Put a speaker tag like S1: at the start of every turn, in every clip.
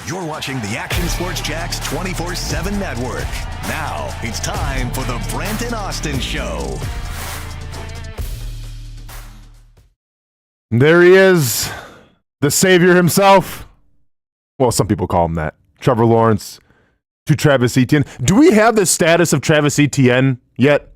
S1: You're watching the Action Sports Jacks 24/7 network. Now it's time for the Brent Austen Show.
S2: There he is, the savior himself. Well, some people call him that. Trevor Lawrence to Travis Etienne. Do we have the status of Travis Etienne yet?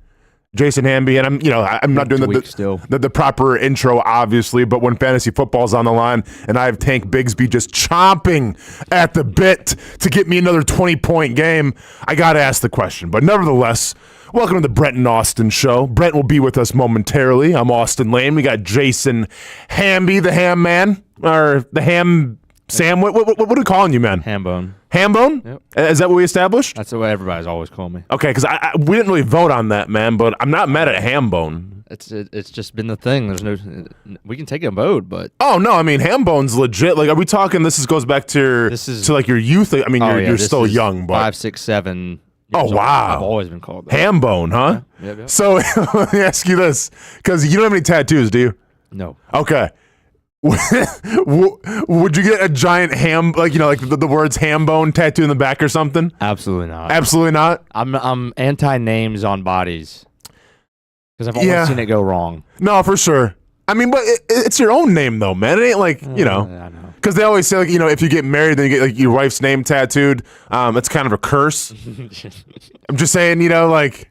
S2: Jason Hamby, and I'm not doing the proper intro, obviously, but when fantasy football's on the line and I have Tank Bigsby just chomping at the bit to get me another 20-point game, I got to ask the question. But nevertheless, welcome to the Brent Austen Show. Brent will be with us momentarily. I'm Austen Lane. We got Jason Hamby, the ham man, or the ham Sam. What are we calling you, man?
S3: Hambone.
S2: Hambone?
S3: Yep.
S2: Is that what we established?
S3: That's the way everybody's always called me.
S2: Okay, because we didn't really vote on that, man, but I'm not mad at Hambone.
S3: It's just been the thing. We can take a vote, but
S2: oh no, I mean Hambone's legit. Like, are we talking? This goes back to your youth. I mean, you're still young, but
S3: 5, 6, 7.
S2: Oh wow,
S3: I've always been called that.
S2: Hambone, huh?
S3: Yeah. Yep.
S2: So let me ask you this, because you don't have any tattoos, do you?
S3: No.
S2: Okay. Would you get a giant ham, like the words Hambone tattooed in the back or something?
S3: Absolutely not.
S2: Absolutely not.
S3: I'm anti names on bodies because I've always seen it go wrong.
S2: No, for sure. I mean, but it's your own name though, man. It ain't like
S3: I know.
S2: Because they always say, like, if you get married, then you get like your wife's name tattooed. It's kind of a curse. I'm just saying, like.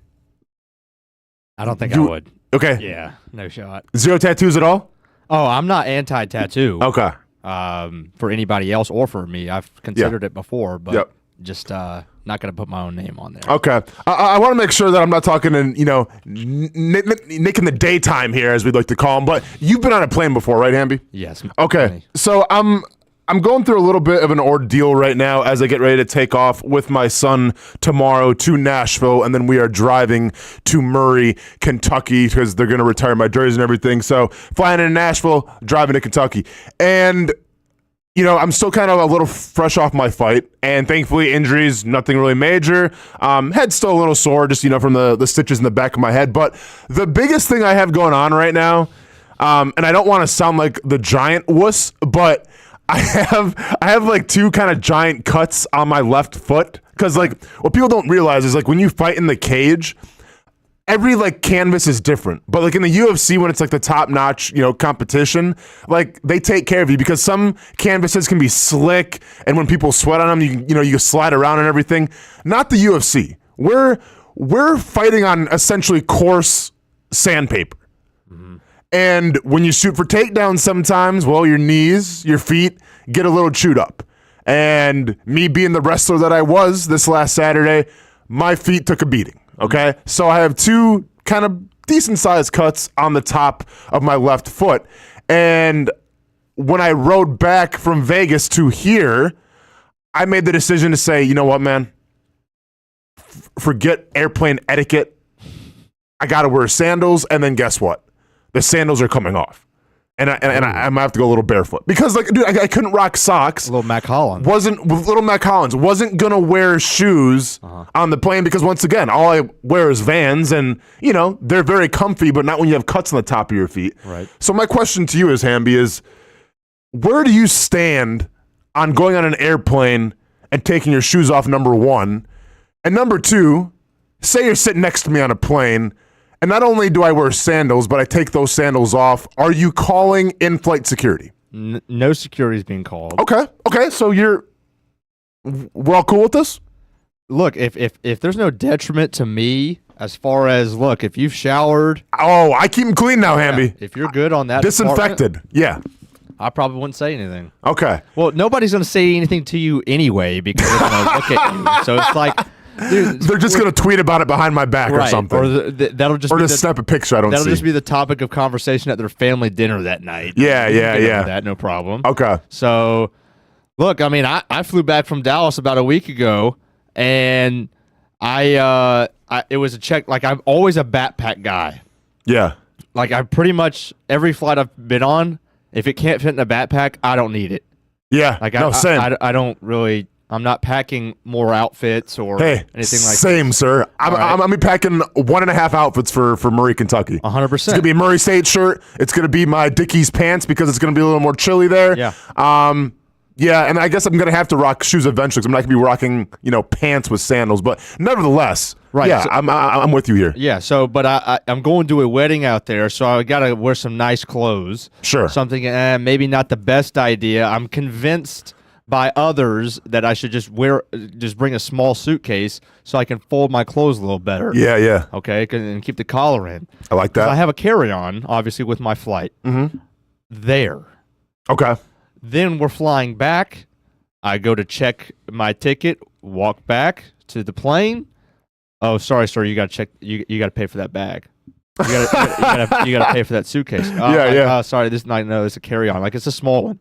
S3: I don't think I would.
S2: Okay.
S3: Yeah, no shot. 0
S2: tattoos at all?
S3: Oh, I'm not anti-tattoo.
S2: Okay.
S3: For anybody else or for me, I've considered it before, but just not going to put my own name on there.
S2: Okay. I want to make sure that I'm not talking in, Nick in the daytime here, as we'd like to call him. But you've been on a plane before, right, Hamby?
S3: Yes.
S2: Okay.
S3: Funny.
S2: So I'm going through a little bit of an ordeal right now as I get ready to take off with my son tomorrow to Nashville, and then we are driving to Murray, Kentucky, because they're going to retire my jersey and everything. So flying in Nashville, driving to Kentucky. And, I'm still kind of a little fresh off my fight, and thankfully injuries, nothing really major. Head's still a little sore, just, from the stitches in the back of my head. But the biggest thing I have going on right now, and I don't want to sound like the giant wuss, but I have like 2 kind of giant cuts on my left foot, because like what people don't realize is like when you fight in the cage, every like canvas is different. But like in the UFC, when it's like the top notch, competition, like they take care of you, because some canvases can be slick, and when people sweat on them, you can slide around and everything. Not the UFC. We're fighting on essentially coarse sandpaper. And when you shoot for takedowns sometimes, well, your knees, your feet get a little chewed up. And me being the wrestler that I was this last Saturday, my feet took a beating, okay? So I have 2 kind of decent-sized cuts on the top of my left foot. And when I rode back from Vegas to here, I made the decision to say, you know what, man? Forget airplane etiquette. I got to wear sandals, and then guess what? The sandals are coming off, and I might have to go a little barefoot, because like, dude, I couldn't rock socks.
S3: Little Mac Hollins
S2: wasn't gonna wear shoes on the plane, because once again, all I wear is Vans, and they're very comfy, but not when you have cuts on the top of your feet.
S3: Right.
S2: So my question to you is, Hamby, is where do you stand on going on an airplane and taking your shoes off? Number 1, and number 2, say you're sitting next to me on a plane. And not only do I wear sandals, but I take those sandals off. Are you calling in-flight security?
S3: No security is being called.
S2: Okay. So we're all cool with this?
S3: Look, if there's no detriment to me, as far as, look, if you've showered.
S2: Oh, I keep them clean now, Hamby.
S3: If you're good on that.
S2: Disinfected. Yeah.
S3: I probably wouldn't say anything.
S2: Okay.
S3: Well, nobody's going to say anything to you anyway, because they're going to look at you. So it's like. Dude,
S2: they're just going to tweet about it behind my back or something.
S3: Or that'll just
S2: snap a picture I don't see.
S3: That'll just be the topic of conversation at their family dinner that night.
S2: Yeah.
S3: That, no problem.
S2: Okay.
S3: So, look, I mean, I flew back from Dallas about a week ago, and it was a check. Like, I'm always a backpack guy.
S2: Yeah.
S3: Like, I pretty much, every flight I've been on, if it can't fit in a backpack, I don't need it.
S2: Yeah.
S3: Like,
S2: same.
S3: I don't really. I'm not packing more outfits or anything like that.
S2: Same, sir. I'm going to be packing 1.5 outfits for Murray, Kentucky.
S3: 100%.
S2: It's going to be a Murray State shirt. It's going to be my Dickies pants, because it's going to be a little more chilly there.
S3: Yeah.
S2: Yeah, and I guess I'm gonna have to rock shoes eventually. 'Cause I'm not gonna be rocking, pants with sandals. But nevertheless,
S3: Right,
S2: Yeah,
S3: so-
S2: I'm with you here.
S3: Yeah, so but I'm going to a wedding out there, so I gotta wear some nice clothes.
S2: Sure.
S3: Something maybe not the best idea. I'm convinced by others that I should just bring a small suitcase so I can fold my clothes a little better.
S2: Yeah.
S3: Okay, and keep the collar in.
S2: I like that.
S3: I have a carry-on, obviously, with my flight.
S2: Mm-hmm.
S3: There.
S2: Okay.
S3: Then we're flying back. I go to check my ticket, walk back to the plane. Oh, sorry, sir. You got to check. You got to pay for that bag. You got to pay for that suitcase.
S2: Yeah.
S3: Sorry, this night. No, it's a carry-on. Like it's a small one.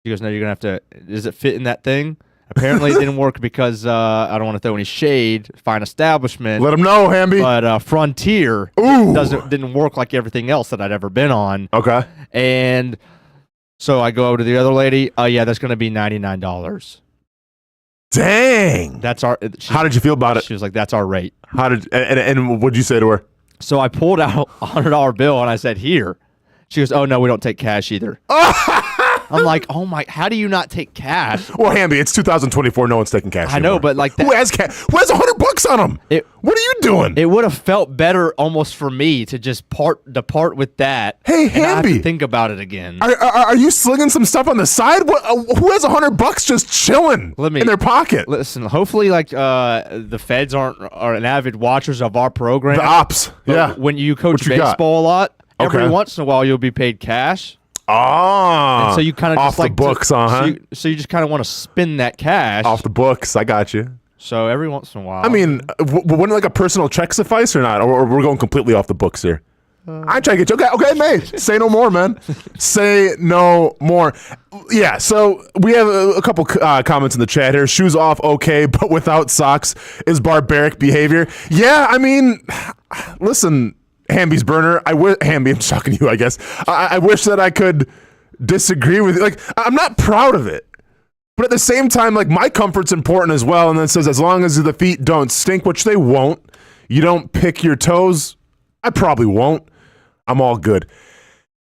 S3: He goes, no, you're gonna have to. Does it fit in that thing? Apparently, it didn't work because I don't want to throw any shade. Fine establishment.
S2: Let him know, Hamby.
S3: But Frontier
S2: Ooh.
S3: didn't work like everything else that I'd ever been on.
S2: Okay.
S3: And so I go over to the other lady. Oh yeah, that's gonna be $99.
S2: Dang.
S3: That's our.
S2: How did you feel about it?
S3: She was like, "That's our rate."
S2: And what'd you say to her?
S3: So I pulled out a $100 bill and I said, "Here." She goes, "Oh no, we don't take cash either." I'm like, "Oh my! How do you not take cash?"
S2: Well, Hamby, it's 2024. No one's taking cash.
S3: I know,
S2: anymore.
S3: but like that,
S2: who has cash? Who has $100 on them? What are you doing?
S3: It would have felt better almost for me to just depart with that.
S2: Hey,
S3: and not have to
S2: Hamby,
S3: think about it again.
S2: Are you slinging some stuff on the side? Who has $100 just chilling in their pocket?
S3: Listen, hopefully, like the feds are an avid watchers of our program.
S2: The ops,
S3: But
S2: yeah.
S3: When you coach
S2: What you got?
S3: baseball a lot, every
S2: Okay.
S3: once in a while you'll be paid cash.
S2: Oh,
S3: And so you kind of
S2: off
S3: just
S2: the
S3: like
S2: books, huh?
S3: So you just kind of want to spend that cash
S2: Off the books. I got you.
S3: So every once in a while,
S2: I mean, wouldn't like a personal check suffice or not? Or we're going completely off the books here? I try to get you. Okay, mate. Say no more, man. Say no more. Yeah, so we have a couple comments in the chat here. Shoes off, okay, but without socks is barbaric behavior. Yeah, I mean, listen, Hamby's burner. Hamby, I'm talking to you, I guess. I wish that I could disagree with you. Like, I'm not proud of it. But at the same time, like, my comfort's important as well. And then it says, as long as the feet don't stink, which they won't, you don't pick your toes, I probably won't. I'm all good.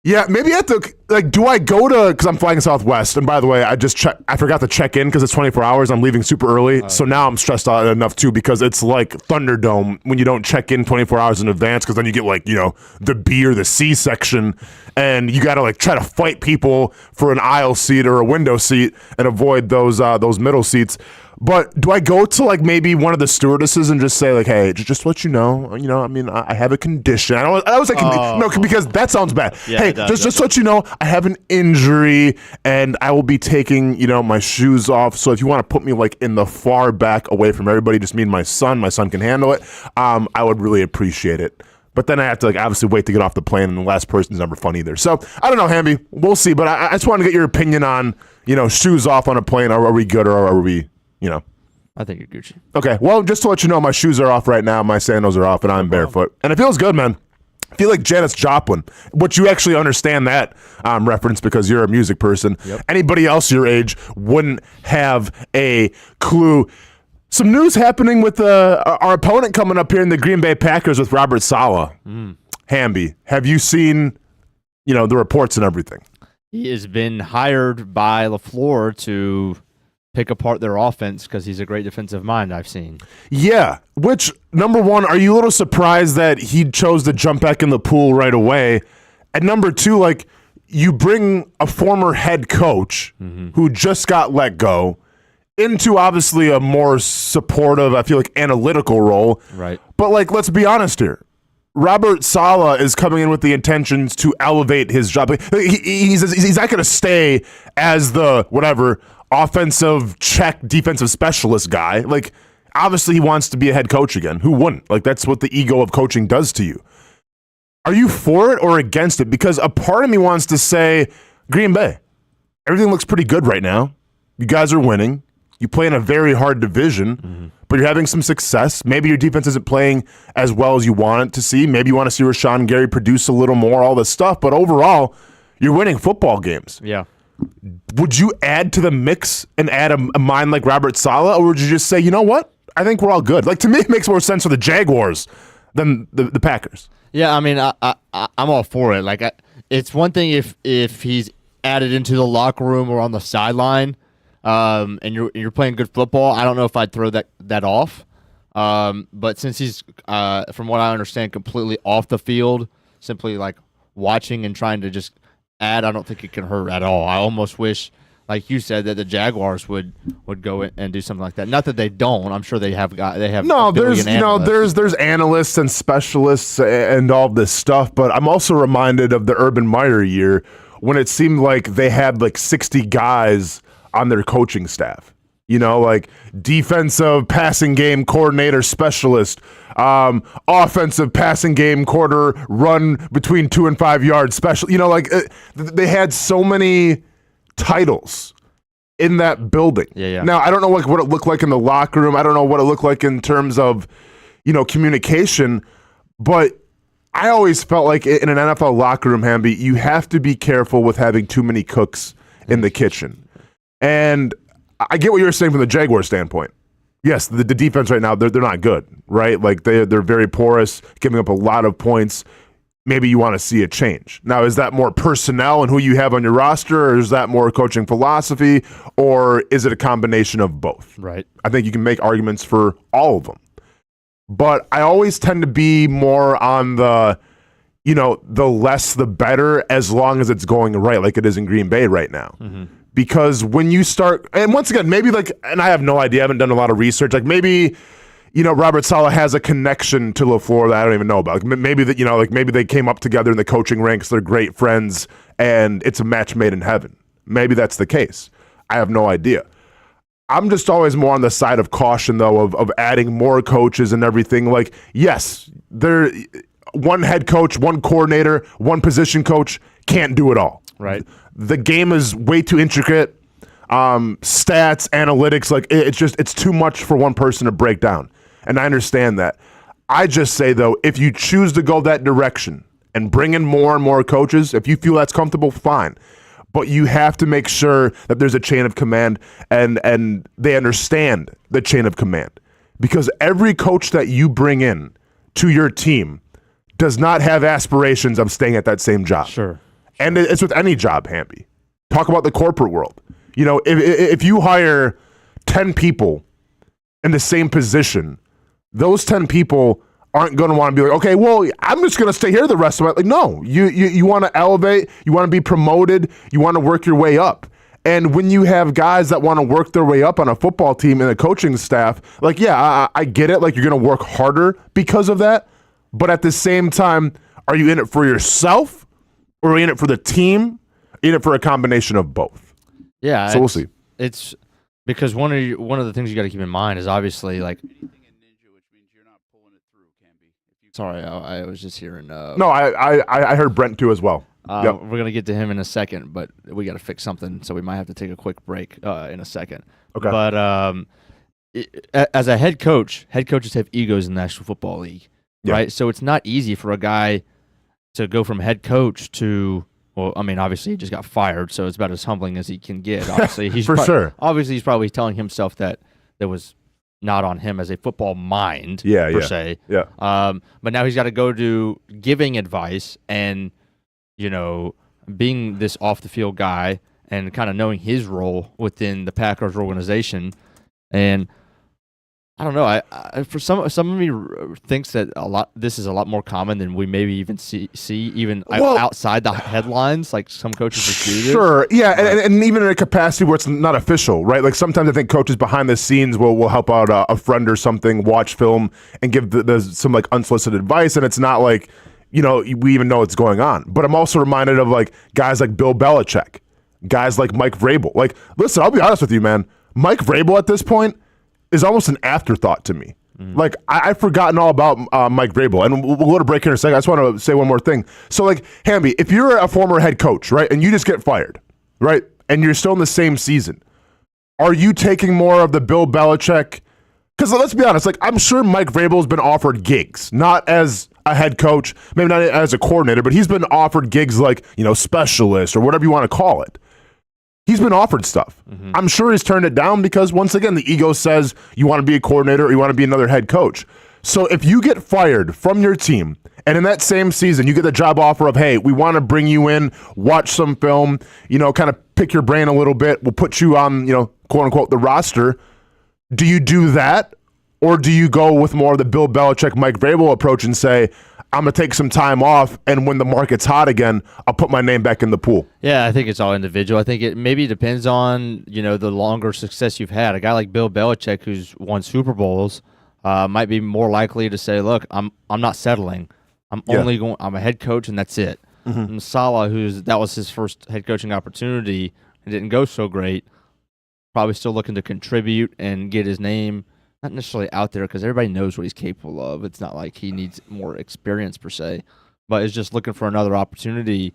S2: Yeah, maybe I have to, like, do I go to, because I'm flying Southwest, and by the way, I forgot to check in because it's 24 hours, I'm leaving super early, so now I'm stressed out enough too, because it's like Thunderdome when you don't check in 24 hours in advance, because then you get like, the B or the C section, and you got to like try to fight people for an aisle seat or a window seat and avoid those middle seats. But do I go to like maybe one of the stewardesses and just say like, hey, just to let you know, I mean, I have a condition. I was like, no, because that sounds bad.
S3: Yeah,
S2: hey,
S3: it does,
S2: just to let you know, I have an injury and I will be taking, my shoes off. So if you want to put me like in the far back away from everybody, just me and my son can handle it. I would really appreciate it. But then I have to like obviously wait to get off the plane, and the last person's never fun either. So I don't know, Hamby. We'll see. But I just want to get your opinion on, shoes off on a plane. Are we good or are we,
S3: I think you're Gucci.
S2: Okay, well, just to let you know, my shoes are off right now. My sandals are off, and I'm barefoot. And it feels good, man. I feel like Janis Joplin, which you actually understand that reference because you're a music person.
S3: Yep.
S2: Anybody else your age wouldn't have a clue. Some news happening with our opponent coming up here in the Green Bay Packers with Robert Saleh. Hamby, have you seen, the reports and everything?
S3: He has been hired by LaFleur to pick apart their offense because he's a great defensive mind, I've seen.
S2: Yeah, which, number one, are you a little surprised that he chose to jump back in the pool right away? And number two, like, you bring a former head coach who just got let go into obviously a more supportive, I feel like, analytical role.
S3: Right.
S2: But, like, let's be honest here. Robert Saleh is coming in with the intentions to elevate his job. He's not going to stay as the, whatever, offensive check defensive specialist guy. Like, obviously he wants to be a head coach again. Who wouldn't? Like, that's what the ego of coaching does to you. Are you for it or against it? Because a part of me wants to say, Green Bay, everything looks pretty good right now. You guys are winning. You play in a very hard division, but you're having some success. Maybe your defense isn't playing as well as you want it to see. Maybe you want to see Rashawn Gary produce a little more, all this stuff. But overall, you're winning football games.
S3: Yeah.
S2: Would you add to the mix and add a mind like Robert Saleh, or would you just say, you know what? I think we're all good. Like, to me, it makes more sense for the Jaguars than the Packers.
S3: Yeah, I mean, I'm all for it. Like, it's one thing if he's added into the locker room or on the sideline, and you're playing good football, I don't know if I'd throw that off. But since he's, from what I understand, completely off the field, simply like watching and trying to just add, I don't think it can hurt at all. I almost wish, like you said, that the Jaguars would go in and do something like that. Not that they don't. I'm sure they have.
S2: No, there's there's analysts and specialists and all this stuff. But I'm also reminded of the Urban Meyer year when it seemed like they had like 60 guys on their coaching staff. Like defensive passing game coordinator specialist, offensive passing game quarter run between 2 and 5 yards special. They had so many titles in that building.
S3: Yeah.
S2: Now, I don't know what it looked like in the locker room. I don't know what it looked like in terms of, communication. But I always felt like in an NFL locker room, Hamby, you have to be careful with having too many cooks in the kitchen. And I get what you're saying from the Jaguar standpoint. Yes, the defense right now, they're not good, right? Like they're very porous, giving up a lot of points. Maybe you want to see a change. Now, is that more personnel and who you have on your roster, or is that more coaching philosophy, or is it a combination of both?
S3: Right.
S2: I think you can make arguments for all of them. But I always tend to be more on the less the better, as long as it's going right, like it is in Green Bay right now.
S3: Mm-hmm.
S2: Because when you start, and once again, maybe and I have no idea, I haven't done a lot of research, like maybe, Robert Saleh has a connection to LaFleur that I don't even know about. Like maybe that, maybe they came up together in the coaching ranks, they're great friends, and it's a match made in heaven. Maybe that's the case. I have no idea. I'm just always more on the side of caution, though, of adding more coaches and everything. Like, yes, one head coach, one coordinator, one position coach can't do it all.
S3: Right.
S2: The game is way too intricate. Stats, analytics, like it's too much for one person to break down. And I understand that. I just say, though, if you choose to go that direction and bring in more and more coaches, if you feel that's comfortable, fine. But you have to make sure that there's a chain of command and they understand the chain of command. Because every coach that you bring in to your team does not have aspirations of staying at that same job.
S3: Sure.
S2: And it's with any job, Hamby. Talk about the corporate world. If you hire 10 people in the same position, those 10 people aren't going to want to be like, okay, well, I'm just going to stay here the rest of my life. Like, no, you want to elevate, you want to be promoted, you want to work your way up. And when you have guys that want to work their way up on a football team and a coaching staff, like, yeah, I get it. Like, you're going to work harder because of that. But at the same time, are you in it for yourself? Or are we in it for the team? In it for a combination of both.
S3: Yeah.
S2: So we'll see.
S3: It's because one of the things you got to keep in mind is obviously like.
S4: Anything in Ninja, which means you're not pulling it through, Canby.
S3: Sorry, I was just hearing.
S2: No, I heard Brent too as well. Yep.
S3: We're gonna get to him in a second, but we got to fix something, so we might have to take a quick break in a second.
S2: Okay.
S3: But as a head coaches have egos in the National Football League,
S2: Yeah.
S3: right? So it's not easy for a guy to go from head coach to, well, I mean, obviously he just got fired, so it's about as humbling as he can get. Obviously, he's
S2: sure.
S3: Obviously, he's probably telling himself that there was not on him as a football mind, per se.
S2: Yeah.
S3: But now he's got to go to giving advice and, being this off the field guy and kind of knowing his role within the Packers organization. And I don't know. I for some of me thinks that this is a lot more common than we maybe even see even outside the headlines. Like some coaches just do this.
S2: Sure, yeah, and even in a capacity where it's not official, right? Like sometimes I think coaches behind the scenes will help out a friend or something, watch film, and give some like unsolicited advice, and it's not like we even know what's going on. But I'm also reminded of like guys like Bill Belichick, guys like Mike Vrabel. Like, listen, I'll be honest with you, man. Mike Vrabel at this point is almost an afterthought to me. Mm-hmm. Like, I've forgotten all about Mike Vrabel. And we'll go to break here in a second. I just want to say one more thing. So, like, Hamby, if you're a former head coach, right, and you just get fired, right, and you're still in the same season, are you taking more of the Bill Belichick? Because let's be honest, like, I'm sure Mike Vrabel's been offered gigs, not as a head coach, maybe not as a coordinator, but he's been offered gigs like, specialist or whatever you want to call it. He's been offered stuff. Mm-hmm. I'm sure he's turned it down because, once again, the ego says you want to be a coordinator or you want to be another head coach. So if you get fired from your team and in that same season you get the job offer of, hey, we want to bring you in, watch some film, kind of pick your brain a little bit, we'll put you on, quote unquote, the roster. Do you do that? Or do you go with more of the Bill Belichick, Mike Vrabel approach and say, I'm going to take some time off, and when the market's hot again, I'll put my name back in the pool?
S3: Yeah, I think it's all individual. I think it maybe depends on, the longer success you've had. A guy like Bill Belichick, who's won Super Bowls, might be more likely to say, look, I'm not settling. I'm a head coach, and that's it. And Saleh, that was his first head coaching opportunity and didn't go so great, probably still looking to contribute and get his name not necessarily out there because everybody knows what he's capable of. It's not like he needs more experience per se, but is just looking for another opportunity.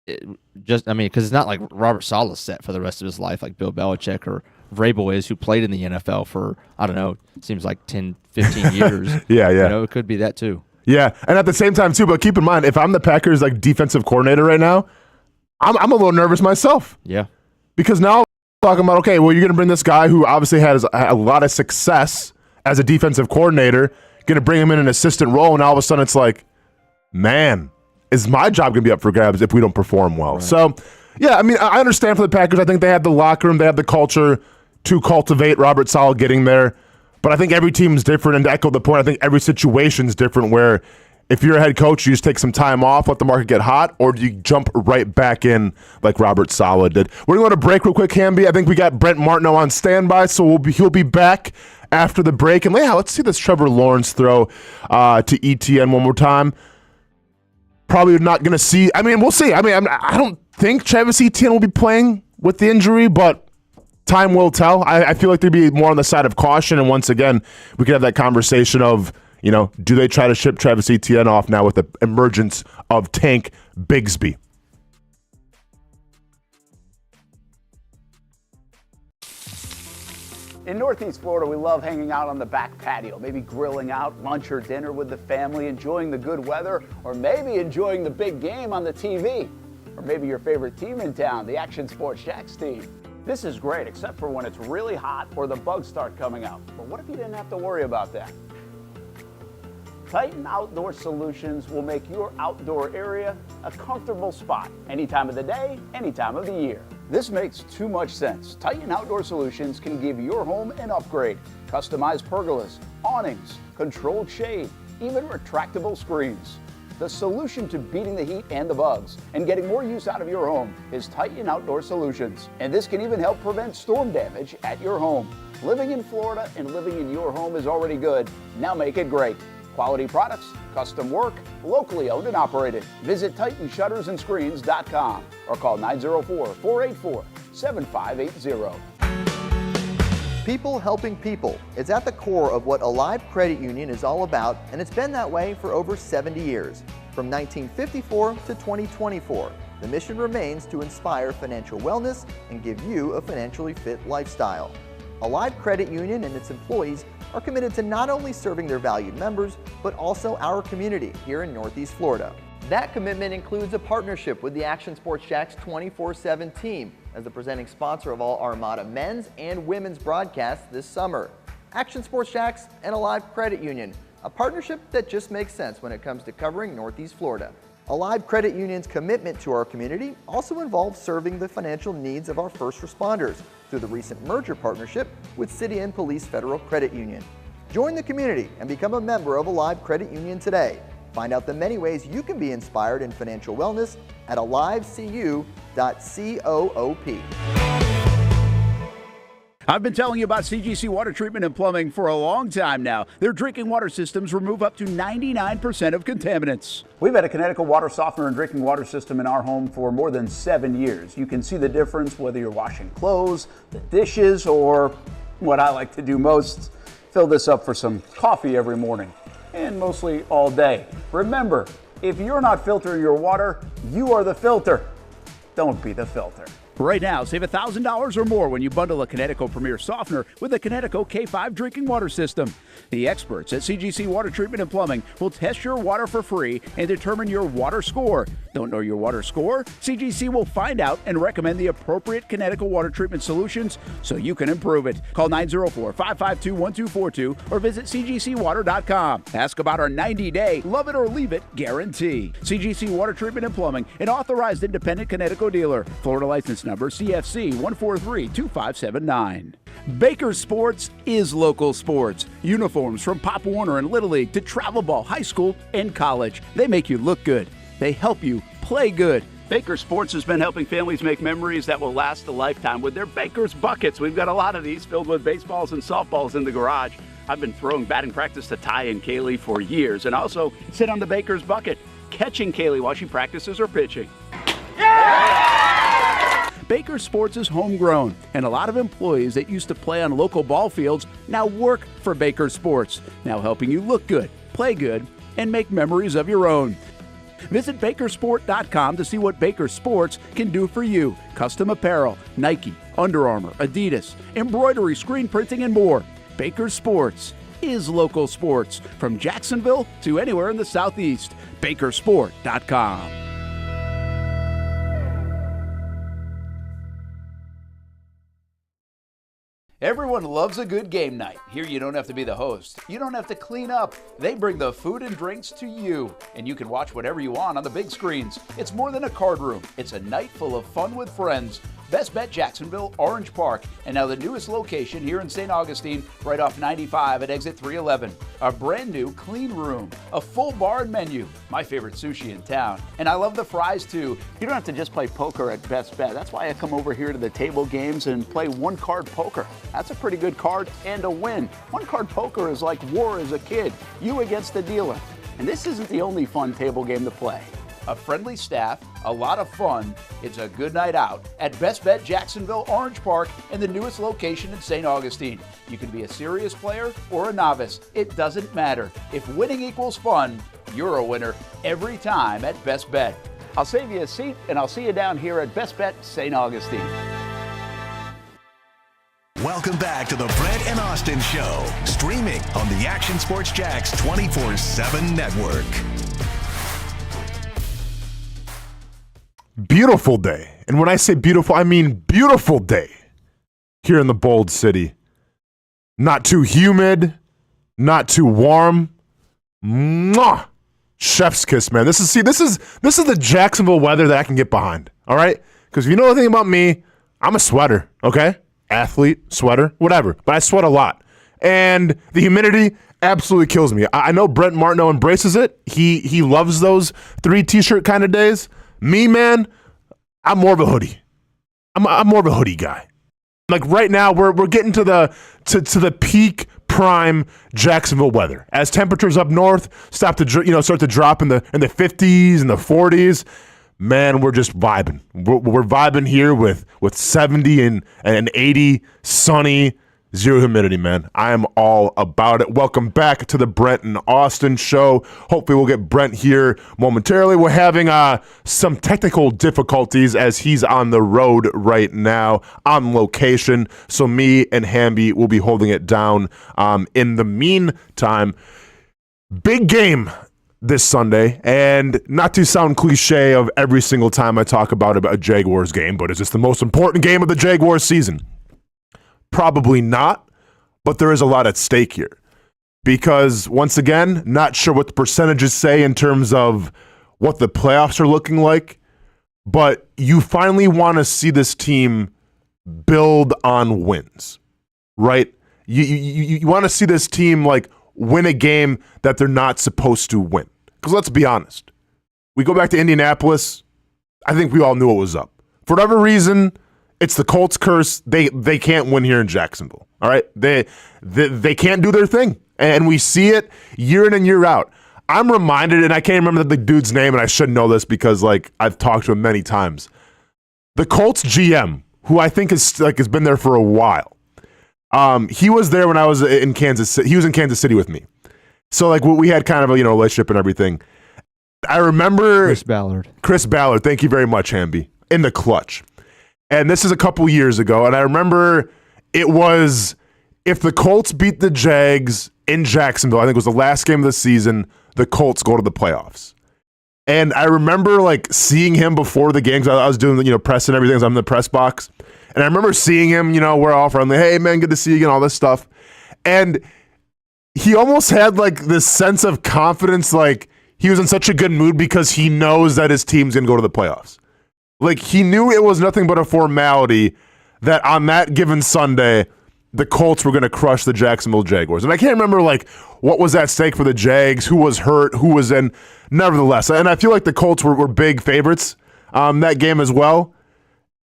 S3: Because it's not like Robert Saleh set for the rest of his life like Bill Belichick or Vrabel is, who played in the NFL for, I don't know, it seems like 10, 15 years.
S2: Yeah.
S3: It could be that too.
S2: Yeah, and at the same time too, but keep in mind, if I'm the Packers defensive coordinator right now, I'm a little nervous myself.
S3: Yeah.
S2: Because now talking about, okay, well, you're going to bring this guy who obviously has a lot of success as a defensive coordinator, going to bring him in an assistant role, and all of a sudden it's like, man, is my job going to be up for grabs if we don't perform well? Right. So, yeah, I understand for the Packers. I think they have the locker room, they have the culture to cultivate Robert Saleh getting there, but I think every team is different, and to echo the point, I think every situation is different where if you're a head coach, you just take some time off, let the market get hot, or do you jump right back in like Robert Saleh did? We're going to break real quick, Camby. I think we got Brent Martineau on standby, so he'll be back after the break. And let's see this Trevor Lawrence throw to ETN one more time. Probably not going to see. We'll see. I don't think Travis Etienne will be playing with the injury, but time will tell. I feel like they'd be more on the side of caution, and once again, we could have that conversation of, do they try to ship Travis Etienne off now with the emergence of Tank Bigsby?
S4: In Northeast Florida, we love hanging out on the back patio, maybe grilling out lunch or dinner with the family, enjoying the good weather, or maybe enjoying the big game on the TV. Or maybe your favorite team in town, the Action Sports Jacks team. This is great, except for when it's really hot or the bugs start coming out. But what if you didn't have to worry about that? Titan Outdoor Solutions will make your outdoor area a comfortable spot any time of the day, any time of the year. This makes too much sense. Titan Outdoor Solutions can give your home an upgrade. Customized pergolas, awnings, controlled shade, even retractable screens. The solution to beating the heat and the bugs and getting more use out of your home is Titan Outdoor Solutions. And this can even help prevent storm damage at your home. Living in Florida and living in your home is already good. Now make it great. Quality products, custom work, locally owned and operated. Visit TitanShuttersAndScreens.com or call 904-484-7580.
S5: People helping people is at the core of what Alive Credit Union is all about, and it's been that way for over 70 years. From 1954 to 2024, the mission remains to inspire financial wellness and give you a financially fit lifestyle. Alive Credit Union and its employees are committed to not only serving their valued members, but also our community here in Northeast Florida. That commitment includes a partnership with the Action Sports Jacks 24/7 team as the presenting sponsor of all Armada men's and women's broadcasts this summer. Action Sports Jacks and Alive Credit Union, a partnership that just makes sense when it comes to covering Northeast Florida. Alive Credit Union's commitment to our community also involves serving the financial needs of our first responders through the recent merger partnership with City and Police Federal Credit Union. Join the community and become a member of Alive Credit Union today. Find out the many ways you can be inspired in financial wellness at alivecu.coop.
S4: I've been telling you about CGC Water Treatment and Plumbing for a long time now. Their drinking water systems remove up to 99% of contaminants. We've had a Connecticut water softener and drinking water system in our home for more than 7 years. You can see the difference whether you're washing clothes, the dishes, or what I like to do most, fill this up for some coffee every morning, and mostly all day. Remember, if you're not filtering your water, you are the filter. Don't be the filter. Right now, save $1,000 or more when you bundle a Connecticut Premier Softener with a Connecticut K5 drinking water system. The experts at CGC Water Treatment and Plumbing will test your water for free and determine your water score. Don't know your water score? CGC will find out and recommend the appropriate Connecticut water treatment solutions so you can improve it. Call 904-552-1242 or visit cgcwater.com. Ask about our 90-day love it or leave it guarantee. CGC Water Treatment and Plumbing, an authorized independent Connecticut dealer. Florida license NMLS number CFC 1432579. Baker Sports is local sports. Uniforms from Pop Warner and Little League to travel ball, high school, and college. They make you look good. They help you play good. Baker Sports has been helping families make memories that will last a lifetime with their Baker's Buckets. We've got a lot of these filled with baseballs and softballs in the garage. I've been throwing batting practice to Ty and Kaylee for years, and also sit on the Baker's Bucket, catching Kaylee while she practices her pitching. Yeah! Baker Sports is homegrown, and a lot of employees that used to play on local ball fields now work for Baker Sports, now helping you look good, play good, and make memories of your own. Visit Bakersport.com to see what Baker Sports can do for you. Custom apparel, Nike, Under Armour, Adidas, embroidery, screen printing, and more. Baker Sports is local sports from Jacksonville to anywhere in the Southeast. Bakersport.com. Everyone loves a good game night. Here you don't have to be the host. You don't have to clean up. They bring the food and drinks to you, and you can watch whatever you want on the big screens. It's more than a card room. It's a night full of fun with friends. Best Bet Jacksonville, Orange Park, and now the newest location here in St. Augustine, right off 95 at exit 311. A brand new clean room, a full bar and menu, my favorite sushi in town. And I love the fries too. You don't have to just play poker at Best Bet. That's why I come over here to the table games and play one card poker. That's a pretty good card and a win. One card poker is like war as a kid, you against the dealer. And this isn't the only fun table game to play. A friendly staff, a lot of fun. It's a good night out at Best Bet Jacksonville, Orange Park, and the newest location in St. Augustine. You can be a serious player or a novice. It doesn't matter. If winning equals fun, you're a winner every time at Best Bet. I'll save you a seat, and I'll see you down here at Best Bet St. Augustine.
S1: Welcome back to the Brent and Austen Show, streaming on the Action Sports Jax 24/7 network.
S2: Beautiful day. And when I say beautiful, I mean beautiful day here in the Bold City. Not too humid, not too warm. Mwah! Chef's kiss, man. This is the Jacksonville weather that I can get behind. All right? Because if you know anything about me, I'm a sweater, okay? Athlete, sweater, whatever. But I sweat a lot. And the humidity absolutely kills me. I know Brent Martineau embraces it. He loves those 3 t-shirt kind of days. Me, man, I'm more of a hoodie. I'm more of a hoodie guy. Like right now, we're getting to the peak prime Jacksonville weather. As temperatures up north start to drop in the 50s and the 40s. Man, we're just vibing. We're vibing here with 70 and 80, sunny, zero humidity, man. I am all about it. Welcome back to the Brent and Austen Show. Hopefully we'll get Brent here momentarily. We're having some technical difficulties as he's on the road right now on location. So me and Hamby will be holding it down. In the meantime, big game this Sunday, and not to sound cliche of every single time I talk about a Jaguars game, but is this the most important game of the Jaguars season? Probably not, but there is a lot at stake here. Because, once again, not sure what the percentages say in terms of what the playoffs are looking like, but you finally want to see this team build on wins, right? You want to see this team, like, win a game that they're not supposed to win. Because let's be honest, we go back to Indianapolis, I think we all knew what was up. For whatever reason, it's the Colts curse. They can't win here in Jacksonville. All right, they can't do their thing, and we see it year in and year out. I'm reminded, and I can't remember the dude's name, and I should know this because like I've talked to him many times. The Colts GM, who I think has been there for a while. He was there when I was in Kansas City. He was in Kansas City with me, so like we had kind of a relationship and everything. I remember Chris Ballard. Thank you very much, Hamby, in the clutch. And this is a couple years ago, and I remember it was if the Colts beat the Jags in Jacksonville, I think it was the last game of the season, the Colts go to the playoffs. And I remember like seeing him before the games. I was doing press and everything. So I'm in the press box. And I remember seeing him, we're all friendly. Hey, man, good to see you again, all this stuff. And he almost had like this sense of confidence, like he was in such a good mood because he knows that his team's going to go to the playoffs. Like, he knew it was nothing but a formality that on that given Sunday, the Colts were going to crush the Jacksonville Jaguars. And I can't remember, like, what was at stake for the Jags, who was hurt, who was in. Nevertheless, and I feel like the Colts were big favorites that game as well.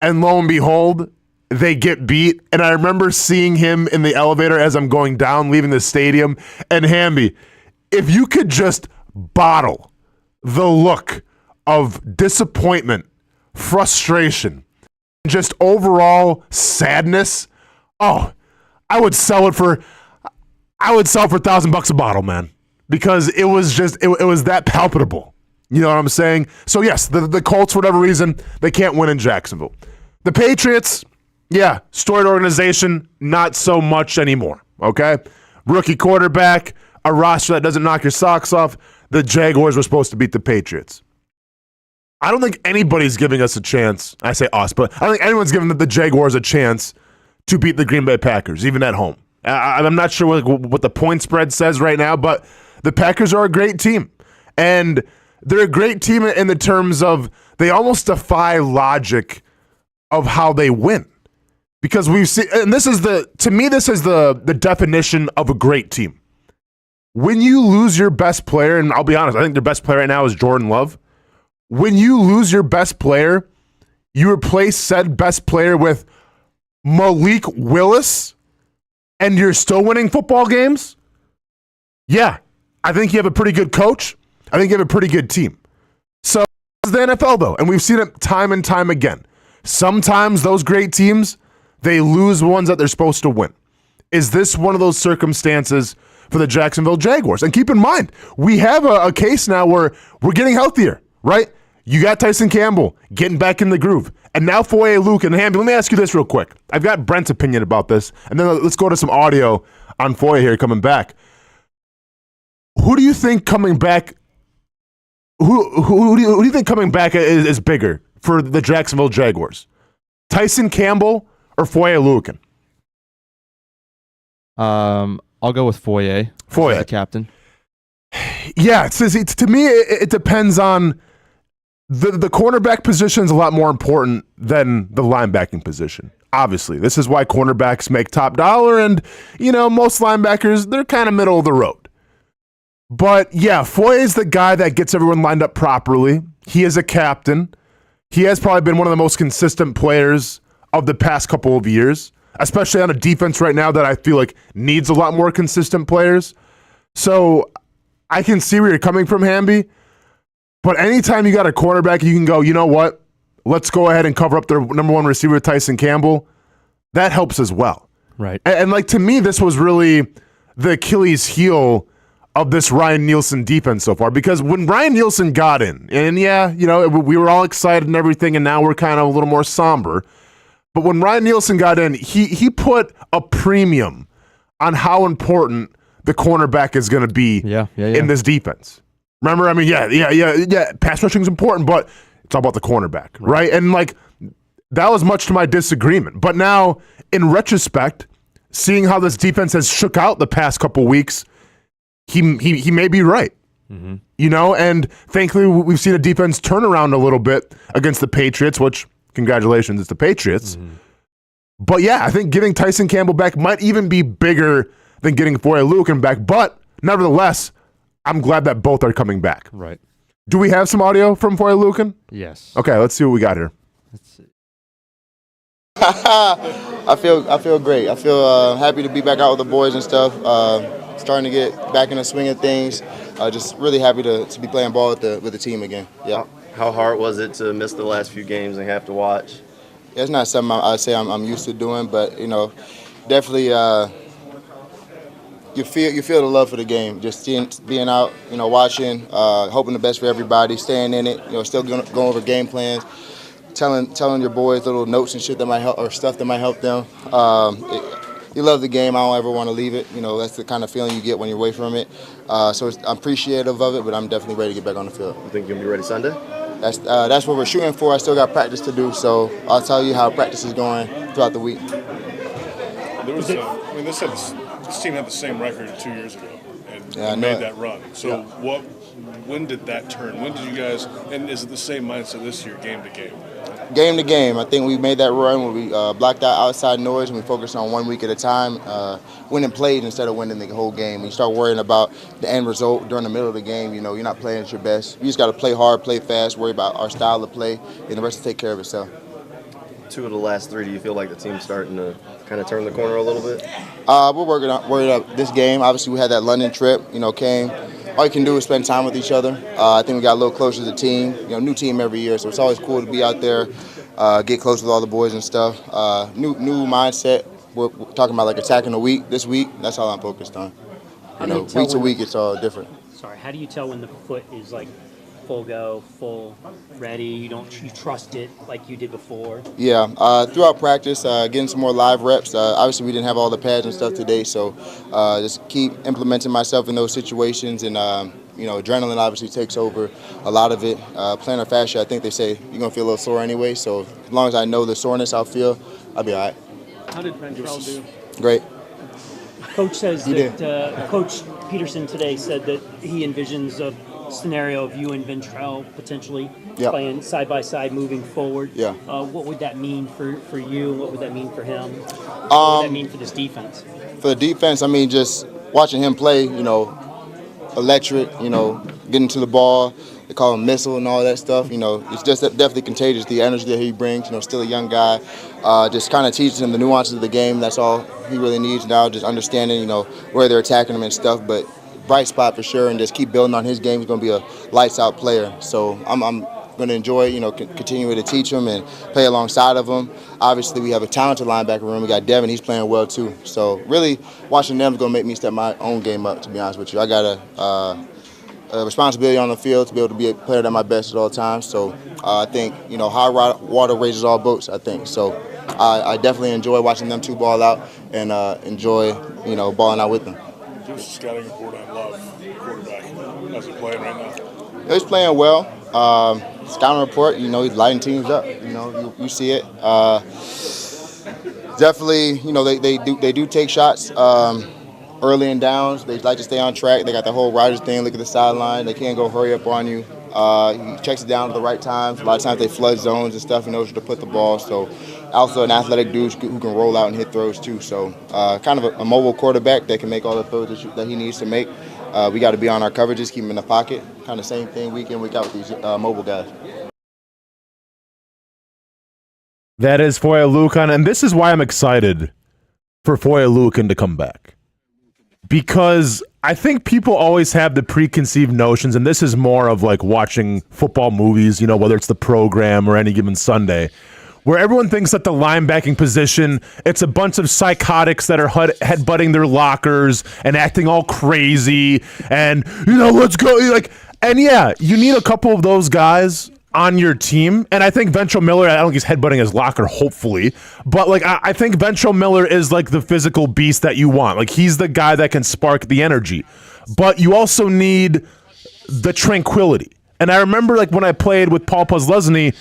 S2: And lo and behold, they get beat. And I remember seeing him in the elevator as I'm going down, leaving the stadium. And Hamby, if you could just bottle the look of disappointment, frustration, just overall sadness, oh, I would sell it for $1,000 a bottle, man, because it was just it was that palpable. You know what I'm saying? So yes, the Colts, for whatever reason, they can't win in Jacksonville. The Patriots, yeah, storied organization, not so much anymore. Okay, rookie quarterback, a roster that doesn't knock your socks off. The Jaguars were supposed to beat the Patriots. I don't think anybody's giving us a chance. I say us, but I don't think anyone's giving the Jaguars a chance to beat the Green Bay Packers, even at home. I'm not sure what the point spread says right now, but the Packers are a great team. And they're a great team in the terms of they almost defy logic of how they win. Because we've seen, and this is the definition of a great team. When you lose your best player, and I'll be honest, I think their best player right now is Jordan Love. When you lose your best player, you replace said best player with Malik Willis, and you're still winning football games? Yeah, I think you have a pretty good coach. I think you have a pretty good team. So it's the NFL, though, and we've seen it time and time again. Sometimes those great teams, they lose ones that they're supposed to win. Is this one of those circumstances for the Jacksonville Jaguars? And keep in mind, we have a case now where we're getting healthier, right? You got Tyson Campbell getting back in the groove. And now Foye Luke and Hamby. Let me ask you this real quick. I've got Brent's opinion about this. And then let's go to some audio on Foye here coming back. Who do you think coming back who do you think coming back is bigger for the Jacksonville Jaguars? Tyson Campbell or Foye Luke?
S3: I'll go with Foye.
S2: Foye,
S3: the captain.
S2: Yeah, to me, it depends on the cornerback position is a lot more important than the linebacking position. Obviously, this is why cornerbacks make top dollar, and most linebackers, they're kind of middle of the road. But yeah, Foye is the guy that gets everyone lined up properly. He is a captain. He has probably been one of the most consistent players of the past couple of years, especially on a defense right now that I feel like needs a lot more consistent players. So I can see where you're coming from, Hamby. But anytime you got a quarterback, you can go, you know what? Let's go ahead and cover up their number one receiver, Tyson Campbell. That helps as well.
S3: Right.
S2: And like, to me, this was really the Achilles heel of this Ryan Nielsen defense so far, because when Ryan Nielsen got in, and yeah, we were all excited and everything, and now we're kind of a little more somber. But when Ryan Nielsen got in, he put a premium on how important the cornerback is going to be in this defense. Remember, I mean, yeah. Pass rushing is important, but it's all about the cornerback, right? And like, that was much to my disagreement. But now, in retrospect, seeing how this defense has shook out the past couple weeks, he may be right. Mm-hmm. And thankfully we've seen a defense turn around a little bit against the Patriots, which, congratulations, it's the Patriots. Mm-hmm. But yeah, I think getting Tyson Campbell back might even be bigger than getting Foye Luke back. But nevertheless, I'm glad that both are coming back.
S3: Right.
S2: Do we have some audio from Foye Luke?
S3: Yes.
S2: Okay, let's see what we got here.
S3: Let's see.
S6: I feel great. I feel happy to be back out with the boys and stuff. Starting to get back in the swing of things. Just really happy to be playing ball with the team again. Yeah.
S7: How hard was it to miss the last few games and have to watch?
S6: Yeah, it's not something I say I'm used to doing, but definitely you feel the love for the game. Just being out, watching, hoping the best for everybody, staying in it. Still going over game plans, telling your boys little notes and shit that might help, or stuff that might help them. You love the game. I don't ever want to leave it. That's the kind of feeling you get when you're away from it. So I'm appreciative of it, but I'm definitely ready to get back on the field.
S7: You think you'll be ready Sunday?
S6: That's what we're shooting for. I still got practice to do, so I'll tell you how practice is going throughout the week.
S8: There was, this team had the same record 2 years ago and made that run. So when did that turn? When did you guys? And is it the same mindset this year, game to game?
S6: game to game. I think we made that run when we blocked out outside noise and we focused on 1 week at a time, winning plays instead of winning the whole game. When you start worrying about the end result during the middle of the game, you're not playing at your best. You just got to play hard, play fast, worry about our style of play, and the rest will take care of itself.
S7: 2 of the last 3, do you feel like the team's starting to kind of turn the corner a little bit?
S6: We're worried about this game. Obviously, we had that London trip, came. All you can do is spend time with each other. I think we got a little closer as a team. New team every year, so it's always cool to be out there, get close with all the boys and stuff. New mindset. We're talking about like attacking the week this week. That's all I'm focused on. Week to week, it's all different.
S9: Sorry, how do you tell when the foot is like full go, full ready? You trust it like you did before? Yeah,
S6: throughout practice, getting some more live reps. Obviously, we didn't have all the pads and stuff today, so just keep implementing myself in those situations. And adrenaline obviously takes over a lot of it. Plantar fascia, I think they say you're gonna feel a little sore anyway. So as long as I know the soreness I'll feel, I'll be all right.
S9: How did Ventrell do?
S6: Great.
S9: Coach says that Coach Peterson today said that he envisions a scenario of you and Ventrell potentially playing side by side moving forward. Yeah. What would that mean for you? What would that mean for him? What would that mean for this defense?
S6: For the defense, I mean, just watching him play, electric, getting to the ball. They call him Missile and all that stuff. It's just definitely contagious, the energy that he brings. Still a young guy. Just kind of teaches him the nuances of the game. That's all he really needs now, just understanding, where they're attacking him and stuff. But bright spot for sure, and just keep building on his game. He's going to be a lights-out player. So I'm going to enjoy, continue to teach him and play alongside of him. Obviously, we have a talented linebacker room. We got Devin. He's playing well, too. So really, watching them is going to make me step my own game up, to be honest with you. I got a responsibility on the field to be able to be a player at my best at all times. So I think, high water raises all boats, I think. So I definitely enjoy watching them two ball out and enjoy, balling out with them.
S8: Give us a scouting report on Love, quarterback. How's he playing right now?
S6: He's playing well. Scouting report, he's lighting teams up. You see it. Definitely, they do take shots early in downs. They like to stay on track. They got the whole Rodgers thing. Look at the sideline. They can't go hurry up on you. He checks it down at the right times. A lot of times they flood zones and stuff in order to put the ball. So also an athletic dude who can roll out and hit throws too. So kind of a mobile quarterback that can make all the throws that he needs to make. We got to be on our coverages, keep him in the pocket. Kind of same thing week in, week out with these mobile guys.
S2: That is Foye Dewey, and this is why I'm excited for Foye Dewey to come back. Because I think people always have the preconceived notions, and this is more of like watching football movies, whether it's the program or any given Sunday, where everyone thinks that the linebacking position, it's a bunch of psychotics that are headbutting their lockers and acting all crazy and, let's go. You need a couple of those guys on your team. And I think Ventrell Miller, I don't think he's headbutting his locker, hopefully, but I think Ventrell Miller is like the physical beast that you want. Like, he's the guy that can spark the energy, but you also need the tranquility. And I remember when I played with Paul Puzzlesny,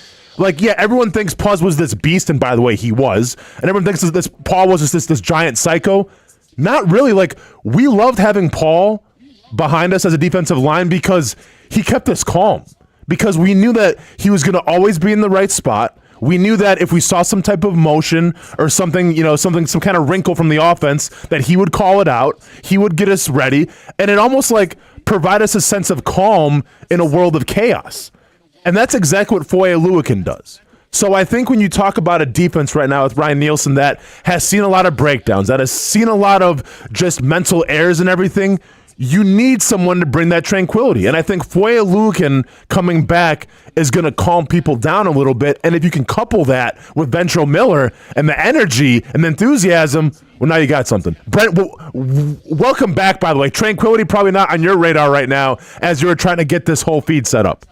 S2: everyone thinks Puz was this beast, and by the way, he was. And everyone thinks this Paul was just this giant psycho. Not really. We loved having Paul behind us as a defensive line because he kept us calm. Because we knew that he was going to always be in the right spot. We knew that if we saw some type of motion or something, some kind of wrinkle from the offense, that he would call it out. He would get us ready. And it almost provide us a sense of calm in a world of chaos. And that's exactly what Foye Dewey does. So I think when you talk about a defense right now with Ryan Nielsen that has seen a lot of breakdowns, that has seen a lot of just mental errors and everything, you need someone to bring that tranquility. And I think Foye Dewey coming back is going to calm people down a little bit. And if you can couple that with Ventrell Miller and the energy and the enthusiasm, well, now you got something. Brent, welcome back, by the way. Tranquility probably not on your radar right now as you're trying to get this whole feed set up.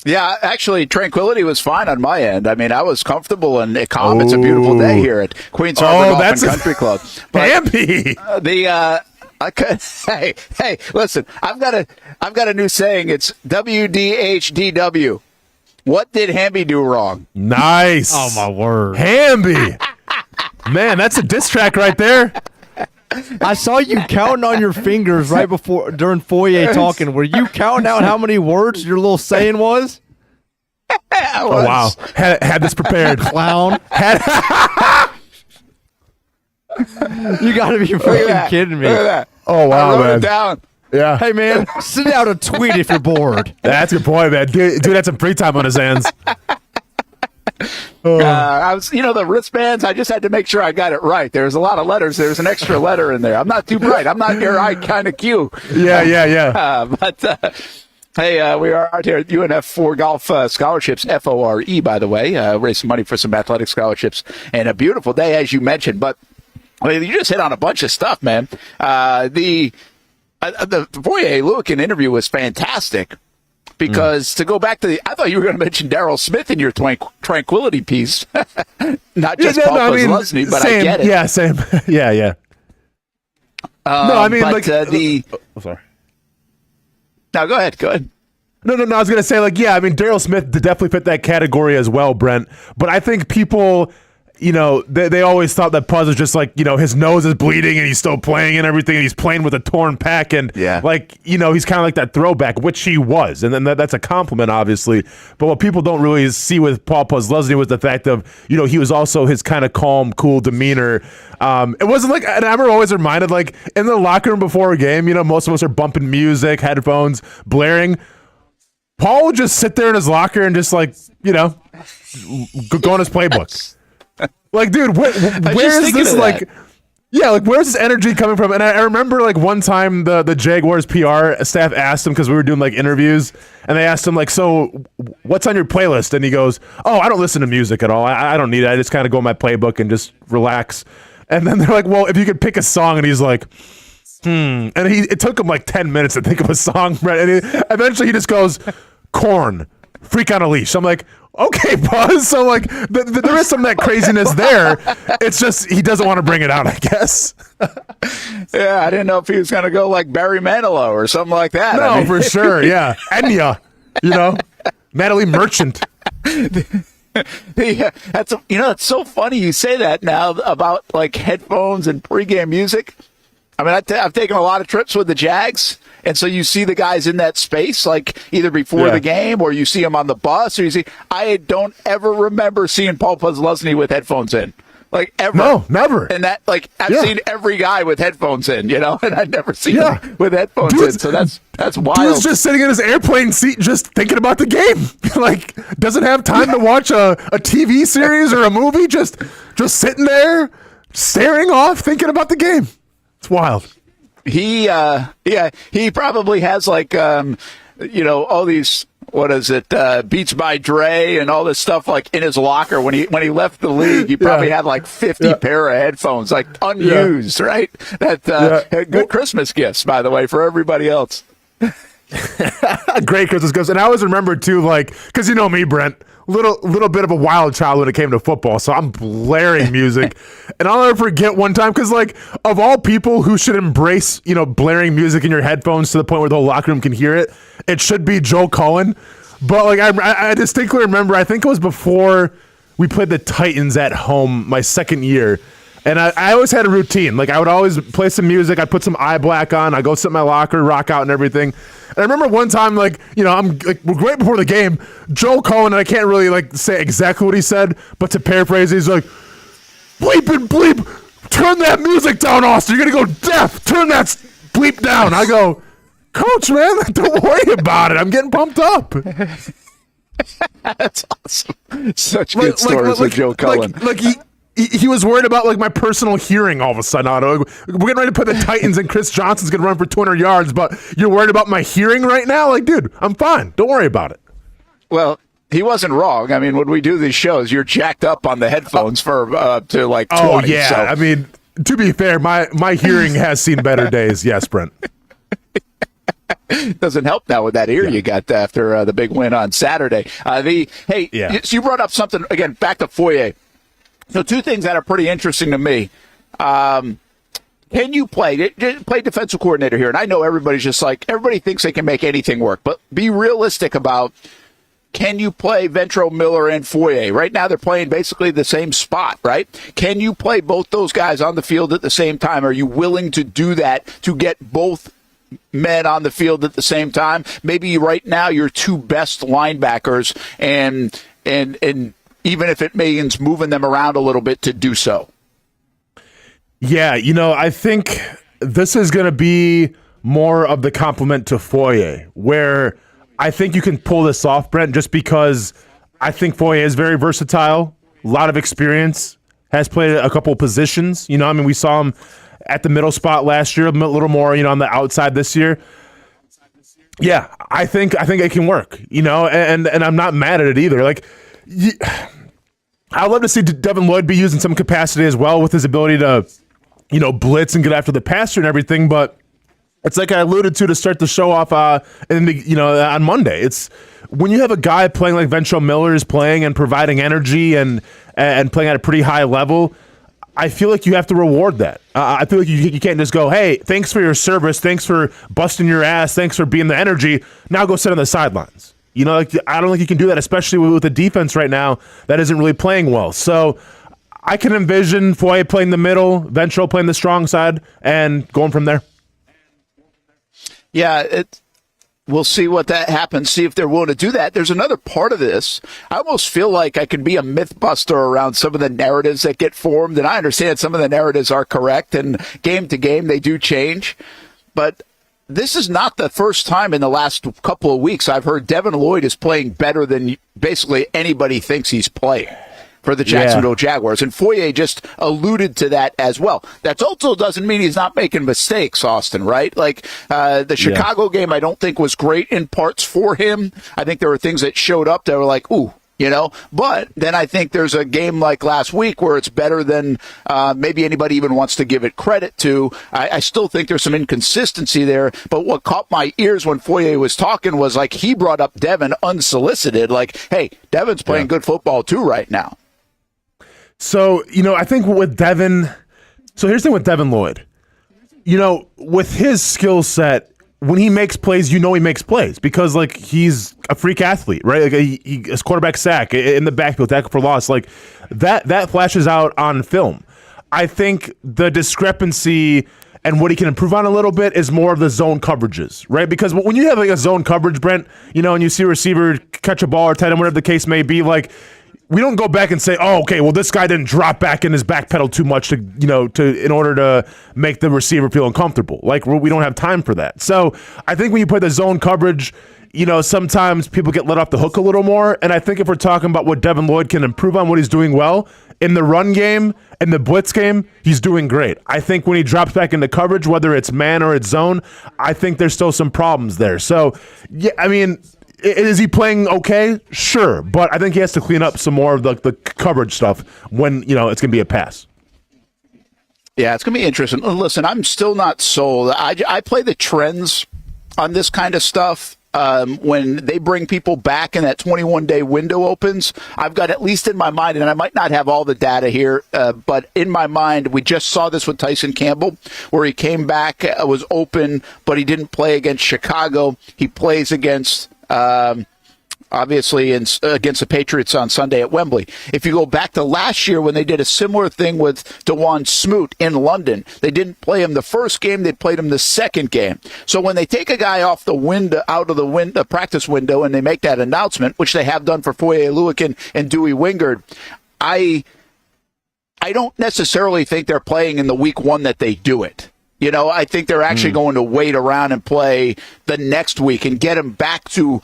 S4: Yeah, actually, tranquility was fine on my end. I mean, I was comfortable and calm. It's a beautiful day here at Queens Harbor Golf and Country Club.
S2: Hamby!
S4: Hey, listen, I've got a new saying. It's WDHDW. What did Hamby do wrong?
S2: Nice.
S3: Oh, my word.
S2: Hamby. Man, that's a diss track right there.
S3: I saw you counting on your fingers right during Foye talking. Were you counting out how many words your little saying was?
S2: Oh, wow. Had this prepared.
S3: Clown. You got to be freaking kidding me.
S4: Look at that.
S2: Oh, wow,
S4: I wrote
S2: man.
S4: it down.
S2: Yeah.
S3: Hey, man, send out a tweet if you're bored.
S2: That's a good point, man. Dude had some free time on his hands.
S4: I was, the wristbands. I just had to make sure I got it right. There's a lot of letters. There's an extra letter in there. I'm not too bright. I'm not your eye kind of Q.
S2: Yeah.
S4: Hey, we are out here at UNF for golf scholarships, FORE, by the way, raising money for some athletic scholarships, and a beautiful day, as you mentioned. But you just hit on a bunch of stuff, man. The Foye Dewey interview was fantastic. Because to go back to I thought you were going to mention Daryl Smith in your tranquility piece, not just Paul Posluszny, but
S2: same,
S4: I get it.
S2: Yeah, same. Yeah. Sorry.
S4: No, go ahead.
S2: No. I was gonna say, Daryl Smith definitely fit that category as well, Brent. But I think people, they always thought that Puz was just his nose is bleeding and he's still playing and everything. And he's playing with a torn pec and he's kind of like that throwback, which he was, and then that's a compliment, obviously. But what people don't really see with Paul Posluszny was the fact of he was also his kind of calm, cool demeanor. It wasn't and I remember always reminded in the locker room before a game, most of us are bumping music, headphones blaring. Paul would just sit there in his locker and just go on his playbook. Dude, where is this where's this energy coming from? And I remember one time the Jaguars PR staff asked him, because we were doing interviews, and they asked him so what's on your playlist? And he goes, oh, I don't listen to music at all. I don't need it. I just kind of go in my playbook and just relax. And then they're like, well, if you could pick a song, and he's like, and it took him 10 minutes to think of a song, right? And eventually he just goes, Korn, Freak on a Leash. I'm like, okay, Buzz. So there is some of that craziness there. It's just he doesn't want to bring it out, I guess.
S4: Yeah, I didn't know if he was going to go Barry Manilow or something like that.
S2: No, for sure. Yeah, Enya, Natalie Merchant.
S4: Yeah, it's so funny you say that now about headphones and pregame music. I mean, I've taken a lot of trips with the Jags, and so you see the guys in that space, either before the game or you see them on the bus, or I don't ever remember seeing Paul Posluszny with headphones in. Ever.
S2: No, never.
S4: And that, I've seen every guy with headphones in, and I've never seen him with headphones in. So that's wild.
S2: Dude's just sitting in his airplane seat, just thinking about the game. Doesn't have time to watch a TV series or a movie. Just sitting there, staring off, thinking about the game. It's wild.
S4: He probably has all these, what is it, Beats by Dre and all this stuff in his locker. When he left the league, he probably had 50 pair of headphones, unused, right? Good Christmas gifts, by the way, for everybody else.
S2: Great Christmas gifts. And I always remember too, because you know me, Brent, little bit of a wild child when it came to football, so I'm blaring music. And I'll never forget one time, because of all people who should embrace blaring music in your headphones to the point where the whole locker room can hear it, it should be Joe Cullen. But I distinctly remember, I think it was before we played the Titans at home my second year, and I always had a routine. I would always play some music, I'd put some eye black on, I'd go sit in my locker, rock out and everything. And I remember one time, I'm right before the game, Joe Cullen, and I can't really say exactly what he said, but to paraphrase, he's like, bleep and bleep, turn that music down, Austin. You're going to go deaf. Turn that bleep down. I go, Coach, man, don't worry about it. I'm getting pumped up.
S4: That's awesome. Such good stories with Joe Cullen.
S2: He was worried about my personal hearing all of a sudden. We're getting ready to put the Titans and Chris Johnson's going to run for 200 yards, but you're worried about my hearing right now? Dude, I'm fine. Don't worry about it.
S4: Well, he wasn't wrong. I mean, when we do these shows, you're jacked up on the headphones to 20.
S2: Oh, yeah.
S4: So.
S2: I mean, to be fair, my hearing has seen better days. Yes, Brent.
S4: Doesn't help now with that ear you got after the big win on Saturday. So you brought up something, again, back to Foye. So two things that are pretty interesting to me. Can you play defensive coordinator here? And I know everybody's just everybody thinks they can make anything work, but be realistic about, can you play Ventrell Miller and Foye? Right now they're playing basically the same spot, right? Can you play both those guys on the field at the same time? Are you willing to do that to get both men on the field at the same time. Maybe right now your two best linebackers, and even if it means moving them around a little bit to do so.
S2: Yeah, I think this is going to be more of the compliment to Foye, where I think you can pull this off, Brent, just because I think Foye is very versatile, a lot of experience, has played a couple positions. We saw him at the middle spot last year, a little more, on the outside this year. Yeah, I think it can work, and I'm not mad at it either. I'd love to see Devin Lloyd be used in some capacity as well with his ability to, blitz and get after the passer and everything, but it's like I alluded to start the show off on Monday. It's when you have a guy playing like Ventrell Miller is playing and providing energy and playing at a pretty high level, I feel like you have to reward that. I feel like you can't just go, hey, thanks for your service, thanks for busting your ass, thanks for being the energy, now go sit on the sidelines. I don't think you can do that, especially with the defense right now that isn't really playing well. So I can envision Foye playing the middle, Ventrell playing the strong side, and going from there.
S4: Yeah, we'll see what that happens, see if they're willing to do that. There's another part of this. I almost feel like I could be a myth buster around some of the narratives that get formed, and I understand some of the narratives are correct, and game to game they do change. But this is not the first time in the last couple of weeks I've heard Devin Lloyd is playing better than basically anybody thinks he's playing for the Jacksonville Jaguars. And Foye just alluded to that as well. That also doesn't mean he's not making mistakes, Austin, right? The Chicago game I don't think was great in parts for him. I think there were things that showed up that were like, ooh, but then I think there's a game like last week where it's better than maybe anybody even wants to give it credit to. I still think there's some inconsistency there, but what caught my ears when Foye was talking was he brought up Devin unsolicited, hey, Devin's playing good football too right now.
S2: So, I think with Devin, so here's the thing with Devin Lloyd. With his skill set, when he makes plays, he makes plays because he's a freak athlete, right? He his quarterback sack in the backfield, tackle for loss, that flashes out on film. I think the discrepancy and what he can improve on a little bit is more of the zone coverages, right? Because when you have a zone coverage, Brent, and you see a receiver catch a ball or tight end, whatever the case may be, we don't go back and say, oh, okay, well, this guy didn't drop back in his back pedal too much to in order to make the receiver feel uncomfortable. We don't have time for that. So I think when you play the zone coverage, sometimes people get let off the hook a little more. And I think if we're talking about what Devin Lloyd can improve on, what he's doing well in the run game and the blitz game, he's doing great. I think when he drops back into coverage, whether it's man or it's zone, I think there's still some problems there. So, yeah, is he playing okay? Sure, but I think he has to clean up some more of the coverage stuff when, it's going to be a pass.
S4: Yeah, it's going to be interesting. Listen, I'm still not sold. I play the trends on this kind of stuff. When they bring people back and that 21-day window opens, I've got at least in my mind, and I might not have all the data here, but in my mind, we just saw this with Tyson Campbell, where he came back, was open, but he didn't play against Chicago. He plays against obviously against the Patriots on Sunday at Wembley. If you go back to last year when they did a similar thing with DeJuan Smoot in London, they didn't play him the first game, they played him the second game. So when they take a guy off the window, out of the practice window, and they make that announcement, which they have done for Foye Dewey and Dewey Wingard, I don't necessarily think they're playing in the week one that they do it. I think they're actually going to wait around and play the next week and get them back to,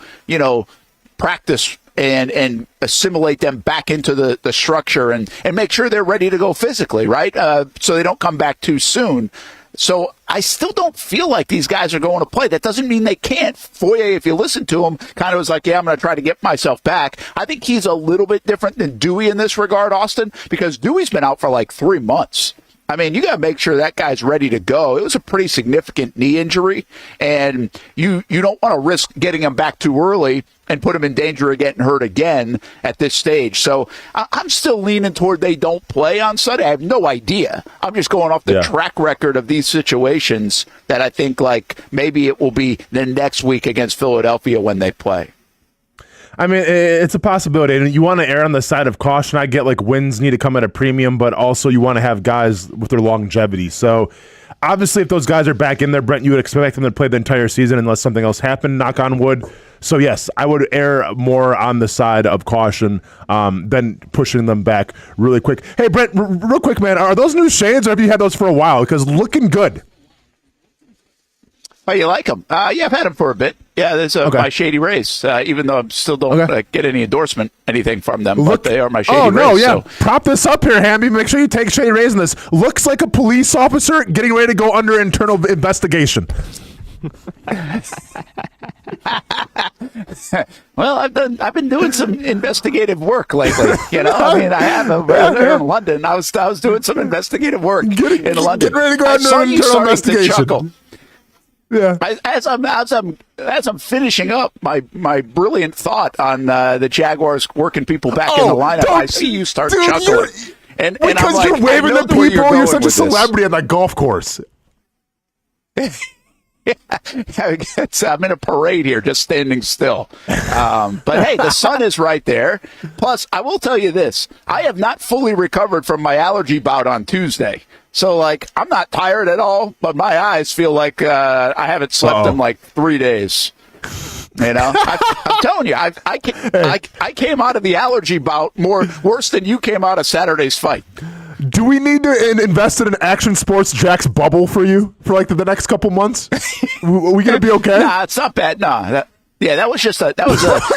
S4: practice and assimilate them back into the structure and make sure they're ready to go physically, right? So they don't come back too soon. So I still don't feel like these guys are going to play. That doesn't mean they can't. Foye, if you listen to him, kind of was like, yeah, I'm going to try to get myself back. I think he's a little bit different than Dewey in this regard, Austin, because Dewey's been out for 3 months. You got to make sure that guy's ready to go. It was a pretty significant knee injury, and you don't want to risk getting him back too early and put him in danger of getting hurt again at this stage. So I'm still leaning toward they don't play on Sunday. I have no idea. I'm just going off the track record of these situations that I think maybe it will be the next week against Philadelphia when they play.
S2: I mean, it's a possibility, and you want to err on the side of caution. I get like wins need to come at a premium, but also you want to have guys with their longevity. So obviously, if those guys are back in there, Brent, you would expect them to play the entire season unless something else happened, knock on wood. So yes, I would err more on the side of caution than pushing them back really quick. Hey, Brent, real quick, man, are those new shades or have you had those for a while? Because looking good.
S10: Oh, you like them? Yeah, I've had them for a bit. Yeah, there's my Shady Rays, even though I still don't get any endorsement, anything from them, but they are my Shady Rays.
S2: Oh, no, yeah. So. Prop this up here, Hamby. Make sure you take Shady Rays in this. Looks like a police officer getting ready to go under internal investigation.
S10: Well, I've been doing some investigative work lately. I mean, I have over in London. I was doing some investigative work in London.
S2: Get ready to go under internal investigation. Yeah.
S10: As I'm finishing up my brilliant thought on the Jaguars working people back in the lineup, I see you start chuckling. And
S2: because
S10: I'm like,
S2: you're waving to people, you're such a celebrity at that golf course.
S10: I'm in a parade here, just standing still. But hey, the sun is right there. Plus, I will tell you this: I have not fully recovered from my allergy bout on Tuesday. So, I'm not tired at all, but my eyes feel like I haven't slept in 3 days. I'm telling you, I came out of the allergy bout worse than you came out of Saturday's fight.
S2: Do we need to invest in an Action Sports Jack's bubble for you for the next couple months? Are we gonna be okay?
S10: Nah, it's not bad. Nah, that was just that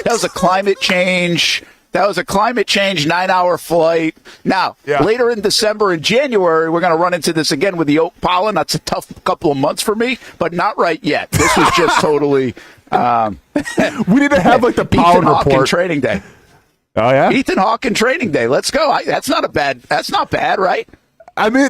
S10: was a climate change. That was a climate change 9-hour flight. Now, later in December and January, we're going to run into this again with the oak pollen. That's a tough couple of months for me, but not right yet. This was just totally.
S2: We need to have the pollen
S10: report.
S2: report.
S10: Training day.
S2: Oh yeah,
S10: Ethan Hawke and training day. Let's go. That's not bad, right?
S2: I mean,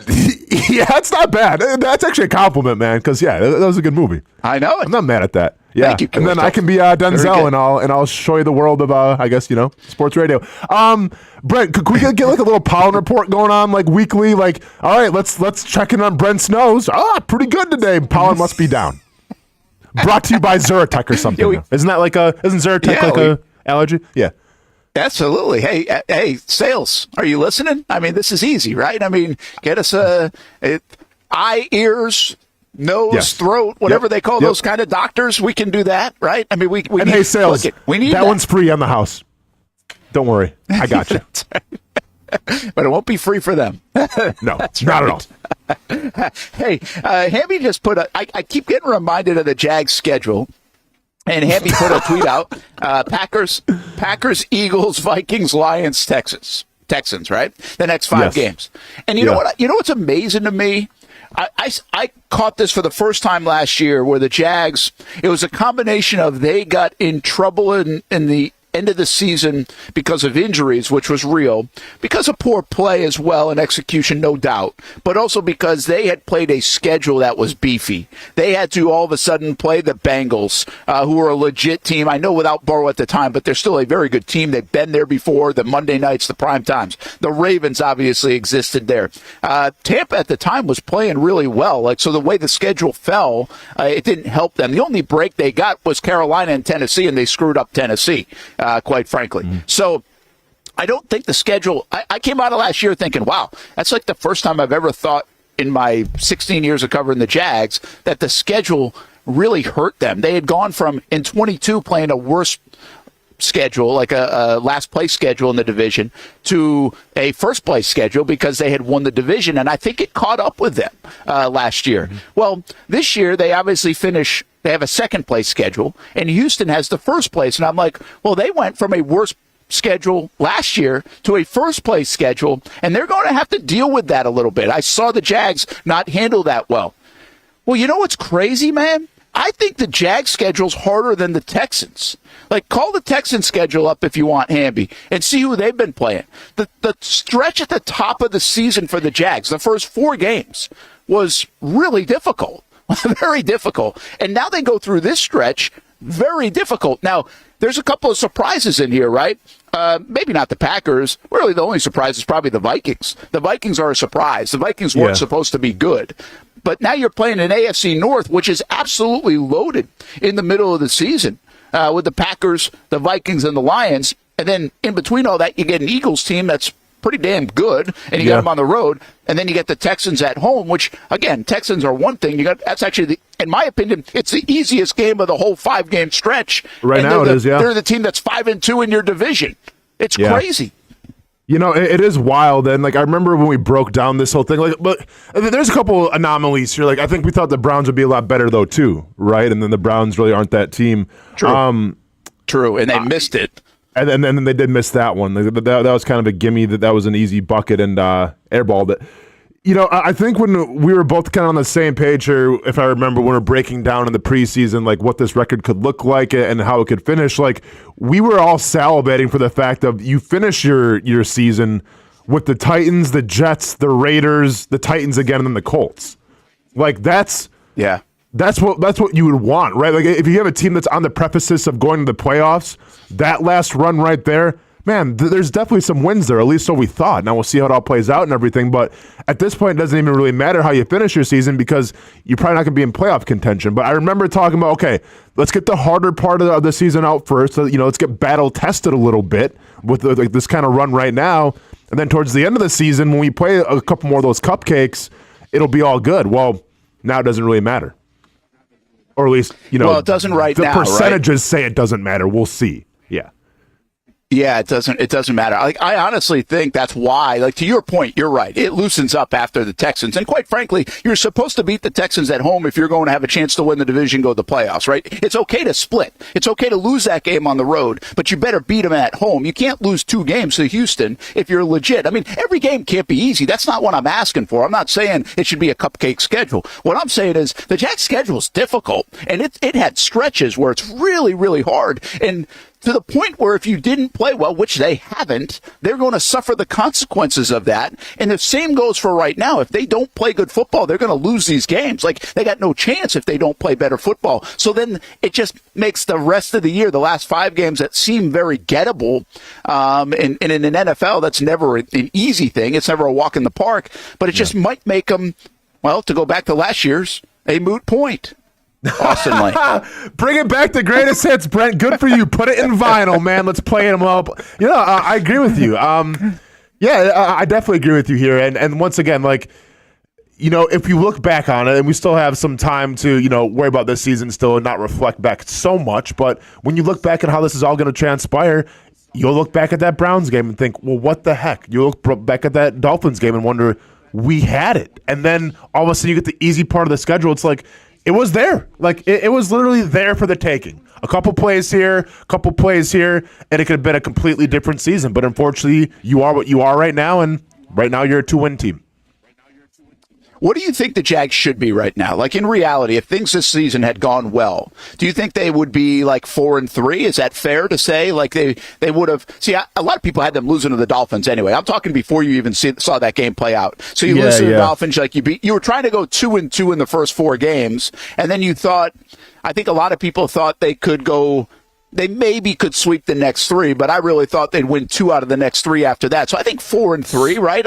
S2: yeah, it's not bad. That's actually a compliment, man. Because that was a good movie.
S10: I know it.
S2: I'm not mad at that. Yeah,
S10: thank you,
S2: and then I can be Denzel, and I'll show you the world of I guess sports radio. Brent, could we get a little pollen report going on weekly? All right, let's check in on Brent's nose. Pretty good today. Pollen must be down. Brought to you by Zyrtec or something. Isn't that isn't Zyrtec a allergy? Yeah.
S10: Absolutely. Hey, sales, are you listening? I mean, this is easy, right? I mean, get us eye, ears, nose, throat, whatever they call those kind of doctors. We can do that, right? I mean, we
S2: and
S10: need,
S2: hey, sales,
S10: we need
S2: that one's free on the house. Don't worry, I got you.
S10: But it won't be free for them.
S2: No, that's not at
S10: all. Hey, Hamby just put I keep getting reminded of the Jags schedule. And Hamby put a tweet out: Packers, Eagles, Vikings, Lions, Texans. Right, the next 5 games. And you know what? You know what's amazing to me? I caught this for the first time last year, where the Jags. It was a combination of they got in trouble in the end of the season because of injuries, which was real, because of poor play as well and execution, no doubt, but also because they had played a schedule that was beefy. They had to all of a sudden play the Bengals, who were a legit team. I know without Burrow at the time, but they're still a very good team. They've been there before, the Monday nights, the prime times. The Ravens obviously existed there. Tampa at the time was playing really well. So the way the schedule fell, it didn't help them. The only break they got was Carolina and Tennessee, and they screwed up Tennessee. Quite frankly. So I don't think the schedule, I came out of last year thinking, wow, that's the first time I've ever thought in my 16 years of covering the Jags that the schedule really hurt them. They had gone from, in 22, playing a worse schedule, a last place schedule in the division, to a first place schedule because they had won the division, and I think it caught up with them last year. Well, this year they obviously they have a second place schedule, and Houston has the first place, and I'm like, well, they went from a worse schedule last year to a first place schedule, and they're going to have to deal with that a little bit. I saw the Jags not handle that well. Well, you know what's crazy, man? I think the Jags schedule's harder than the Texans. Call the Texans schedule up if you want, Hamby, and see who they've been playing. The stretch at the top of the season for the Jags, the first 4 games, was really difficult. Very difficult. And now they go through this stretch, very difficult. Now, there's a couple of surprises in here, right? Maybe not the Packers. Really, the only surprise is probably the Vikings. The Vikings are a surprise. The Vikings weren't supposed to be good. But now you're playing an AFC North, which is absolutely loaded in the middle of the season. with the Packers, the Vikings, and the Lions. And then in between all that, you get an Eagles team that's pretty damn good, and you got them on the road. And then you get the Texans at home, which, again, Texans are one thing. That's actually, in my opinion, it's the easiest game of the whole 5-game stretch.
S2: Right now it is, yeah.
S10: They're the team that's 5-2 in your division. It's crazy.
S2: You know, it is wild, and like I remember when we broke down this whole thing. Like, but there's a couple anomalies here. Like, I think we thought the Browns would be a lot better though, too, right? And then the Browns really aren't that team.
S10: True, true, and they missed it.
S2: And then they did miss that one. That was kind of a gimme. That was an easy bucket and airballed it. You know, I think when we were both kind of on the same page here, if I remember, when we were breaking down in the preseason, like what this record could look like and how it could finish, like we were all salivating for the fact of you finish your season with the Titans, the Jets, the Raiders, the Titans again, and then the Colts. Like that's what you would want, right? Like if you have a team that's on the precipice of going to the playoffs, that last run right there, man, there's definitely some wins there, at least so we thought. Now we'll see how it all plays out and everything, but at this point, it doesn't even really matter how you finish your season because you're probably not going to be in playoff contention. But I remember talking about, okay, let's get the harder part of the season out first. So, let's get battle tested a little bit with this kind of run right now. And then towards the end of the season, when we play a couple more of those cupcakes, it'll be all good. Well, now it doesn't really matter. Or at least,
S10: well, it doesn't right
S2: the
S10: now.
S2: The percentages say it doesn't matter. We'll see. Yeah.
S10: Yeah, it doesn't matter. I honestly think that's why, to your point, you're right. It loosens up after the Texans. And quite frankly, you're supposed to beat the Texans at home if you're going to have a chance to win the division, go to the playoffs, right? It's okay to split. It's okay to lose that game on the road, but you better beat them at home. You can't lose 2 games to Houston if you're legit. I mean, every game can't be easy. That's not what I'm asking for. I'm not saying it should be a cupcake schedule. What I'm saying is the Jags schedule is difficult, and it had stretches where it's really, really hard. And to the point where if you didn't play well, which they haven't, they're going to suffer the consequences of that. And the same goes for right now. If they don't play good football, they're going to lose these games. They got no chance if they don't play better football. So then it just makes the rest of the year, the last 5 games that seem very gettable. And in an NFL, that's never an easy thing. It's never a walk in the park. But it just might make them, well, to go back to last year's, a moot point. Austen Lane.
S2: Bring it back to greatest hits, Brent. Good for you. Put it in vinyl, man. Let's play them up. I agree with you. I definitely agree with you here. And once again, if you look back on it, and we still have some time to, worry about this season still and not reflect back so much, but when you look back at how this is all going to transpire, you'll look back at that Browns game and think, well, what the heck? You look back at that Dolphins game and wonder, we had it. And then all of a sudden you get the easy part of the schedule. It's like, it was there. It was literally there for the taking. A couple plays here, and it could have been a completely different season. But unfortunately, you are what you are right now, and right now you're a 2-win team.
S10: What do you think the Jags should be right now? In reality, if things this season had gone well, do you think they would be 4-3? Is that fair to say? They would have. See, a lot of people had them losing to the Dolphins anyway. I'm talking before you even saw that game play out. So you lose to the Dolphins, you were trying to go 2-2 in the first 4 games, and then you thought. I think a lot of people thought they could go. They maybe could sweep the next 3, but I really thought they'd win 2 out of the next 3 after that. So I think 4-3, right?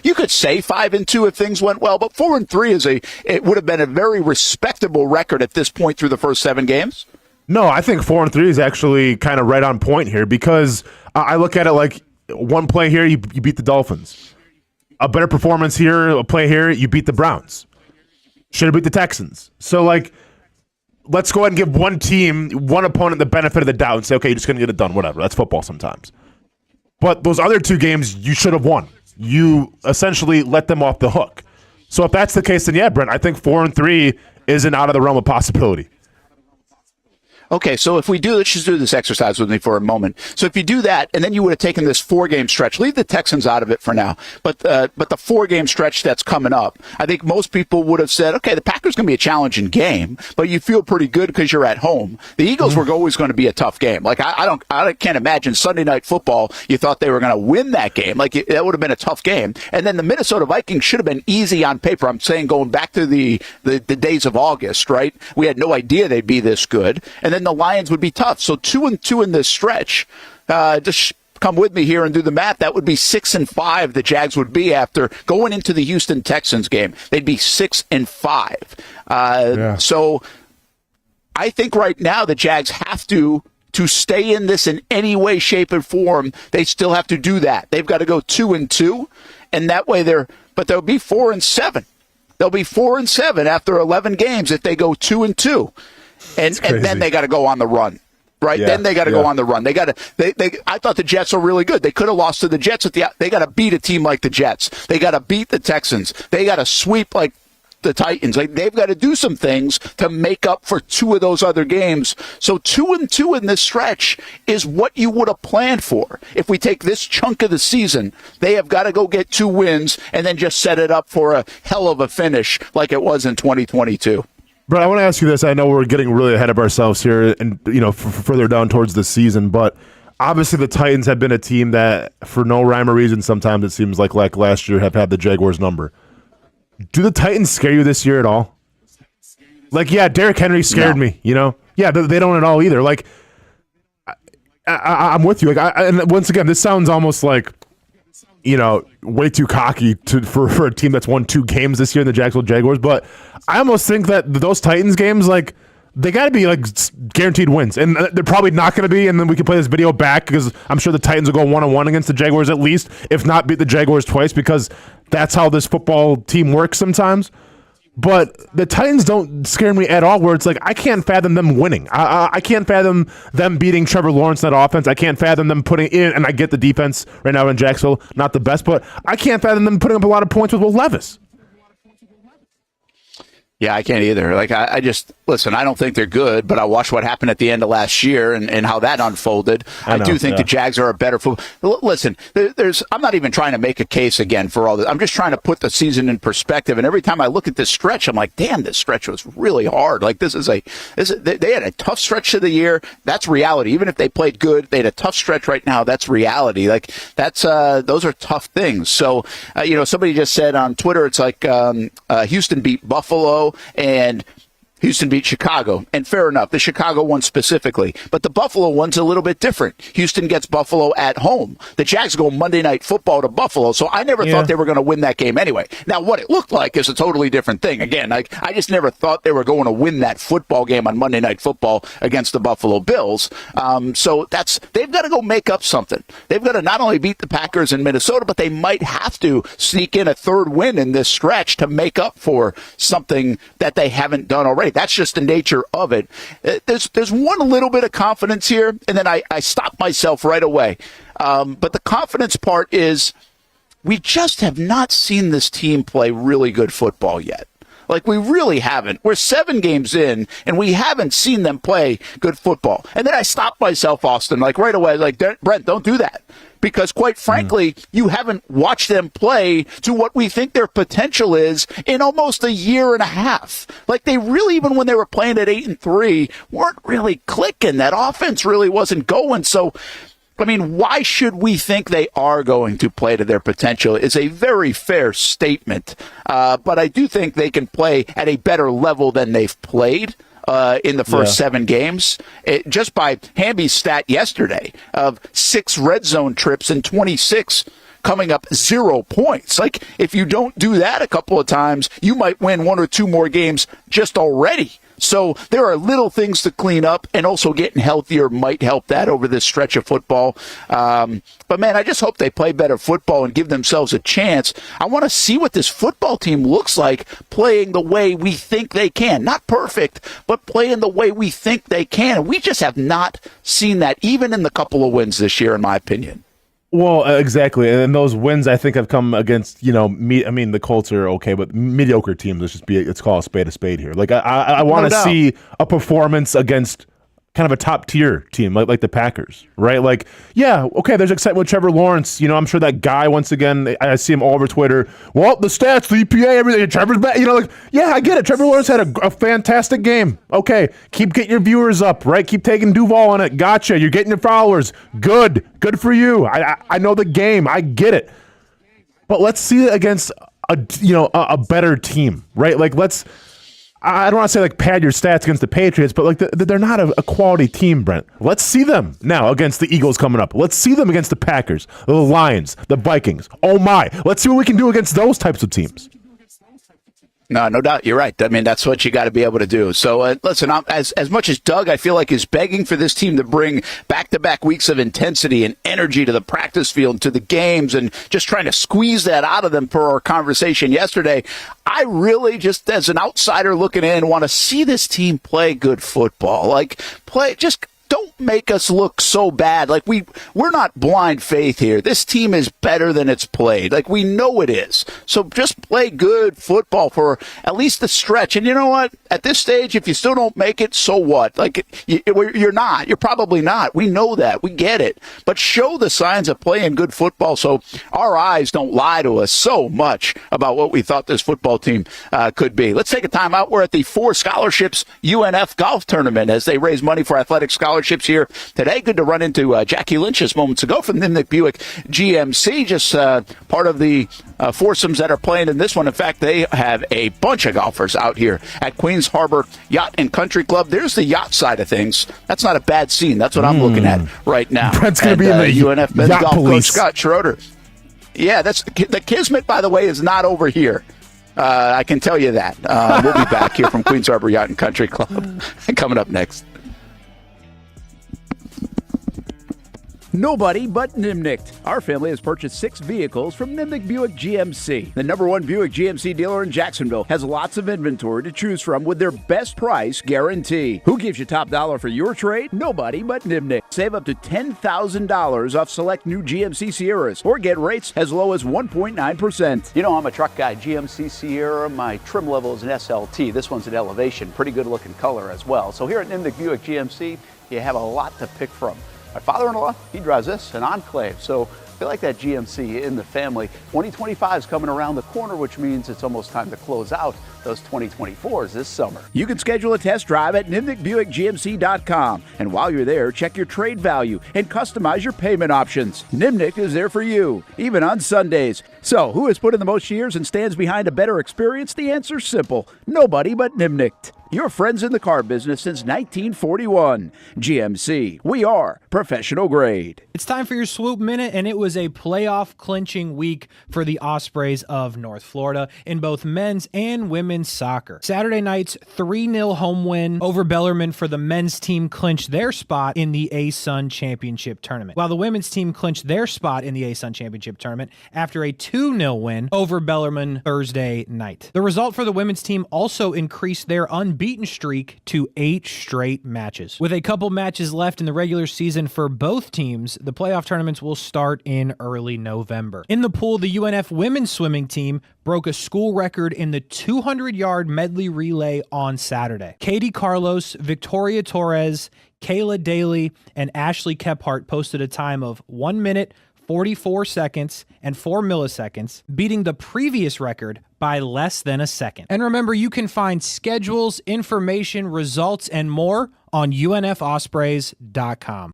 S10: You could say 5-2 if things went well, but 4-3 it would have been a very respectable record at this point through the first 7 games.
S2: No, I think 4-3 is actually kind of right on point here because I look at it like one play here, you beat the Dolphins. A better performance here, a play here, you beat the Browns. Should have beat the Texans. So let's go ahead and give one opponent the benefit of the doubt and say, okay, you're just going to get it done, whatever. That's football sometimes. But those other 2 games, you should have won. You essentially let them off the hook. So if that's the case, then yeah, Brent, I think 4-3 isn't out of the realm of possibility.
S10: Okay, so if we do, let's just do this exercise with me for a moment. So if you do that, and then you would have taken this 4-game stretch, leave the Texans out of it for now, but the 4-game stretch that's coming up, I think most people would have said, okay, the Packers going to be a challenging game, but you feel pretty good because you're at home. The Eagles were always going to be a tough game. I can't imagine Sunday Night Football, you thought they were going to win that game. That would have been a tough game. And then the Minnesota Vikings should have been easy on paper. I'm saying going back to the days of August, right? We had no idea they'd be this good. And then the Lions would be tough. So 2-2 in this stretch. Just come with me here and do the math. That would be 6-5. The Jags would be after going into the Houston Texans game. They'd be 6-5. So I think right now the Jags have to stay in this in any way, shape, or form. They still have to do that. They've got to go 2-2, and that way but they'll be 4-7. They'll be 4-7 after 11 games if they go 2-2, and then they got to go on the run. Right, then they got to go on the run. They got to. I thought the Jets are really good. They could have lost to the Jets they got to beat a team like the Jets. They got to beat the Texans. They got to sweep like the Titans. They've got to do some things to make up for 2 of those other games. So 2-2 in this stretch is what you would have planned for. If we take this chunk of the season, they have got to go get 2 wins and then just set it up for a hell of a finish like it was in 2022.
S2: Brett, I want to ask you this. I know we're getting really ahead of ourselves here and, further down towards the season, but obviously the Titans have been a team that, for no rhyme or reason, sometimes it seems like last year, have had the Jaguars number. Do the Titans scare you this year at all? Derrick Henry scared me, Yeah, they don't at all either. I'm with you. And once again, this sounds almost like, way too cocky for a team that's won 2 games this year in the Jacksonville Jaguars. But I almost think that those Titans games, they got to be guaranteed wins, and they're probably not going to be. And then we can play this video back because I'm sure the Titans will go 1-1 against the Jaguars at least, if not beat the Jaguars twice, because that's how this football team works sometimes. But the Titans don't scare me at all, where it's I can't fathom them winning. I can't fathom them beating Trevor Lawrence in that offense. I can't fathom them putting in, and I get the defense right now in Jacksonville, not the best, but I can't fathom them putting up a lot of points with Will Levis.
S10: Yeah, I can't either. I just, listen, I don't think they're good, but I watched what happened at the end of last year and how that unfolded. I do think the Jags are a better football. Listen, I'm not even trying to make a case again for all this. I'm just trying to put the season in perspective. And every time I look at this stretch, I'm like, damn, this stretch was really hard. They had a tough stretch of the year. That's reality. Even if they played good, they had a tough stretch right now. That's reality. Those are tough things. So, somebody just said on Twitter, it's Houston beat Buffalo and Houston beat Chicago, and fair enough, the Chicago one specifically. But the Buffalo one's a little bit different. Houston gets Buffalo at home. The Jags go Monday Night Football to Buffalo, so I never thought they were going to win that game anyway. Now, what it looked like is a totally different thing. Again, I just never thought they were going to win that football game on Monday Night Football against the Buffalo Bills. So they've got to go make up something. They've got to not only beat the Packers in Minnesota, but they might have to sneak in a 3rd win in this stretch to make up for something that they haven't done already. That's just the nature of it. There's one little bit of confidence here, and then I stop myself right away. But the confidence part is we just have not seen this team play really good football yet. We really haven't. We're 7 games in, and we haven't seen them play good football. And then I stop myself, Austin, right away, Brent, don't do that. Because, quite frankly, you haven't watched them play to what we think their potential is in almost a year and a half. They really, even when they were playing at 8-3, weren't really clicking. That offense really wasn't going. So, why should we think they are going to play to their potential is a very fair statement. But I do think they can play at a better level than they've played in the first 7 games. Just by Hamby's stat yesterday of 6 red zone trips and 26 coming up 0 points. If you don't do that a couple of times, you might win 1 or 2 more games just already. So there are little things to clean up, and also getting healthier might help that over this stretch of football. But, man, I just hope they play better football and give themselves a chance. I want to see what this football team looks like playing the way we think they can. Not perfect, but playing the way we think they can. We just have not seen that, even in the couple of wins this year, in my opinion.
S2: Well, exactly, and those wins I think have come against the Colts are okay, but mediocre teams. Let's call a spade here. I want to see a performance against kind of a top tier team like the Packers, right? There's excitement with Trevor Lawrence. I'm sure that guy, once again, I see him all over Twitter. Well, the stats, the EPA, everything. Trevor's back. I get it. Trevor Lawrence had a fantastic game. Okay, keep getting your viewers up, right? Keep taking Duval on it. Gotcha. You're getting your followers. Good for you. I know the game. I get it. But let's see it against a better team, right? I don't want to say pad your stats against the Patriots, but they're not a quality team, Brent. Let's see them now against the Eagles coming up. Let's see them against the Packers, the Lions, the Vikings. Oh my! Let's see what we can do against those types of teams.
S10: No doubt. You're right. I mean, that's what you got to be able to do. So, listen, as much as Doug, I feel like, is begging for this team to bring back-to-back weeks of intensity and energy to the practice field, to the games, and just trying to squeeze that out of them for our conversation yesterday, I really, just as an outsider looking in, want to see this team play good football. Don't make us look so bad. Like, we're not blind faith here. This team is better than it's played. Like, we know it is. So just play good football for at least the stretch. And you know what? At this stage, if you still don't make it, so what? Like, you're not. You're probably not. We know that. We get it. But show the signs of playing good football so our eyes don't lie to us so much about what we thought this football team could be. Let's take a time out. We're at the 4 Scholarships UNF golf tournament as they raise money for athletic scholarships here today. Good to run into Jackie Lynch just moments ago from Nimnik Buick GMC, just part of the foursomes that are playing in this one. In fact, they have a bunch of golfers out here at Queens Harbor Yacht and Country Club. There's the yacht side of things. That's not a bad scene. That's what I'm looking at right now.
S2: Brent's going to be in the
S10: UNF men's golf
S2: police.
S10: coach Scott Schroeder. Yeah, that's the Kismet, by the way, is not over here. I can tell you that. We'll be back here from Queens Harbor Yacht and Country Club coming up next.
S4: Nobody but Nimnicht. Our family has purchased 6 vehicles from Nimnicht Buick GMC. The #1 Buick GMC dealer in Jacksonville has lots of inventory to choose from with their best price guarantee. Who gives you top dollar for your trade? Nobody but Nimnicht. Save up to $10,000 off select new GMC Sierras or get rates as low as 1.9%. You know, I'm a truck guy. GMC Sierra, my trim level is an SLT. This one's an Elevation. Pretty good looking color as well. So here at Nimnicht Buick GMC, you have a lot to pick from. My father-in-law, he drives this, an Enclave, so I feel like that GMC in the family. 2025 is coming around the corner, which means it's almost time to close out those 2024s this summer. You can schedule a test drive at NimnichtBuickGMC.com, and while you're there, check your trade value and customize your payment options. Nimnicht is there for you, even on Sundays. So, who has put in the most years and stands behind a better experience? The answer's simple. Nobody but Nimnicht. Your friends in the car business since 1941. GMC, we are professional grade.
S11: It's time for your Swoop Minute, and it was a playoff-clinching week for the Ospreys of North Florida in both men's and women's soccer. Saturday night's 3-0 home win over Bellarmine for the men's team clinched their spot in the ASUN Championship Tournament, while the women's team clinched their spot in the ASUN Championship Tournament after a 2-0 win over Bellarmine Thursday night. The result for the women's team also increased their unbeaten streak to 8 straight matches. With a couple matches left in the regular season for both teams, the playoff tournaments will start in early November. In the pool, the UNF women's swimming team broke a school record in the 200-yard medley relay on Saturday. Katie Carlos, Victoria Torres, Kayla Daly, and Ashley Kephart posted a time of 1 minute, 44 seconds, and 4 milliseconds, beating the previous record by less than a second. And remember, you can find schedules, information, results, and more on UNFOspreys.com.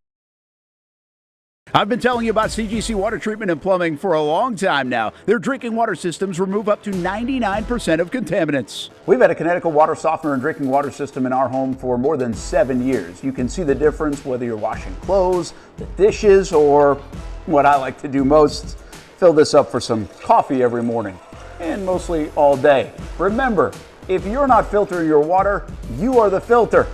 S4: I've been telling you about CGC Water Treatment and Plumbing for a long time now. Their drinking water systems remove up to 99% of contaminants. We've had a Connecticut water softener and drinking water system in our home for more than 7 years. You can see the difference whether you're washing clothes, the dishes, or what I like to do most, fill this up for some coffee every morning, and mostly all day. Remember, if you're not filtering your water, you are the filter.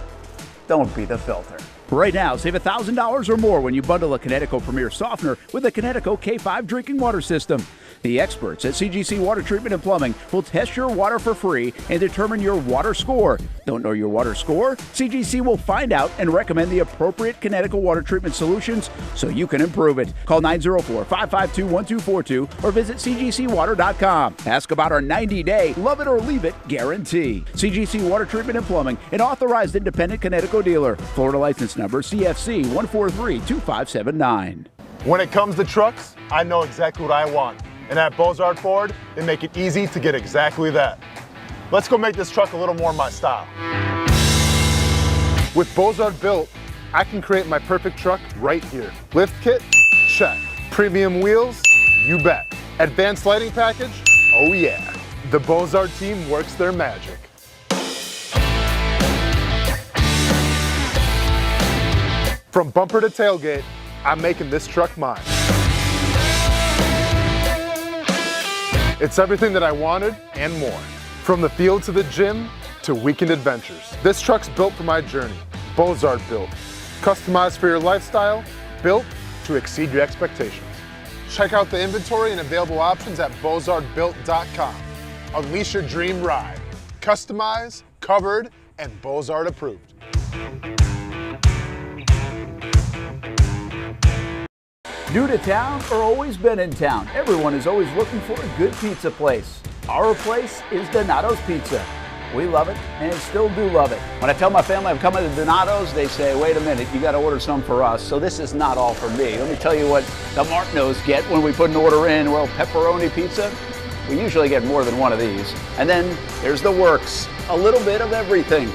S4: Don't be the filter. Right now, save $1,000 or more when you bundle a Connecticut Premier Softener with a Connecticut K5 drinking water system. The experts at CGC Water Treatment and Plumbing will test your water for free and determine your water score. Don't know your water score? CGC will find out and recommend the appropriate Connecticut water treatment solutions so you can improve it. Call 904-552-1242 or visit cgcwater.com. Ask about our 90-day love it or leave it guarantee. CGC Water Treatment and Plumbing, an authorized independent Connecticut dealer. Florida license number CFC 1432579.
S12: When it comes to trucks, I know exactly what I want. And at Bozard Ford, they make it easy to get exactly that. Let's go make this truck a little more my style.
S13: With Bozard Built, I can create my perfect truck right here. Lift kit? Check. Premium wheels? You bet. Advanced lighting package? Oh yeah. The Bozard team works their magic. From bumper to tailgate, I'm making this truck mine. It's everything that I wanted and more. From the field to the gym to weekend adventures, this truck's built for my journey. Bozard built. Customized for your lifestyle, built to exceed your expectations. Check out the inventory and available options at bozardbuilt.com. Unleash your dream ride. Customized, covered, and Bozard approved.
S4: New to town or always been in town, everyone is always looking for a good pizza place. Our place is Donato's Pizza. We love it and still do love it. When I tell my family I'm coming to Donato's, they say, wait a minute, you got to order some for us. So this is not all for me. Let me tell you what the Martineaus get when we put an order in. Well, pepperoni pizza, we usually get more than one of these. And then there's the works, a little bit of everything.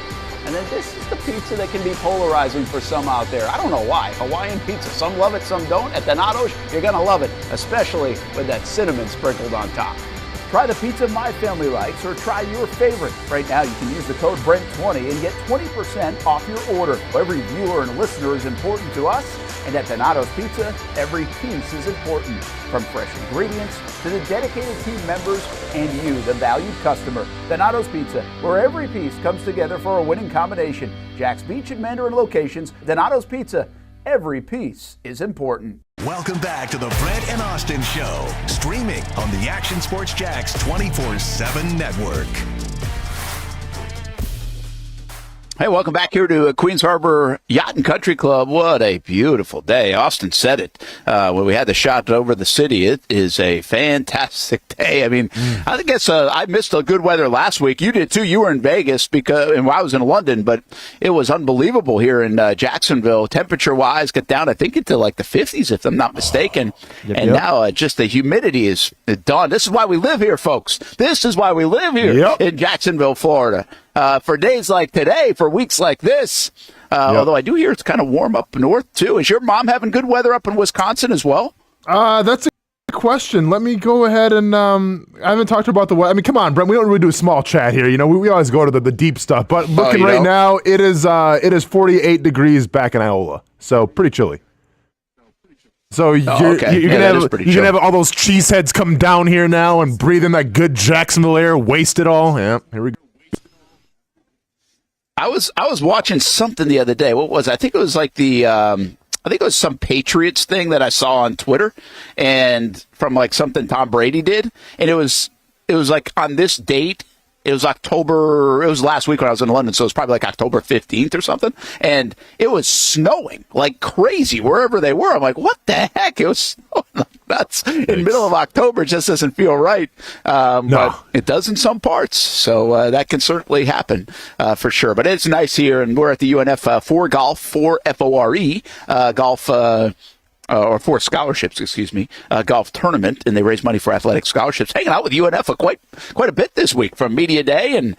S4: And then this is the pizza that can be polarizing for some out there. I don't know why. Hawaiian pizza, some love it, some don't. At Donato's, you're going to love it, especially with that cinnamon sprinkled on top. Try the pizza my family likes or try your favorite. Right now, you can use the code BRENT20 and get 20% off your order. Every viewer and listener is important to us, and at Donato's Pizza, every piece is important. From fresh ingredients to the dedicated team members and you, the valued customer. Donato's Pizza, where every piece comes together for a winning combination. Jack's Beach and Mandarin locations, Donato's Pizza, every piece is important.
S1: Welcome back to the Brent and Austen Show, streaming on the Action Sports Jax 24/7 network.
S10: Hey, welcome back here to Queens Harbor Yacht and Country Club. What a beautiful day. Austin said it when we had the shot over the city. It is a fantastic day. I mean, I guess I missed the good weather last week. You did too. You were in Vegas and I was in London, but it was unbelievable here in Jacksonville. Temperature-wise, got down, I think, into like the 50s, if I'm not mistaken. Now just the humidity is done. This is why we live here, folks. This is why we live here in Jacksonville, Florida. For days like today, for weeks like this, although I do hear it's kind of warm up north, too. Is your mom having good weather up in Wisconsin as well?
S2: That's a good question. Let me go ahead and I haven't talked about the weather. I mean, come on, Brent. We don't really do a small chat here. You know, we always go to the deep stuff. But looking right now, it is 48 degrees back in Iola. So pretty chilly. So you're gonna have all those cheeseheads come down here now and breathe in that good Jacksonville air, waste it all. Yeah, here we go.
S10: I was watching something the other day. What was it? I think it was like I think it was some Patriots thing that I saw on Twitter, and from like something Tom Brady did, and it was like on this date. It was October. It was last week when I was in London, so it was probably like October 15th or something. And it was snowing like crazy wherever they were. I'm like, what the heck? It was snowing like nuts in the middle of October. It just doesn't feel right. But it does in some parts. So that can certainly happen for sure. But it's nice here, and we're at the UNF for golf, for FORE golf. Or for scholarships, golf tournament, and they raise money for athletic scholarships. Hanging out with UNF quite a bit this week, from media day and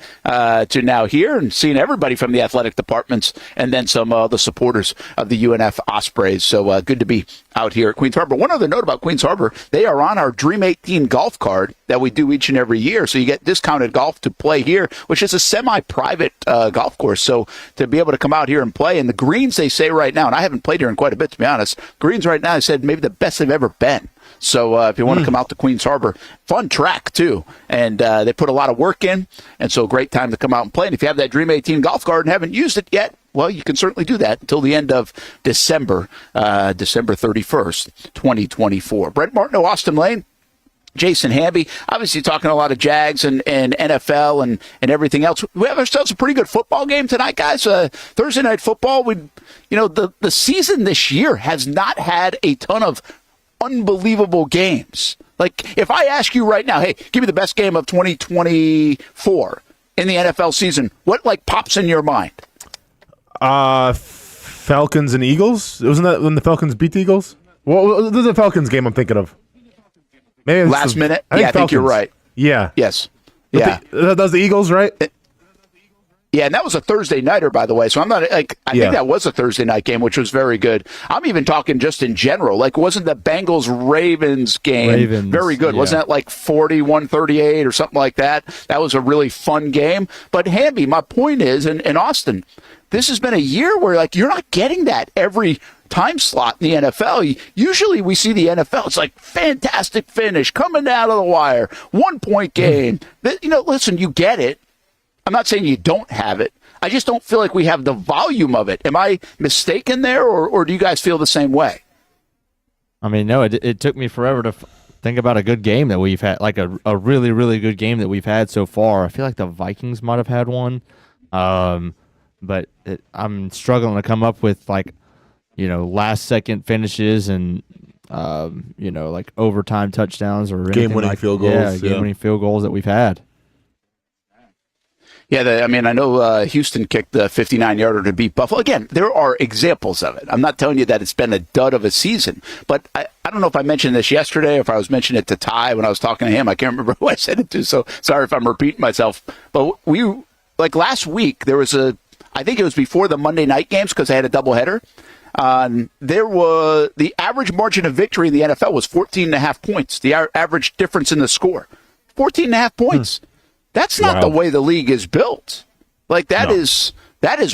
S10: to now here, and seeing everybody from the athletic departments, and then some of the supporters of the UNF Ospreys. So good to be out here at Queens Harbor. One other note about Queens Harbor: they are on our Dream 18 golf card that we do each and every year. So you get discounted golf to play here, which is a semi-private golf course. So to be able to come out here and play, and the greens, they say right now, and I haven't played here in quite a bit, to be honest, greens right now, I said maybe the best they've ever been. So if you want to come out to Queens Harbor, fun track too, and they put a lot of work in, and so great time to come out and play. And if you have that Dream 18 golf card and haven't used it yet, well, you can certainly do that until the end of December 31st, 2024. Brent Martineau Austen Lane, Jason Hamby, obviously talking a lot of Jags and NFL and everything else. We have ourselves a pretty good football game tonight, guys. Thursday night football. The season this year has not had a ton of unbelievable games. Like, if I ask you right now, hey, give me the best game of 2024 in the NFL season, what pops in your mind?
S2: Falcons and Eagles. Wasn't that when the Falcons beat the Eagles? Well, there's a Falcons game I'm thinking of. Maybe
S10: last minute? I think you're right.
S2: Yeah.
S10: Yes.
S2: Yeah. That was the Eagles, right?
S10: Yeah, and that was a Thursday nighter, by the way. So I'm not I think that was a Thursday night game, which was very good. I'm even talking just in general. Wasn't the Bengals-Ravens game very good? Yeah. Wasn't that 41-38 or something like that? That was a really fun game. But Hamby, my point is, and Austin, this has been a year where, like, you're not getting that every time slot in the NFL. Usually we see the NFL, it's like fantastic finish, coming down to the wire, 1 point game. Listen, you get it. I'm not saying you don't have it. I just don't feel like we have the volume of it. Am I mistaken there, or do you guys feel the same way?
S3: I mean, no, it took me forever to think about a good game that we've had, like a really, really good game that we've had so far. I feel like the Vikings might have had one, but I'm struggling to come up with, like, last-second finishes and, like overtime touchdowns or
S2: game-winning field goals.
S3: Yeah, game-winning field goals that we've had.
S10: Yeah, I know Houston kicked the 59-yarder to beat Buffalo. Again, there are examples of it. I'm not telling you that it's been a dud of a season, but I don't know if I mentioned this yesterday or if I was mentioning it to Ty when I was talking to him. I can't remember who I said it to, so sorry if I'm repeating myself. But last week, there was I think it was before the Monday night games because they had a doubleheader. The average margin of victory in the NFL was 14.5 points. The average difference in the score, 14.5 points. That's not the way the league is built. Like, that is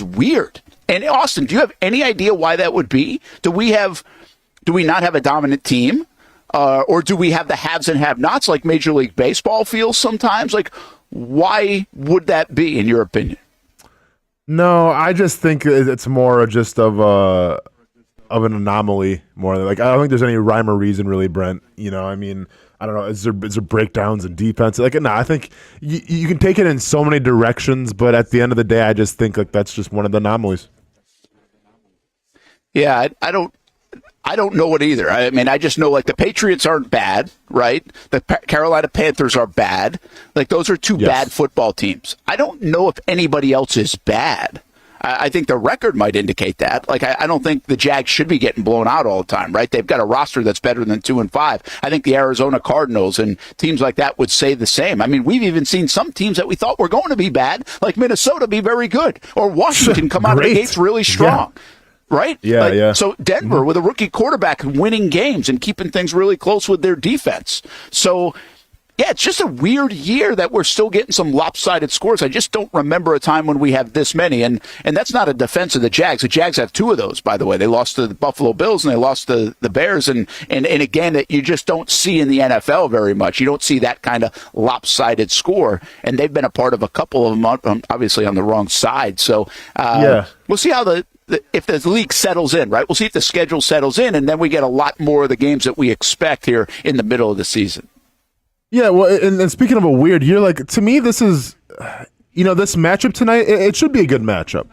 S10: weird. And Austin, do you have any idea why that would be? Do we not have a dominant team? Or do we have the haves and have-nots like Major League Baseball feels sometimes? Like, why would that be, in your opinion?
S2: No, I just think it's more just of an anomaly. More like, I don't think there's any rhyme or reason, really, Brent. I don't know. Is there breakdowns in defense? Like, no, I think you can take it in so many directions, but at the end of the day, I just think like that's just one of the anomalies.
S10: Yeah, I don't know it either. I mean, I just know, like, the Patriots aren't bad, right? The Carolina Panthers are bad. Like, those are two bad football teams. I don't know if anybody else is bad. I think the record might indicate that. Like, I don't think the Jags should be getting blown out all the time, right? They've got a roster that's better than 2-5. I think the Arizona Cardinals and teams like that would say the same. I mean, we've even seen some teams that we thought were going to be bad, like Minnesota, be very good, or Washington come out of the gates really strong. Yeah. Right?
S2: Yeah.
S10: So Denver with a rookie quarterback winning games and keeping things really close with their defense. So, yeah, it's just a weird year that we're still getting some lopsided scores. I just don't remember a time when we have this many. And that's not a defense of the Jags. The Jags have two of those, by the way. They lost to the Buffalo Bills and they lost to the Bears. And again, that you just don't see in the NFL very much. You don't see that kind of lopsided score. And they've been a part of a couple of them, obviously on the wrong side. So we'll see how if the league settles in, right? We'll see if the schedule settles in, and then we get a lot more of the games that we expect here in the middle of the season.
S2: Yeah, well, and speaking of a weird year, like, to me, this is, this matchup tonight, it should be a good matchup,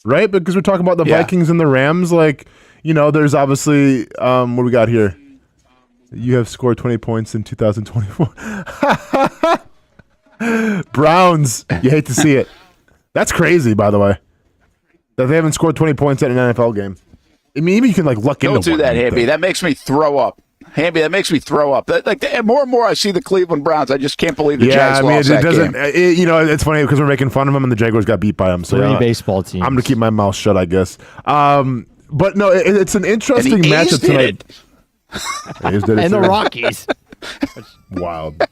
S2: right? Because we're talking about the Vikings and the Rams. Like, there's obviously, what do we got here? You have scored 20 points in 2024. Browns, you hate to see it. That's crazy, by the way, that they haven't scored 20 points in an NFL game. I mean, even you can, like, luck into one.
S10: Don't do that, Hamby. That makes me throw up. Hamby, that makes me throw up. More and more I see the Cleveland Browns. I just can't believe the Jags lost that game.
S2: It's funny because we're making fun of them and the Jaguars got beat by them. So
S3: three baseball teams.
S2: I'm going to keep my mouth shut, I guess. But no, it's an interesting matchup tonight.
S3: And the Rockies.
S2: Wild.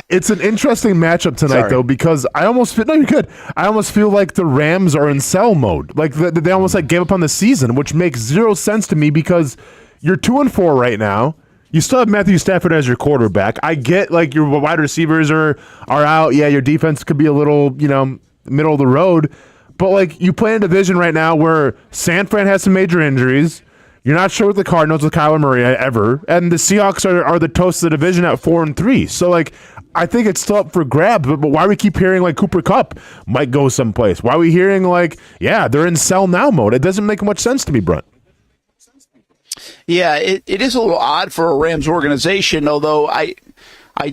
S2: It's an interesting matchup tonight, though, because I almost feel you're good. I almost feel like the Rams are in sell mode. Like they almost gave up on the season, which makes zero sense to me because you're 2-4 right now. You still have Matthew Stafford as your quarterback. I get like your wide receivers are out. Yeah, your defense could be a little, middle of the road. But like you play in a division right now where San Fran has some major injuries. You're not sure with the Cardinals with Kyler Murray ever. And the Seahawks are the toast of the division at 4-3. So like I think it's still up for grabs, but why we keep hearing like Cooper Kupp might go someplace? Why are we hearing like, they're in sell now mode? It doesn't make much sense to me, Brent.
S10: Yeah, it is a little odd for a Rams organization, although I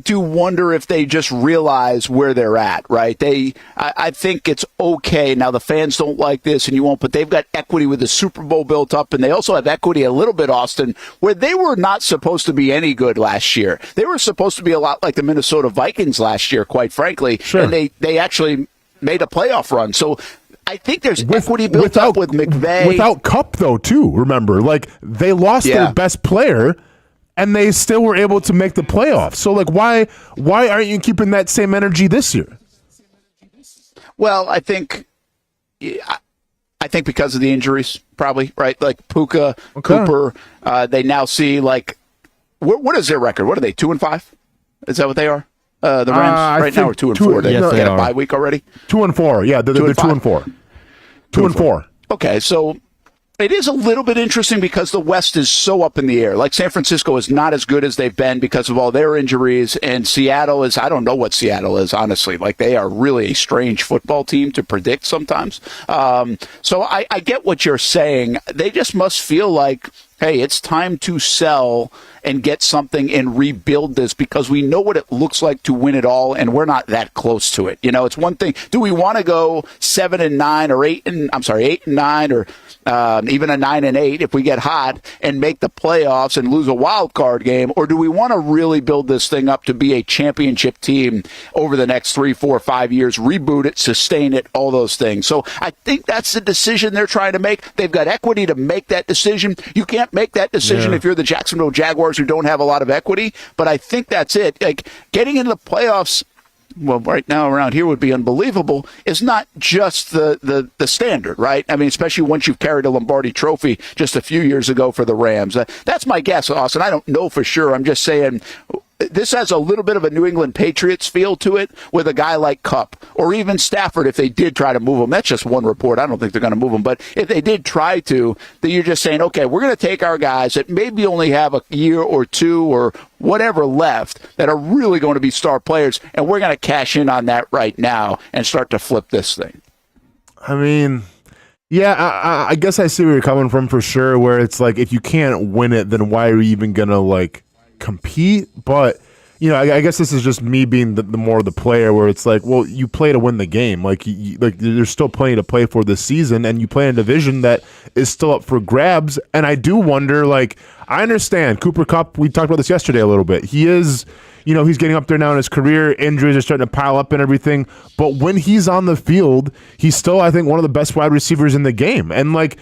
S10: do wonder if they just realize where they're at, right? I think it's okay. Now, the fans don't like this and you won't, but they've got equity with the Super Bowl built up, and they also have equity a little bit, Austin, where they were not supposed to be any good last year. They were supposed to be a lot like the Minnesota Vikings last year, quite frankly, and they actually made a playoff run. So I think there's equity built up with McVay.
S2: Without Kupp, though, too, remember. Like, they lost their best player, and they still were able to make the playoffs. So, like, why aren't you keeping that same energy this year?
S10: Well, I think I think because of the injuries, probably, right? Like Puka, Cooper, they now see, like, what is their record? What are they, 2-5? Is that what they are? The Rams right now are 2-4. They get a bye week already?
S2: 2-4, yeah, they're 2-4. 2-4.
S10: Okay, so it is a little bit interesting because the West is so up in the air. Like San Francisco is not as good as they've been because of all their injuries, and Seattle is, I don't know what Seattle is, honestly. Like, they are really a strange football team to predict sometimes. So I get what you're saying. They just must feel like, hey, it's time to sell and get something and rebuild this because we know what it looks like to win it all, and we're not that close to it. You know, it's one thing. Do we want to go 7-9 or 8-9 or even a 9-8 if we get hot and make the playoffs and lose a wild card game, or do we want to really build this thing up to be a championship team over the next 3, 4, 5 years, reboot it, sustain it, all those things? So I think that's the decision they're trying to make. They've got equity to make that decision. You can't make that decision if you're the Jacksonville Jaguars who don't have a lot of equity, but I think that's it. Like, getting into the playoffs, well, right now around here would be unbelievable, is not just the standard, right? I mean, especially once you've carried a Lombardi trophy just a few years ago for the Rams. That's my guess, Austin. I don't know for sure. I'm just saying this has a little bit of a New England Patriots feel to it with a guy like Kupp or even Stafford if they did try to move him. That's just one report. I don't think they're going to move him. But if they did try to, then you're just saying, okay, we're going to take our guys that maybe only have a year or two or whatever left that are really going to be star players, and we're going to cash in on that right now and start to flip this thing.
S2: I mean, yeah, I guess I see where you're coming from for sure, where it's like if you can't win it, then why are you even going to, like, compete? But you know, I guess this is just me being the more the player, where it's like, well, you play to win the game. Like, like there's still plenty to play for this season, and you play in a division that is still up for grabs. And I do wonder, like, I understand Cooper Kupp. We talked about this yesterday a little bit. He is, you know, he's getting up there now in his career. Injuries are starting to pile up and everything. But when he's on the field, he's still, I think, one of the best wide receivers in the game. And like,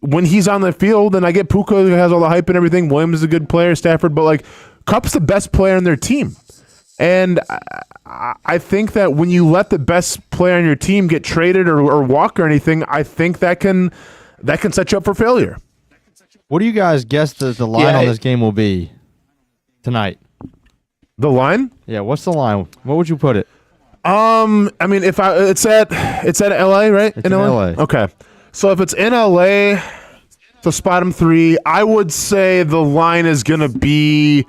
S2: when he's on the field, and I get Puka who has all the hype and everything. Williams is a good player, Stafford, but like, Kupp's the best player on their team. And I think that when you let the best player on your team get traded or walk or anything, I think that can set you up for failure.
S3: What do you guys guess the line on this game will be tonight?
S2: The line?
S3: Yeah, what's the line? What would you put it?
S2: I mean, if it's at LA, right?
S3: It's in LA.
S2: Okay. So if it's in LA, so spot them 3, I would say the line is going to be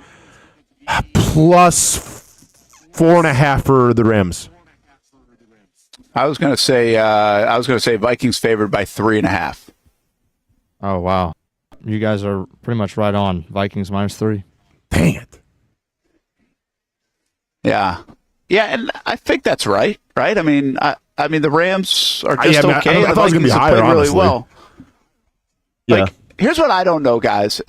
S2: plus 4.5 for the Rams.
S10: I was going to say Vikings favored by 3.5.
S3: Oh, wow. You guys are pretty much right on. Vikings -3.
S2: Dang it.
S10: Yeah. Yeah, and I think that's right? I mean, the Rams are just okay.
S2: I thought it was going to be higher,
S10: really
S2: honestly.
S10: well.
S2: Yeah.
S10: Like, here's what I don't know, guys.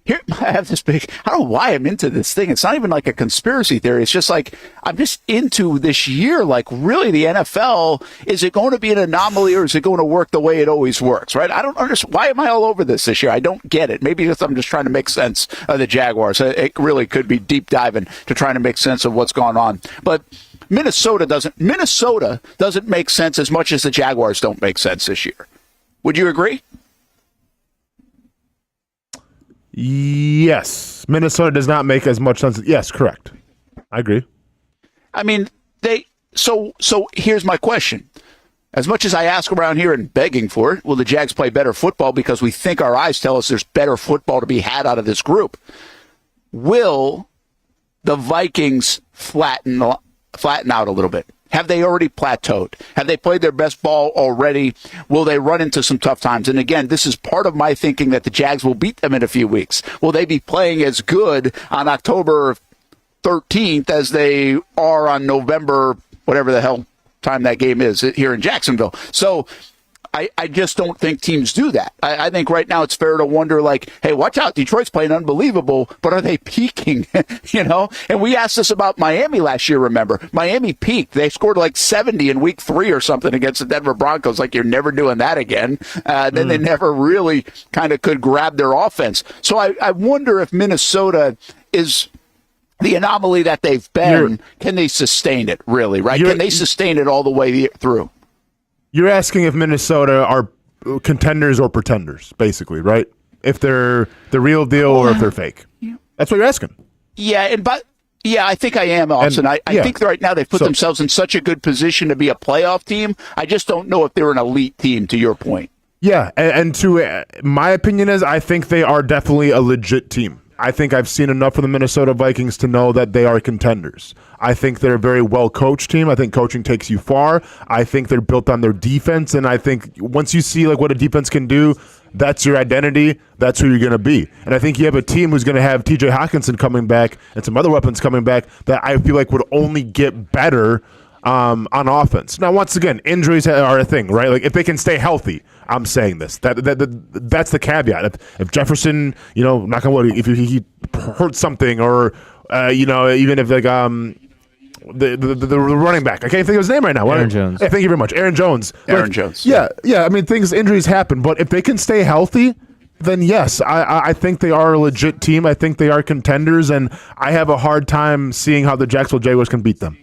S10: Here, I have this big, I don't know why I'm into this thing. It's not even like a conspiracy theory. It's just like, I'm just into this year. Like, really, the NFL, is it going to be an anomaly, or is it going to work the way it always works, right? I don't understand. Why am I all over this year? I don't get it. Maybe I'm just trying to make sense of the Jaguars. It really could be deep diving to trying to make sense of what's going on. But Minnesota doesn't make sense as much as the Jaguars don't make sense this year. Would you agree?
S2: Yes. Minnesota does not make as much sense. Yes, correct. I agree.
S10: I mean, so here's my question. As much as I ask around here and begging for it, will the Jags play better football because we think our eyes tell us there's better football to be had out of this group? Will the Vikings flatten out a little bit? Have they already plateaued? Have they played their best ball already? Will they run into some tough times? And again, this is part of my thinking that the Jags will beat them in a few weeks. Will they be playing as good on October 13th as they are on November, whatever the hell time that game is here in Jacksonville? So I just don't think teams do that. I think right now it's fair to wonder, like, hey, watch out. Detroit's playing unbelievable, but are they peaking? You know? And we asked this about Miami last year, remember? Miami peaked. They scored like 70 in week 3 or something against the Denver Broncos. Like, you're never doing that again. Then they never really kind of could grab their offense. So I wonder if Minnesota is the anomaly that they've been. Can they sustain it, really, right? Can they sustain it all the way through?
S2: You're asking if Minnesota are contenders or pretenders, basically, right? If they're the real deal or if they're fake. Yeah. That's what you're asking.
S10: Yeah, I think I am, Austin. I think right now they've put themselves in such a good position to be a playoff team. I just don't know if they're an elite team, to your point.
S2: Yeah, and to my opinion is I think they are definitely a legit team. I think I've seen enough of the Minnesota Vikings to know that they are contenders. I think they're a very well-coached team. I think coaching takes you far. I think they're built on their defense, and I think once you see like what a defense can do, that's your identity. That's who you're going to be. And I think you have a team who's going to have T.J. Hockenson coming back and some other weapons coming back that I feel like would only get better on offense. Now, once again, injuries are a thing, right? Like if they can stay healthy, I'm saying this. That's the caveat. If Jefferson, knock on wood, if he hurts something, or even if like the running back, I can't think of his name right now.
S3: Aaron Jones.
S2: Yeah, thank you very much, Aaron Jones.
S10: Aaron Jones.
S2: Yeah. I mean, injuries happen, but if they can stay healthy, then yes, I think they are a legit team. I think they are contenders, and I have a hard time seeing how the Jacksonville Jaguars can beat them.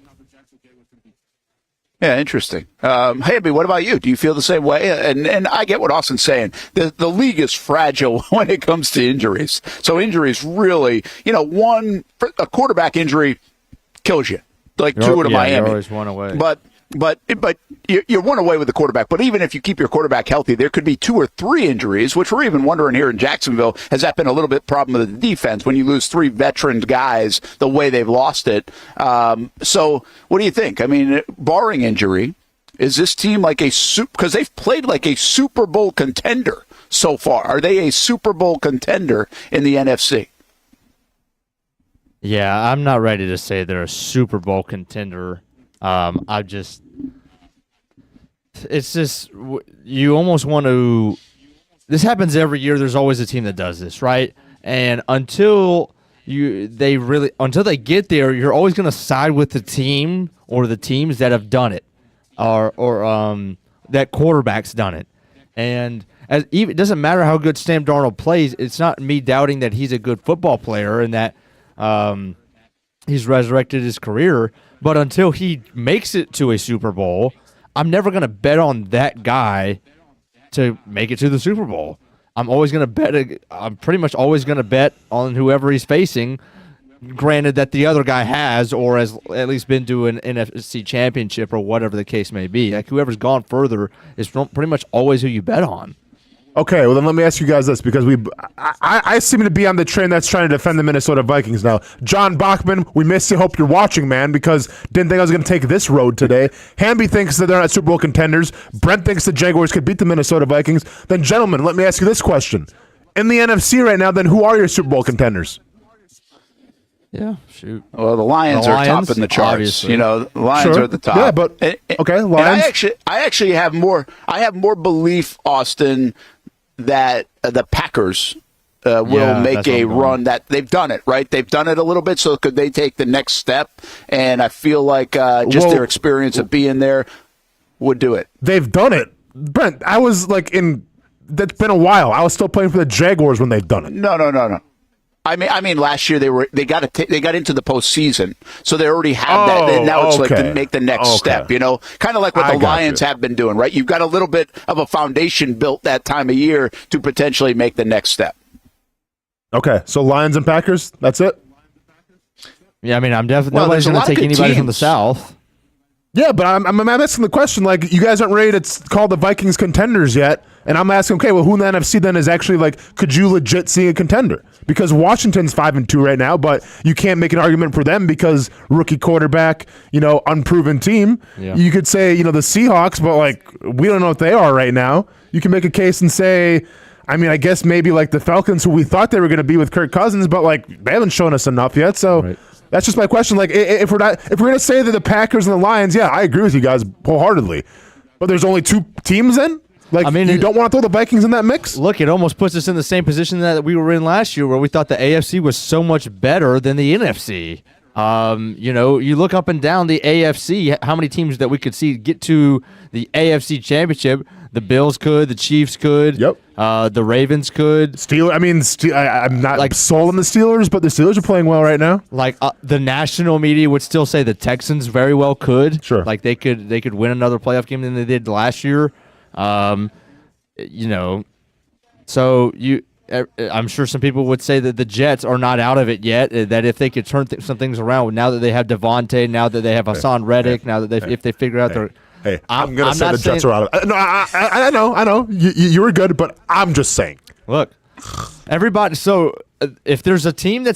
S10: Yeah, interesting. Hamby, what about you? Do you feel the same way? And I get what Austin's saying. The league is fragile when it comes to injuries. So injuries really, a quarterback injury kills you. Like two to Miami.
S3: You're always one away.
S10: But you're one away with the quarterback. But even if you keep your quarterback healthy, there could be 2 or 3 injuries, which we're even wondering here in Jacksonville. Has that been a little bit problem with the defense when you lose 3 veteran guys the way they've lost it? So what do you think? I mean, barring injury, is this team like because they've played like a Super Bowl contender so far. Are they a Super Bowl contender in the NFC?
S3: Yeah, I'm not ready to say they're a Super Bowl contender. It's just, you almost want to, this happens every year. There's always a team that does this, right? And until they get there, you're always going to side with the team or the teams that have done it, or that quarterback's done it. And it doesn't matter how good Sam Darnold plays. It's not me doubting that he's a good football player and that he's resurrected his career. But until he makes it to a Super Bowl, I'm never going to bet on that guy to make it to the Super Bowl. I'm pretty much always going to bet on whoever he's facing, granted that the other guy has or has at least been to an NFC championship or whatever the case may be. Like whoever's gone further is pretty much always who you bet on.
S2: Okay, well then let me ask you guys this, because I seem to be on the train that's trying to defend the Minnesota Vikings now. John Bachman, we miss you. Hope you're watching, man, because didn't think I was going to take this road today. Hamby thinks that they're not Super Bowl contenders. Brent thinks the Jaguars could beat the Minnesota Vikings. Then, gentlemen, let me ask you this question. In the NFC right now, then who are your Super Bowl contenders?
S3: Yeah, shoot.
S10: Well, the Lions are topping the charts.
S3: Obviously.
S10: The Lions are at the top.
S2: Yeah, but okay, Lions.
S10: And I actually have more. I have more belief, Austin, that the Packers will make a run. That they've done it, right? They've done it a little bit. So could they take the next step? And I feel like their experience of being there would do it.
S2: They've done it, Brent. I was like that's been a while. I was still playing for the Jaguars when they've done it.
S10: No. I mean, last year they got into the postseason, so they already have that. And now it's like to make the next step, kind of like what the Lions have been doing, right? You've got a little bit of a foundation built that time of year to potentially make the next step.
S2: Okay, so Lions and Packers, that's it.
S3: Yeah, I mean, I'm definitely nobody's going to take anybody from the South.
S2: Yeah, but I'm asking the question, like, you guys aren't ready to call the Vikings contenders yet, and I'm asking, okay, well, who in the NFC then is actually, like, could you legit see a contender? Because Washington's 5-2 right now, but you can't make an argument for them because rookie quarterback, unproven team. Yeah. You could say, the Seahawks, but, like, we don't know what they are right now. You can make a case and say, I mean, I guess maybe, like, the Falcons, who we thought they were going to be with Kirk Cousins, but, like, they haven't shown us enough yet, so... Right. That's just my question. Like, if we're going to say that the Packers and the Lions, yeah, I agree with you guys wholeheartedly. But there's only 2 teams then? Like, I mean, you don't want to throw the Vikings in that mix?
S3: Look, it almost puts us in the same position that we were in last year, where we thought the AFC was so much better than the NFC. You look up and down the AFC, how many teams that we could see get to the AFC Championship. The Bills could. The Chiefs could.
S2: Yep.
S3: The Ravens could.
S2: I'm not sold on the Steelers, but the Steelers are playing well right now.
S3: Like the national media would still say the Texans very well could.
S2: Sure.
S3: Like they could win another playoff game than they did last year. So I'm sure some people would say that the Jets are not out of it yet. That if they could turn some things around now that they have Devontae, now that they have Hassan Reddick, now that if they figure out their.
S2: Hey, I'm going to say the Jets are out of it. No, I know. You were good, but I'm just saying.
S3: Look, everybody. So if there's a team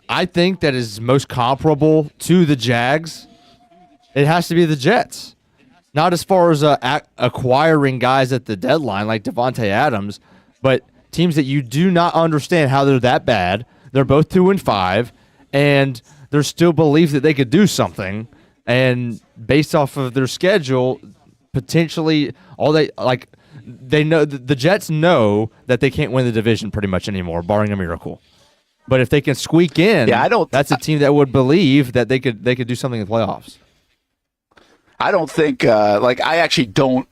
S3: I think that is most comparable to the Jags, it has to be the Jets. Not as far as acquiring guys at the deadline like Devontae Adams, but teams that you do not understand how they're that bad. They're both 2-5, and there's still belief that they could do something. And based off of their schedule, potentially they know the Jets know that they can't win the division pretty much anymore, barring a miracle. But if they can squeak in, that's a team that would believe that they could do something in the playoffs.
S10: I don't think I actually don't.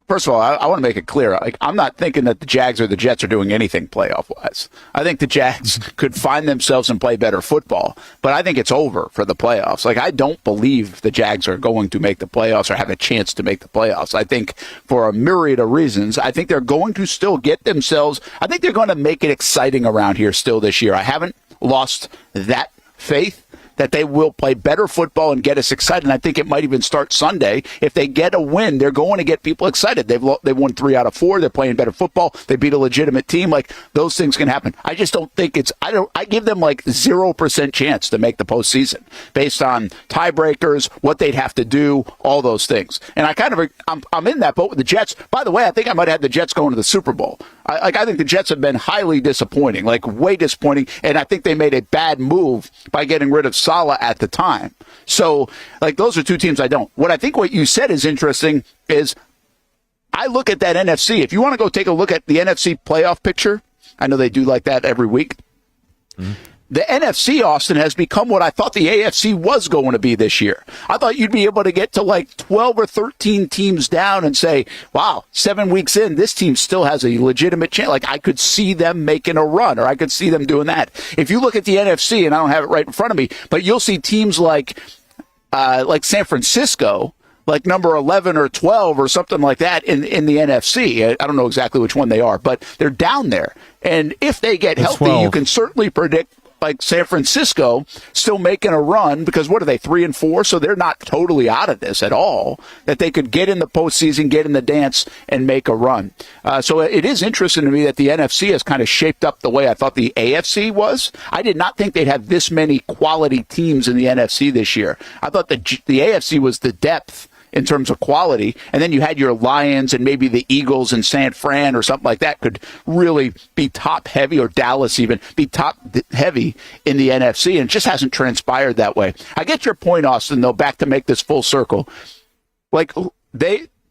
S10: First of all, I want to make it clear. I'm not thinking that the Jags or the Jets are doing anything playoff-wise. I think the Jags could find themselves and play better football, but I think it's over for the playoffs. I don't believe the Jags are going to make the playoffs or have a chance to make the playoffs. I think for a myriad of reasons, I think they're going to still get themselves. I think they're going to make it exciting around here still this year. I haven't lost that faith that they will play better football and get us excited. And I think it might even start Sunday. If they get a win, they're going to get people excited. They've won 3 out of 4. They're playing better football. They beat a legitimate team. Those things can happen. I just don't think I give them 0% chance to make the postseason based on tiebreakers, what they'd have to do, all those things. And I'm in that boat with the Jets. By the way, I think I might have the Jets going to the Super Bowl. I think the Jets have been highly disappointing, way disappointing, and I think they made a bad move by getting rid of Saleh at the time. So, those are two teams I don't. What you said is interesting is I look at that NFC. If you want to go take a look at the NFC playoff picture, I know they do like that every week. Mm-hmm. The NFC, Austin, has become what I thought the AFC was going to be this year. I thought you'd be able to get to 12 or 13 teams down and say, wow, 7 weeks in, this team still has a legitimate chance. I could see them making a run, or I could see them doing that. If you look at the NFC, and I don't have it right in front of me, but you'll see teams like San Francisco, number 11 or 12 or something like that in the NFC. I don't know exactly which one they are, but they're down there. And if they get healthy,
S3: 12.
S10: You can certainly predict San Francisco still making a run, because what are they, 3-4? So they're not totally out of this at all, that they could get in the postseason, get in the dance, and make a run. So it is interesting to me that the NFC has kind of shaped up the way I thought the AFC was. I did not think they'd have this many quality teams in the NFC this year. I thought the AFC was the depth in terms of quality, and then you had your Lions and maybe the Eagles and San Fran or something like that could really be top heavy, or Dallas even be top heavy in the NFC, and it just hasn't transpired that way. I get your point, Austin, though, back to make this full circle.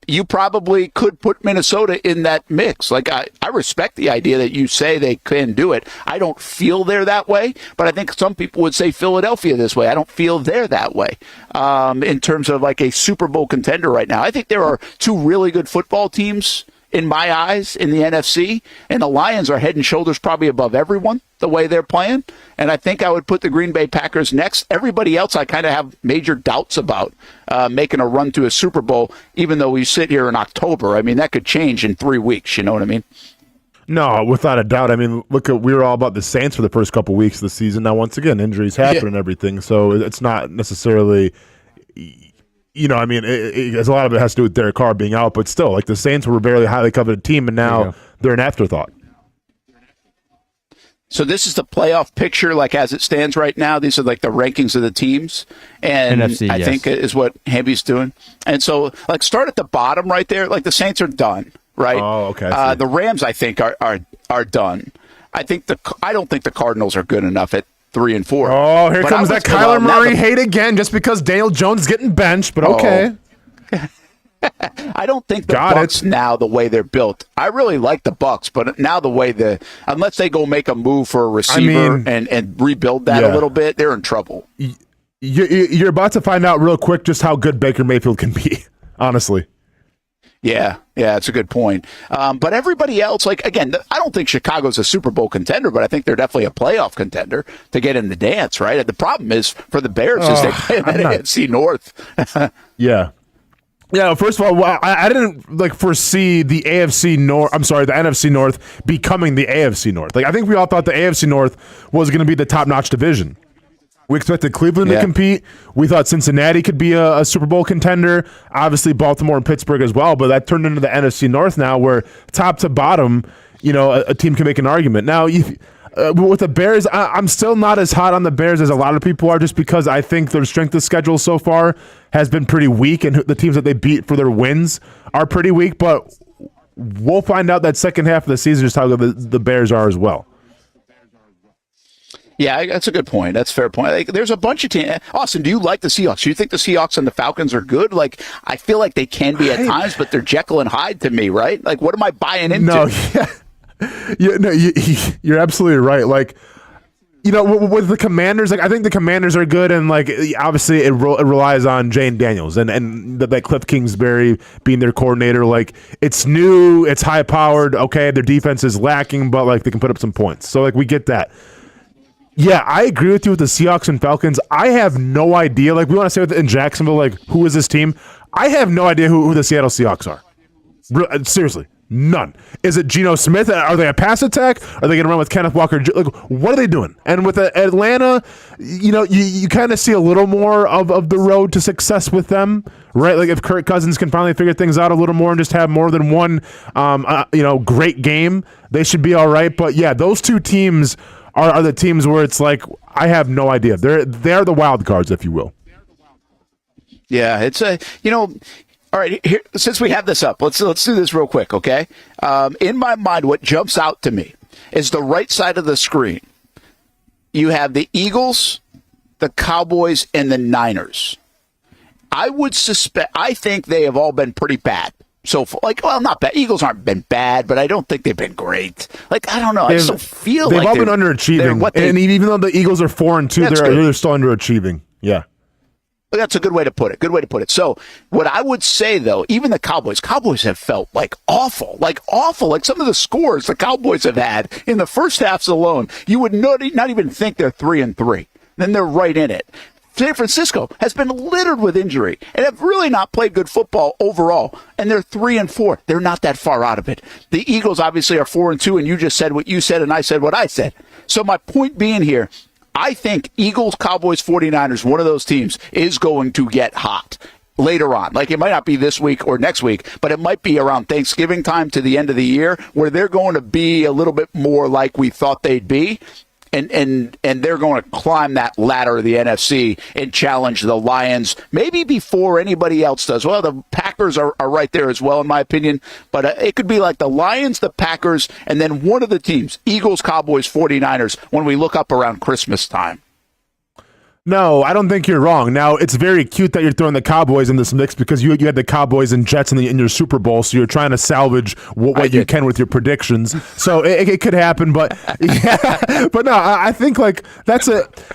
S10: You probably could put Minnesota in that mix. I respect the idea that you say they can do it. I don't feel they're that way, but I think some people would say Philadelphia this way. I don't feel they're that way in terms of a Super Bowl contender right now. I think there are two really good football teams in my eyes in the NFC, and the Lions are head and shoulders probably above everyone the way they're playing. And I think I would put the Green Bay Packers next. Everybody else I kind of have major doubts about making a run to a Super Bowl, even though we sit here in October. I mean, that could change in 3 weeks. You know what I mean?
S2: No, without a doubt. I mean, we were all about the Saints for the first couple weeks of the season. Now, once again, injuries happen and everything, so it's not necessarily – a lot of it has to do with Derek Carr being out, but still, the Saints were a very highly coveted team, and now they're an afterthought.
S10: So this is the playoff picture, as it stands right now. These are the rankings of the teams, and
S3: NFC,
S10: I think is what Hamby's doing. And so, start at the bottom right there. The Saints are done, right?
S2: Oh, okay.
S10: The Rams, I think, are done. I don't think the Cardinals are good enough at 3-4.
S2: Oh, here comes that Kyler Murray hate again, just because Daniel Jones is getting benched. But okay.
S10: I don't think the Bucs now, the way they're built. I really like the Bucs, but now the way unless they go make a move for a receiver and rebuild that a little bit, they're in trouble.
S2: You're about to find out real quick just how good Baker Mayfield can be, honestly.
S10: Yeah, it's a good point. But everybody else, like, again, I don't think Chicago's a Super Bowl contender, but I think they're definitely a playoff contender to get in the dance, right? And the problem is for the Bears is they play in that AFC North.
S2: Yeah. Yeah, first of all, I didn't foresee the AFC North. I'm sorry, the NFC North becoming the AFC North. Like, I think we all thought the AFC North was going to be the top-notch division. We expected Cleveland to compete. We thought Cincinnati could be a Super Bowl contender. Obviously, Baltimore and Pittsburgh as well. But that turned into the NFC North now, where top to bottom, a team can make an argument. Now, with the Bears, I'm still not as hot on the Bears as a lot of people are, just because I think their strength of schedule so far has been pretty weak, and the teams that they beat for their wins are pretty weak. But we'll find out that second half of the season just how good the Bears are as well.
S10: Yeah, that's a good point. That's a fair point. Like, there's a bunch of teams. Austin, do you like the Seahawks? Do you think the Seahawks and the Falcons are good? Like, I feel like they can be at times, but they're Jekyll and Hyde to me, right? Like, what am I buying into?
S2: No, you're absolutely right. Like, with the Commanders, like, I think the Commanders are good, and like, obviously it relies on Jane Daniels and that Cliff Kingsbury being their coordinator. Like, it's new, it's high powered. Okay, their defense is lacking, but like, they can put up some points. So like, we get that. Yeah, I agree with you with the Seahawks and Falcons. I have no idea. Like, we want to say in Jacksonville, like, who is this team? I have no idea who the Seattle Seahawks are. Seriously, none. Is it Geno Smith? Are they a pass attack? Are they going to run with Kenneth Walker? Like, what are they doing? And with Atlanta, you kind of see a little more of the road to success with them, right? Like, if Kirk Cousins can finally figure things out a little more and just have more than one, great game, they should be all right. But yeah, those two teams are the teams where it's like, I have no idea. They're the wild cards, if you will.
S10: Yeah, it's all right, here, since we have this up, let's do this real quick, okay? In my mind, what jumps out to me is the right side of the screen. You have the Eagles, the Cowboys, and the Niners. I think they have all been pretty bad. So, not bad. Eagles aren't been bad, but I don't think they've been great. Like, I don't know. I just don't feel
S2: they've
S10: like
S2: all been underachieving. And even though the Eagles are 4-2, they're still underachieving. Yeah.
S10: That's a good way to put it. So what I would say, though, even the Cowboys have felt like awful. Like some of the scores the Cowboys have had in the first halves alone, you would not even think they're 3-3. Then they're right in it. San Francisco has been littered with injury and have really not played good football overall. And they're 3-4. They're not that far out of it. The Eagles obviously are 4-2, and you just said what you said, and I said what I said. So my point being here, I think Eagles, Cowboys, 49ers, one of those teams is going to get hot later on. Like, it might not be this week or next week, but it might be around Thanksgiving time to the end of the year, where they're going to be a little bit more like we thought they'd be. And they're going to climb that ladder of the NFC and challenge the Lions maybe before anybody else does. Well, the Packers are right there as well, in my opinion. But it could be like the Lions, the Packers, and then one of the teams, Eagles, Cowboys, 49ers, when we look up around Christmas time.
S2: No, I don't think you're wrong. Now, it's very cute that you're throwing the Cowboys in this mix because you had the Cowboys and Jets in your Super Bowl, so you're trying to salvage what you can with your predictions. So it could happen, but yeah. But no, I think like that's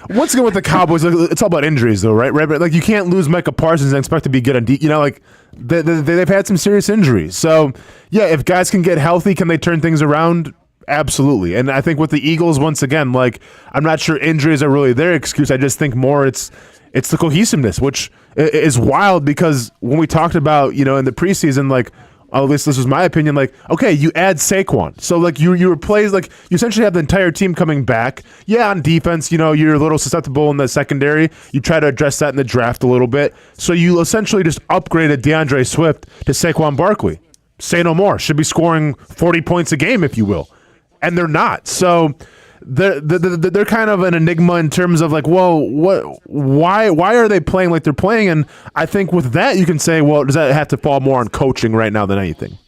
S2: once again with the Cowboys, it's all about injuries though, right? But like, you can't lose Micah Parsons and expect to be good on like they've had some serious injuries. So yeah, if guys can get healthy, can they turn things around? Absolutely. And I think with the Eagles, once again, like, I'm not sure injuries are really their excuse. I just think more it's the cohesiveness, which is wild because when we talked about, in the preseason, like, at least this was my opinion, like, okay, you add Saquon. So, like, you replace, like, you essentially have the entire team coming back. Yeah, on defense, you're a little susceptible in the secondary. You try to address that in the draft a little bit. So you essentially just upgraded DeAndre Swift to Saquon Barkley. Say no more. Should be scoring 40 points a game, if you will. And they're not. So they're kind of an enigma in terms of like, whoa, why are they playing like they're playing? And I think with that, you can say, well, does that have to fall more on coaching right now than anything?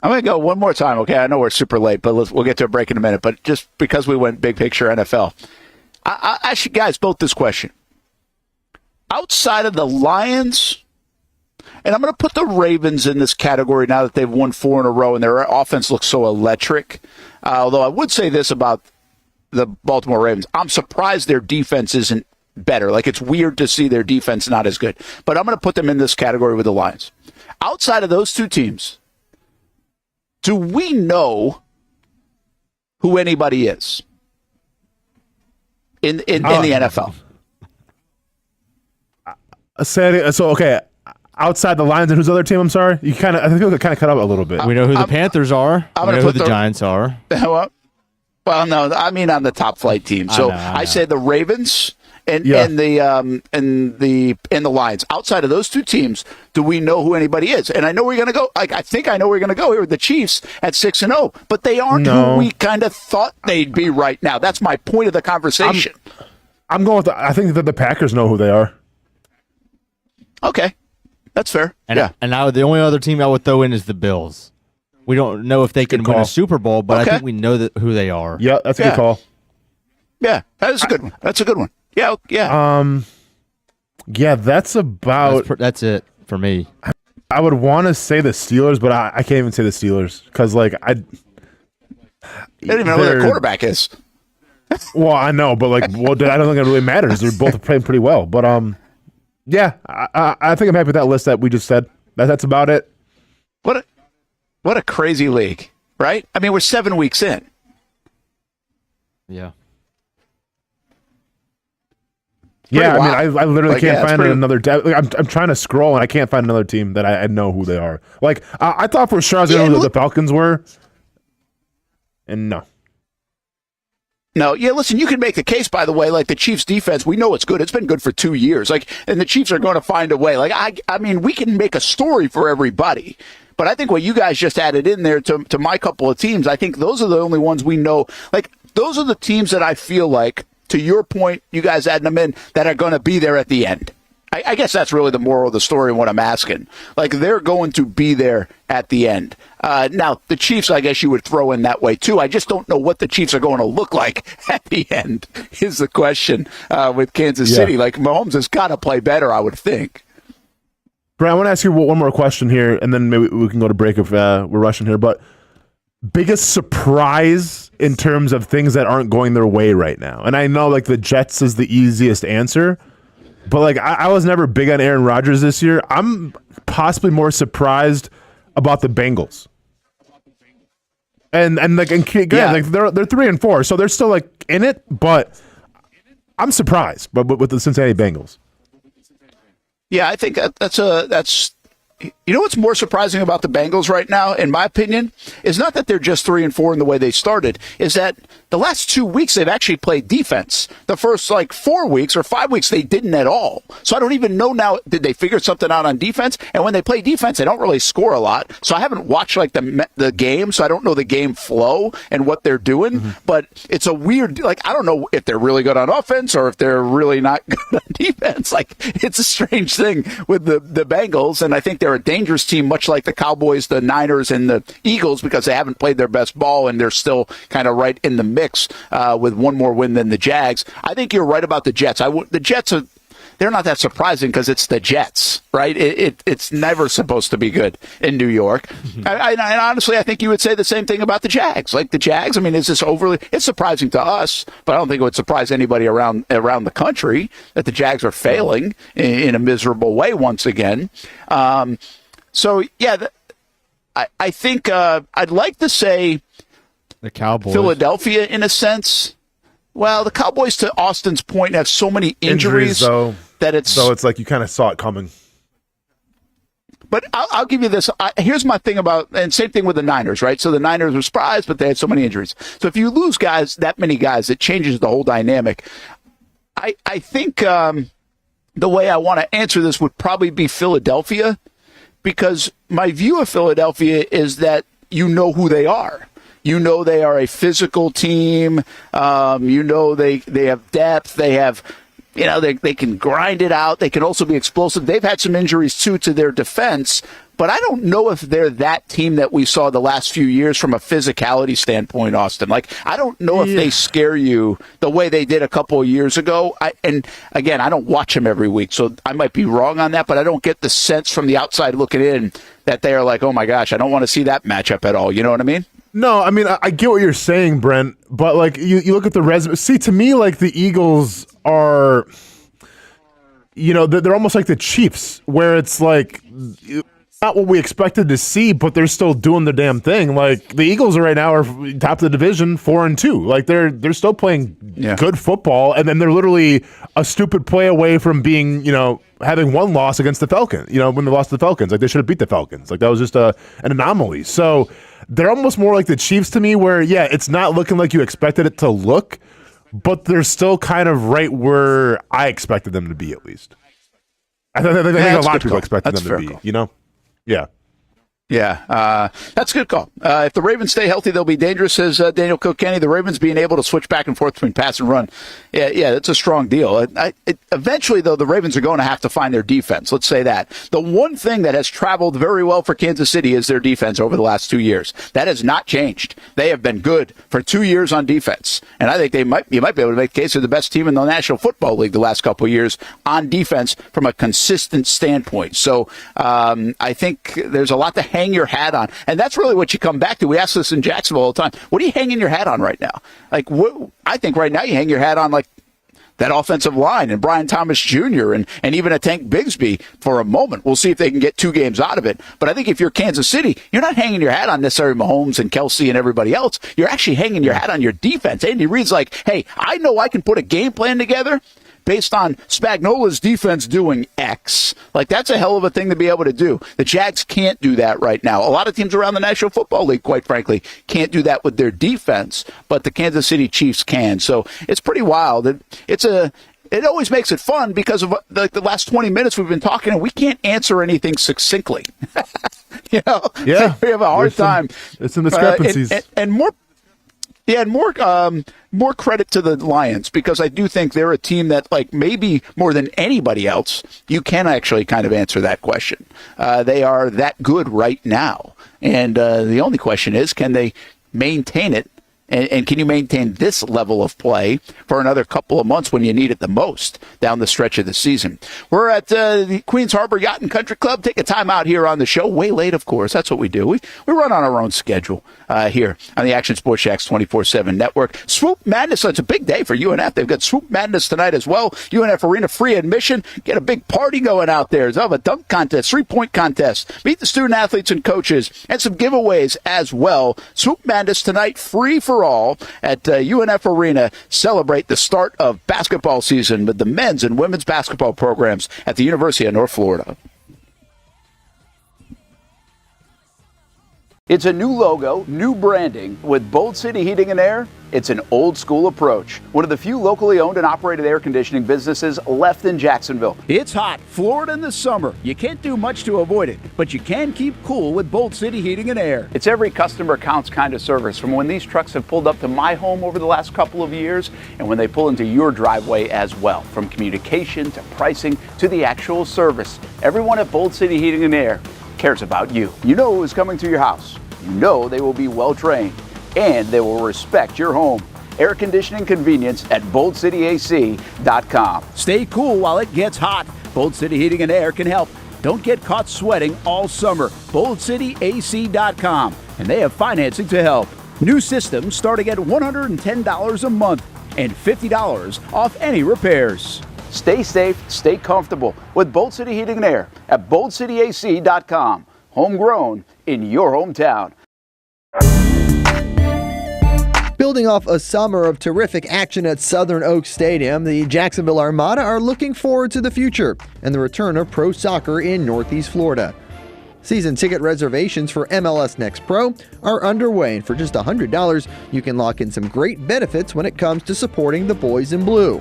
S10: I'm going to go one more time, okay? I know we're super late, but we'll get to a break in a minute. But just because we went big picture NFL, I ask you guys both this question. Outside of the Lions, and I'm going to put the Ravens in this category now that they've won 4 in a row and their offense looks so electric. Although I would say this about the Baltimore Ravens. I'm surprised their defense isn't better. Like, it's weird to see their defense not as good. But I'm going to put them in this category with the Lions. outside of those two teams, do we know who anybody is in the NFL?
S2: So, okay, outside the Lions and whose other team? I'm sorry, I feel it kind of cut out a little bit.
S3: We know who the Panthers are. We know who the Giants are.
S10: Well, no, I mean on the top flight team. So I say the Ravens and the Lions. Outside of those two teams, do we know who anybody is? And I know we're going to go. I think I know we're going to go here with the Chiefs at 6-0, but they aren't who we kind of thought they'd be right now. That's my point of the conversation.
S2: I'm going with. I think that the Packers know who they are.
S10: Okay, that's fair.
S3: And now the only other team I would throw in is the Bills. We don't know if they can win a Super Bowl, but I think we know who they are.
S2: Yeah, that's a good call.
S10: Yeah, that is a good one. That's a good one. Yeah.
S2: Yeah, that's about.
S3: That's it for me.
S2: I would want to say the Steelers, but I can't even say the Steelers because, like,
S10: they don't even know who their quarterback is.
S2: Well, I know, but I don't think it really matters. They're both playing pretty well, but yeah, I think I'm happy with that list that we just said. That's about it.
S10: What a crazy league, right? I mean, we're 7 weeks in.
S3: Yeah.
S2: Yeah, I mean, I literally can't find another. I'm trying to scroll and I can't find another team that I know who they are. Like I thought for sure I was going to know who the Falcons were, and no.
S10: No, yeah, listen, you can make the case, by the way, like the Chiefs defense, we know it's good. It's been good for 2 years. And the Chiefs are going to find a way. I mean, we can make a story for everybody. But I think what you guys just added in there to my couple of teams, I think those are the only ones we know. Those are the teams that I feel like, to your point, you guys adding them in, that are going to be there at the end. I guess that's really the moral of the story and what I'm asking. They're going to be there at the end. Now, the Chiefs, I guess you would throw in that way, too. I just don't know what the Chiefs are going to look like at the end, is the question with Kansas City. Mahomes has got to play better, I would think.
S2: Brent, I want to ask you one more question here, and then maybe we can go to break if we're rushing here. But biggest surprise in terms of things that aren't going their way right now? And I know, the Jets is the easiest answer. But I was never big on Aaron Rodgers this year. I'm possibly more surprised about the Bengals. And they're 3-4, so they're still in it. But I'm surprised, with the Cincinnati Bengals.
S10: Yeah, I think that's. You know what's more surprising about the Bengals right now, in my opinion, is not that they're just 3-4 in the way they started, is that the last 2 weeks they've actually played defense. The first 4 weeks or 5 weeks they didn't at all. So I don't even know now, did they figure something out on defense? And when they play defense, they don't really score a lot. So I haven't watched the game, so I don't know the game flow and what they're doing. Mm-hmm. But it's a weird, I don't know if they're really good on offense or if they're really not good on defense. It's a strange thing with the Bengals, and I think they're a dangerous team, much like the Cowboys, the Niners, and the Eagles, because they haven't played their best ball and they're still kind of right in the mix with one more win than the Jags. I think you're right about the Jets. The Jets they're not that surprising because it's the Jets, right? It's never supposed to be good in New York. Mm-hmm. And honestly, I think you would say the same thing about the Jags. The Jags, I mean, is this it's surprising to us, but I don't think it would surprise anybody around the country that the Jags are failing in a miserable way once again. So, yeah, I think I'd like to say
S3: the Cowboys.
S10: Philadelphia in a sense. Well, the Cowboys, to Austin's point, have so many injuries
S2: though,
S10: that it's...
S2: So it's you kind of saw it coming.
S10: But I'll give you this. Here's my thing about... And same thing with the Niners, right? So the Niners were surprised, but they had so many injuries. So if you lose that many guys, it changes the whole dynamic. I think the way I want to answer this would probably be Philadelphia, because my view of Philadelphia is that you know who they are. You know they are a physical team. You know they have depth. They have, they can grind it out. They can also be explosive. They've had some injuries, too, to their defense. But I don't know if they're that team that we saw the last few years from a physicality standpoint, Austin. I don't know if they scare you the way they did a couple of years ago. And again, I don't watch them every week, so I might be wrong on that, but I don't get the sense from the outside looking in that they are oh my gosh, I don't want to see that matchup at all. You know what I mean?
S2: No, I mean, I get what you're saying, Brent, but you look at the resume. See, to me, the Eagles are, they're almost like the Chiefs, where it's not what we expected to see, but they're still doing the damn thing. Like the Eagles right now are top of the division, 4-2. Like they're still playing good football, and then they're literally a stupid play away from being, having one loss against the Falcons. When they lost to the Falcons, like they should have beat the Falcons. Like that was just an anomaly. So they're almost more like the Chiefs to me, where it's not looking like you expected it to look, but they're still kind of right where I expected them to be, at least. I think a lot of people expected them to be. Yeah.
S10: Yeah, that's a good call. If the Ravens stay healthy, they'll be dangerous, says Daniel Kilkenny. The Ravens being able to switch back and forth between pass and run. Yeah, that's a strong deal. Eventually, though, the Ravens are going to have to find their defense. Let's say that. The one thing that has traveled very well for Kansas City is their defense over the last 2 years. That has not changed. They have been good for 2 years on defense. And I think you might be able to make the case they're the best team in the National Football League the last couple of years on defense from a consistent standpoint. So I think there's a lot to hang your hat on. And that's really what you come back to. We ask this in Jacksonville all the time. What are you hanging your hat on right now? I think right now you hang your hat on that offensive line and Brian Thomas Jr. and even a Tank Bigsby for a moment. We'll see if they can get 2 games out of it. But I think if you're Kansas City, you're not hanging your hat on necessarily Mahomes and Kelsey and everybody else. You're actually hanging your hat on your defense. Andy Reid's like, hey, I know I can put a game plan together based on Spagnuolo's defense doing X. That's a hell of a thing to be able to do. The Jags can't do that right now. A lot of teams around the National Football League, quite frankly, can't do that with their defense, but the Kansas City Chiefs can. So it's pretty wild. It always makes it fun because of the last 20 minutes we've been talking, and we can't answer anything succinctly.
S2: Yeah.
S10: We have a hard time.
S2: It's some discrepancies.
S10: And more. Yeah, and more credit to the Lions, because I do think they're a team that, maybe more than anybody else, you can actually kind of answer that question. They are that good right now. And the only question is, can they maintain it? And can you maintain this level of play for another couple of months when you need it the most down the stretch of the season? We're at the Queens Harbor Yacht and Country Club. Take a time out here on the show. Way late, of course. That's what we do. We run on our own schedule here on the Action Sports Jacks 24/7 network. Swoop Madness. It's a big day for UNF. They've got Swoop Madness tonight as well. UNF Arena free admission. Get a big party going out there. They'll have a dunk contest, 3-point contest. Meet the student athletes and coaches, and some giveaways as well. Swoop Madness tonight, free for all at UNF Arena. Celebrate the start of basketball season with the men's and women's basketball programs at the University of North Florida. It's a new logo, new branding. With Bold City Heating and Air, it's an old school approach. One of the few locally owned and operated air conditioning businesses left in Jacksonville.
S4: It's hot, Florida in the summer. You can't do much to avoid it, but you can keep cool with Bold City Heating and Air.
S10: It's every customer counts kind of service, from when these trucks have pulled up to my home over the last couple of years and when they pull into your driveway as well. From communication to pricing to the actual service, everyone at Bold City Heating and Air cares about you. You know who is coming to your house. You know they will be well trained, and they will respect your home. Air conditioning convenience at boldcityac.com.
S4: Stay cool while it gets hot. Bold City Heating and Air can help. Don't get caught sweating all summer. boldcityac.com, and they have financing to help. New systems starting at $110 a month and $50 off any repairs.
S10: Stay safe, stay comfortable with Bold City Heating and Air at boldcityac.com. Homegrown in your hometown.
S5: Building off a summer of terrific action at Southern Oaks Stadium, the Jacksonville Armada are looking forward to the future and the return of pro soccer in Northeast Florida. Season ticket reservations for MLS Next Pro are underway, and for just $100, you can lock in some great benefits when it comes to supporting the boys in blue.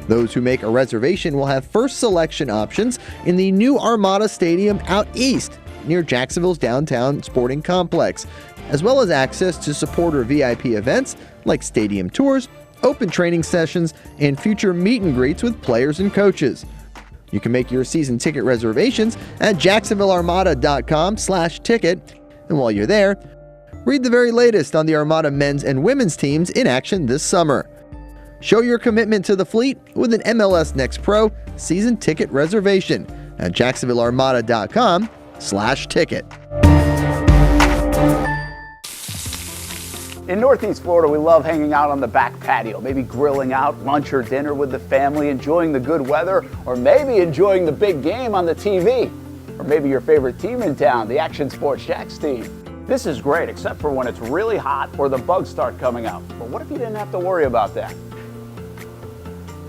S5: Those who make a reservation will have first selection options in the new Armada Stadium out east, near Jacksonville's downtown sporting complex, as well as access to supporter VIP events like stadium tours, open training sessions, and future meet and greets with players and coaches. You can make your season ticket reservations at jacksonvillearmada.com/ticket. And while you're there, read the very latest on the Armada men's and women's teams in action this summer. Show your commitment to the fleet with an MLS Next Pro season ticket reservation at jacksonvillearmada.com/ticket.
S10: In Northeast Florida, we love hanging out on the back patio, maybe grilling out lunch or dinner with the family, enjoying the good weather, or maybe enjoying the big game on the TV.
S4: Or maybe your favorite team in town, the Action Sports Jacks team. This is great, except for when it's really hot or the bugs start coming out. But what if you didn't have to worry about that?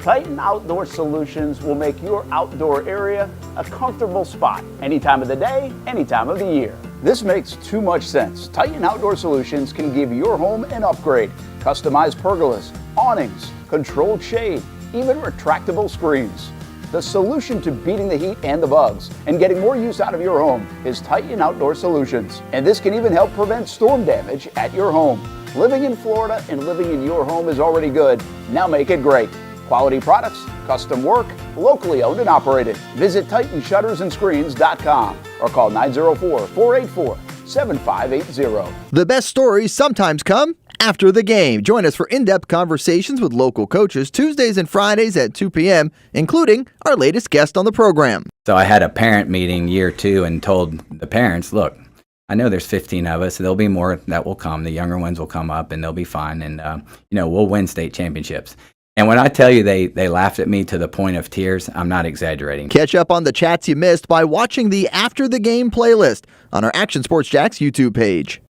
S4: Titan Outdoor Solutions will make your outdoor area a comfortable spot any time of the day, any time of the year. This makes too much sense. Titan Outdoor Solutions can give your home an upgrade. Customized pergolas, awnings, controlled shade, even retractable screens. The solution to beating the heat and the bugs and getting more use out of your home is Titan Outdoor Solutions. And this can even help prevent storm damage at your home. Living in Florida and living in your home is already good. Now make it great. Quality products, custom work, locally owned and operated. Visit TitanShuttersAndScreens.com or call 904-484-7580.
S5: The best stories sometimes come after the game. Join us for in-depth conversations with local coaches Tuesdays and Fridays at 2 p.m., including our latest guest on the program.
S14: So I had a parent meeting year 2 and told the parents, look, I know there's 15 of us. There'll be more that will come. The younger ones will come up and they'll be fine. And, we'll win state championships. And when I tell you they laughed at me to the point of tears, I'm not exaggerating.
S5: Catch up on the chats you missed by watching the After the Game playlist on our Action Sports Jacks YouTube page.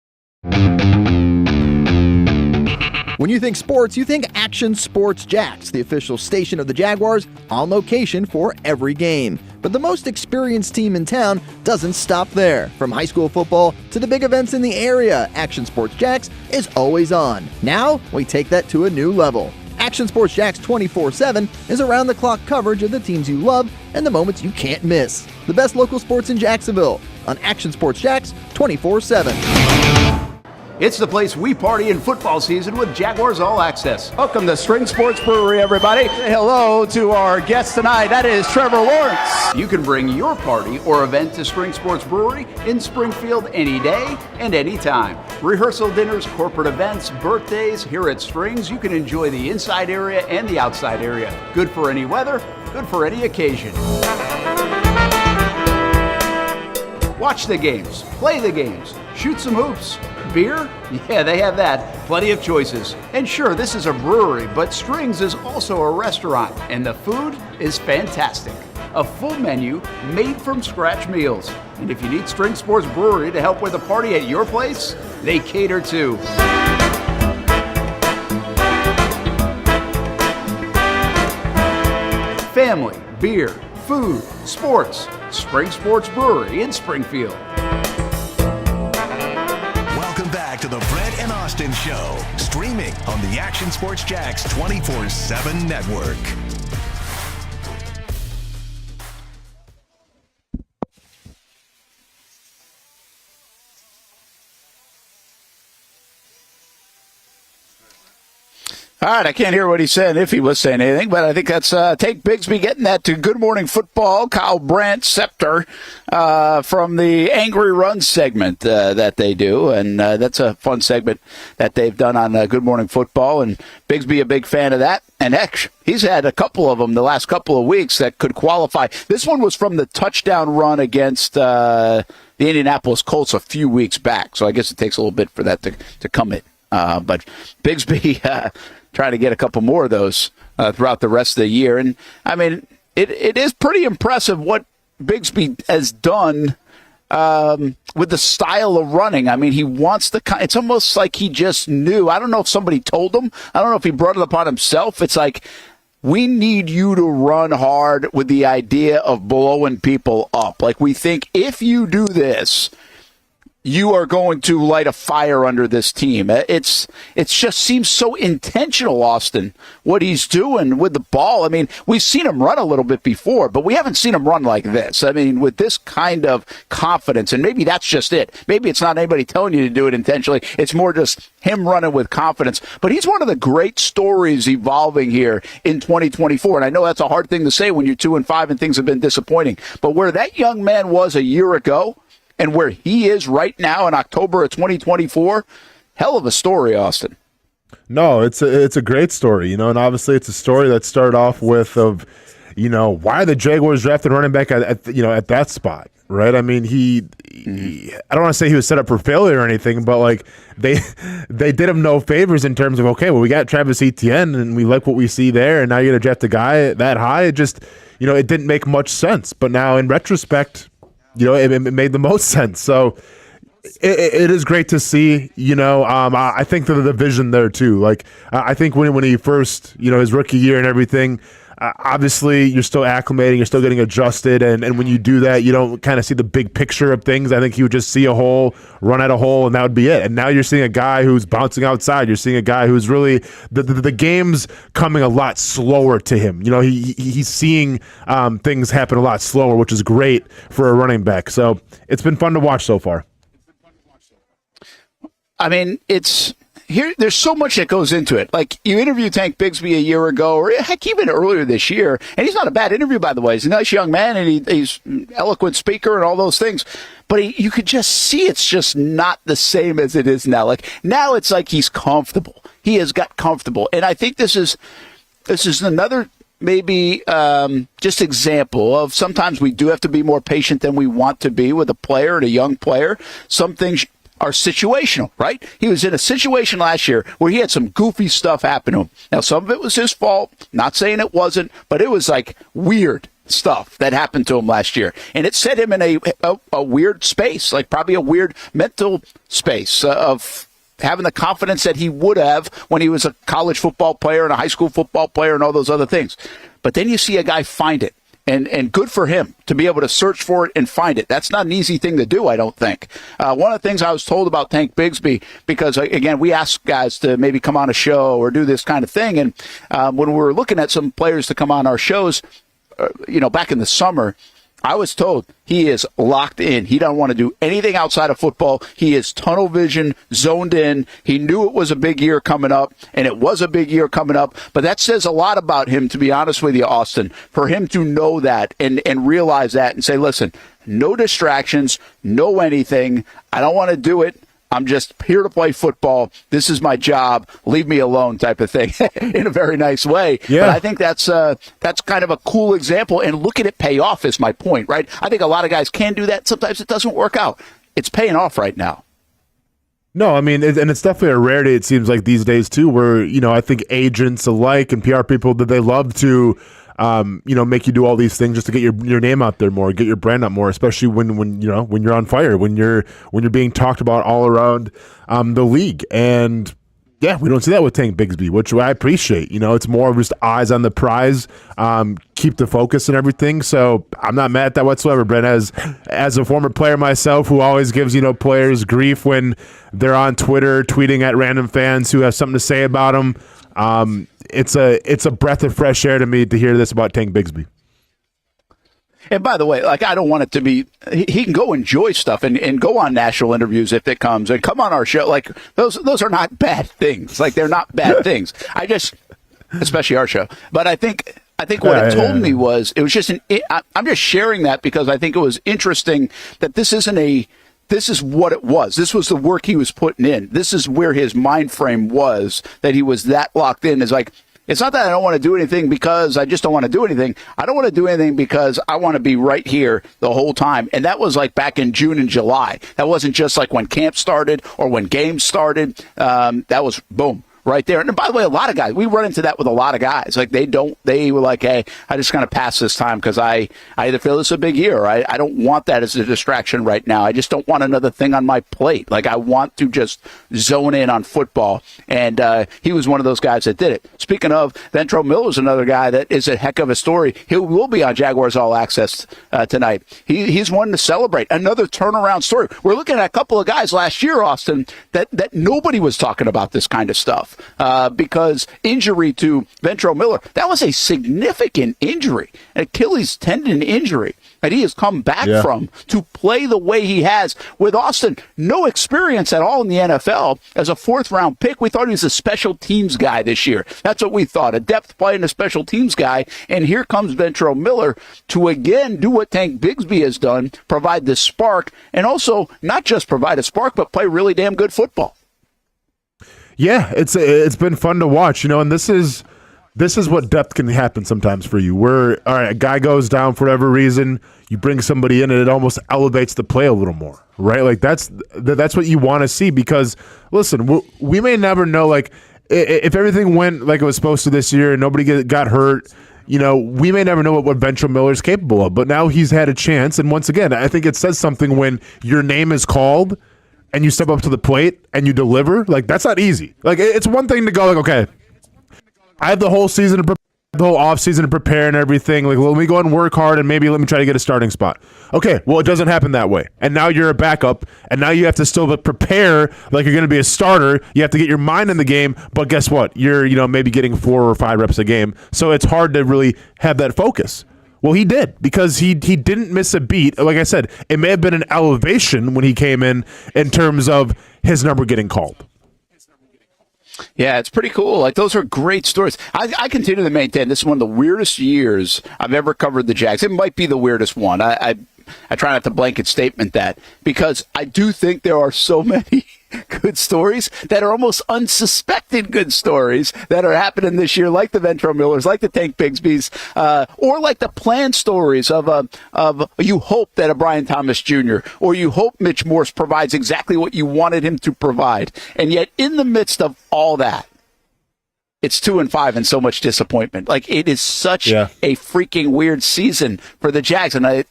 S5: When you think sports, you think Action Sports Jacks, the official station of the Jaguars, on location for every game. But the most experienced team in town doesn't stop there. From high school football to the big events in the area, Action Sports Jacks is always on. Now, we take that to a new level. Action Sports Jacks 24/7 is around-the-clock coverage of the teams you love and the moments you can't miss. The best local sports in Jacksonville on Action Sports Jacks 24/7.
S4: It's the place we party in football season with Jaguars All Access. Welcome to Spring Sports Brewery, everybody. Say hello to our guest tonight. That is Trevor Lawrence. You can bring your party or event to Spring Sports Brewery in Springfield any day and any time. Rehearsal dinners, corporate events, birthdays. Here at Springs, you can enjoy the inside area and the outside area. Good for any weather, good for any occasion. Watch the games, play the games, shoot some hoops. Beer? Yeah, they have that. Plenty of choices. And sure, this is a brewery, but Strings is also a restaurant, and the food is fantastic. A full menu made from scratch meals. And if you need String Sports Brewery to help with a party at your place, they cater too. Family, beer, food, sports. Spring Sports Brewery in Springfield.
S1: Welcome back to the Brent and Austen Show, streaming on the Action Sports Jacks 24/7 network.
S10: All right, I can't hear what he said if he was saying anything, but I think that's Tate Bigsby getting that to Good Morning Football. Kyle Brandt, Scepter, from the Angry Run segment that they do, and that's a fun segment that they've done on Good Morning Football, and Bigsby a big fan of that. And heck, he's had a couple of them the last couple of weeks that could qualify. This one was from the touchdown run against the Indianapolis Colts a few weeks back, so I guess it takes a little bit for that to come in. But Bigsby trying to get a couple more of those throughout the rest of the year. And, I mean, it is pretty impressive what Bigsby has done with the style of running. I mean, he wants it's almost like he just knew. I don't know if somebody told him. I don't know if he brought it upon himself. It's like, we need you to run hard with the idea of blowing people up. Like, we think if you do this, you are going to light a fire under this team. It's just seems so intentional, Austen, what he's doing with the ball. I mean, we've seen him run a little bit before, but we haven't seen him run like this. I mean, with this kind of confidence, and maybe that's just it. Maybe it's not anybody telling you to do it intentionally. It's more just him running with confidence. But he's one of the great stories evolving here in 2024. And I know that's a hard thing to say when you're 2-5 and things have been disappointing. But where that young man was a year ago, and where he is right now in October of 2024, hell of a story, Austen.
S2: No, it's a great story, and obviously it's a story that started off with why the Jaguars drafted running back at that spot, right? I mean, I don't want to say he was set up for failure or anything, but like they did him no favors in terms of, okay, well, we got Travis Etienne and we like what we see there, and now you're gonna draft a guy that high. It just, it didn't make much sense. But now in retrospect, it made the most sense. So it is great to see, I think the vision there too. Like, I think when he first, his rookie year and everything, obviously you're still acclimating, you're still getting adjusted. And when you do that, you don't kind of see the big picture of things. I think he would just see a hole, run at a hole, and that would be it. And now you're seeing a guy who's bouncing outside. You're seeing a guy who's really, the game's coming a lot slower to him. He's seeing things happen a lot slower, which is great for a running back. So it's been fun to watch so far.
S10: I mean, there's so much that goes into it. Like, you interviewed Tank Bigsby a year ago, or heck, even earlier this year, and he's not a bad interview, by the way. He's a nice young man, and he's an eloquent speaker and all those things. But you could just see it's just not the same as it is now. Like, now it's like he's comfortable. He has got comfortable. And I think this is another maybe just example of sometimes we do have to be more patient than we want to be with a player and a young player. Some things are situational, right? He was in a situation last year where he had some goofy stuff happen to him. Now, some of it was his fault. Not saying it wasn't, but it was like weird stuff that happened to him last year. And it set him in a weird space, like probably a weird mental space of having the confidence that he would have when he was a college football player and a high school football player and all those other things. But then you see a guy find it. And good for him to be able to search for it and find it. That's not an easy thing to do, I don't think. One of the things I was told about Tank Bigsby, because, again, we ask guys to maybe come on a show or do this kind of thing. And when we were looking at some players to come on our shows, back in the summer, I was told he is locked in. He doesn't want to do anything outside of football. He is tunnel vision, zoned in. He knew it was a big year coming up, and it was a big year coming up. But that says a lot about him, to be honest with you, Austin, for him to know that and realize that and say, listen, no distractions, no anything. I don't want to do it. I'm just here to play football. This is my job. Leave me alone, type of thing, in a very nice way. Yeah. But I think that's kind of a cool example. And look at it pay off is my point, right? I think a lot of guys can do that. Sometimes it doesn't work out. It's paying off right now.
S2: No, I mean, and it's definitely a rarity, it seems like these days, too, where, I think agents alike and PR people, that they love to make you do all these things just to get your name out there more, get your brand up more, especially when you're on fire, when you're being talked about all around the league. And yeah, we don't see that with Tank Bigsby, which I appreciate. It's more of just eyes on the prize, keep the focus and everything. So I'm not mad at that whatsoever, Brent. As a former player myself, who always gives players grief when they're on Twitter tweeting at random fans who have something to say about them. It's a breath of fresh air to me to hear this about Tank Bigsby.
S10: And by the way, like, I don't want it to be, he can go enjoy stuff and go on national interviews if it comes and come on our show. Like, those are not bad things. Like, they're not bad things. Especially our show. But I think what it told me was, it was just I'm just sharing that because I think it was interesting that this is what it was. This was the work he was putting in. This is where his mind frame was, that he was that locked in. It's like, it's not that I don't want to do anything because I just don't want to do anything. I don't want to do anything because I want to be right here the whole time. And that was like back in June and July. That wasn't just like when camp started or when games started. That was boom. Right there. And by the way, a lot of guys, we run into that with a lot of guys. Like, they were like, hey, I just got to pass this time because I either feel this is a big year. I don't want that as a distraction right now. I just don't want another thing on my plate. Like, I want to just zone in on football. And he was one of those guys that did it. Speaking of, Ventrell Miller's another guy that is a heck of a story. He will be on Jaguars All Access tonight. He's one to celebrate. Another turnaround story. We're looking at a couple of guys last year, Austin, that nobody was talking about this kind of stuff. Because injury to Ventrell Miller, that was a significant injury, an Achilles tendon injury that he has come back from to play the way he has with Austin. No experience at all in the NFL. As a fourth-round pick, we thought he was a special teams guy this year. That's what we thought, a depth play and a special teams guy. And here comes Ventrell Miller to, again, do what Tank Bigsby has done, provide this spark, and also not just provide a spark, but play really damn good football.
S2: Yeah, it's been fun to watch, and this is what depth can happen sometimes for you. Where, all right, a guy goes down for whatever reason, you bring somebody in and it almost elevates the play a little more, right? Like, that's what you want to see because, listen, we may never know, like, if everything went like it was supposed to this year and nobody got hurt, we may never know what Ventrell Miller's capable of, but now he's had a chance. And once again, I think it says something when your name is called and you step up to the plate and you deliver. Like, that's not easy. Like, it's one thing to go like, okay, I have the whole season to prepare. The whole offseason to prepare and everything. Like, let me go and work hard and maybe let me try to get a starting spot. Okay, well, it doesn't happen that way. And now you're a backup, and now you have to still prepare like you're going to be a starter. You have to get your mind in the game, but guess what? You're, maybe getting 4 or 5 reps a game. So it's hard to really have that focus. Well, he did, because he didn't miss a beat. Like I said, it may have been an elevation when he came in terms of his number getting called.
S10: Yeah, it's pretty cool. Like, those are great stories. I continue to maintain this is one of the weirdest years I've ever covered the Jags. It might be the weirdest one. I try not to blanket statement that, because I do think there are so many good stories that are almost unsuspected good stories that are happening this year, like the Ventrell Millers, like the Tank Bigsby's, or like the planned stories of you hope that a Brian Thomas Jr. or you hope Mitch Morse provides exactly what you wanted him to provide. And yet in the midst of all that, it's 2-5 and so much disappointment. Like, it is such a freaking weird season for the Jags. And I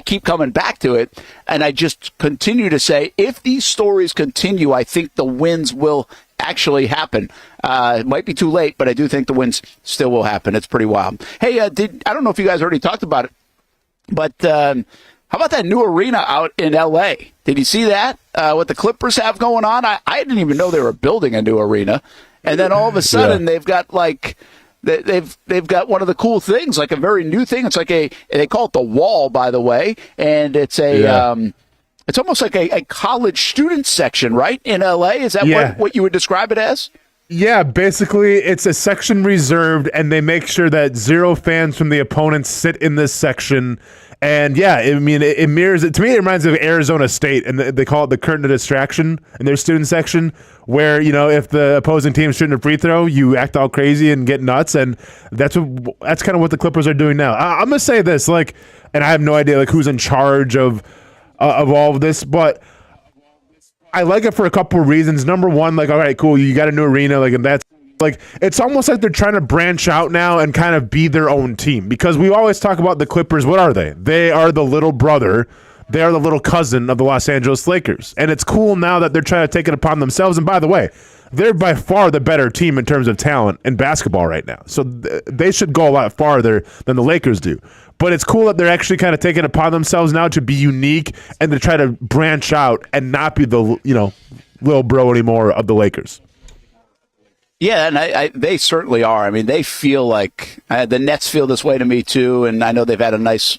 S10: keep coming back to it. And I just continue to say, if these stories continue, I think the wins will actually happen. It might be too late, but I do think the wins still will happen. It's pretty wild. Hey, I don't know if you guys already talked about it, but how about that new arena out in L.A.? Did you see that? What the Clippers have going on? I didn't even know they were building a new arena. And then all of a sudden they've got they've got one of the cool things, like a very new thing. It's like they call it the Wall, by the way, and it's it's almost like a college student section, right, in LA. Is that what you would describe it as?
S2: Yeah, basically it's a section reserved, and they make sure that 0 fans from the opponents sit in this section. And it mirrors it. To me, it reminds me of Arizona State, and they call it the curtain of distraction in their student section, where, if the opposing team's shooting a free throw, you act all crazy and get nuts. And that's kind of what the Clippers are doing now. I'm going to say this, and I have no idea who's in charge of all of this, but I like it for a couple of reasons. Number one, all right, cool, you got a new arena, and that's it's almost like they're trying to branch out now and kind of be their own team, because we always talk about the Clippers. What are they? They are the little brother. They are the little cousin of the Los Angeles Lakers. And it's cool now that they're trying to take it upon themselves. And by the way, they're by far the better team in terms of talent in basketball right now. So they should go a lot farther than the Lakers do. But it's cool that they're actually kind of taking it upon themselves now to be unique and to try to branch out and not be the, little bro anymore of the Lakers.
S10: Yeah, and they certainly are. I mean, they feel like the Nets feel this way to me too, and I know they've had a nice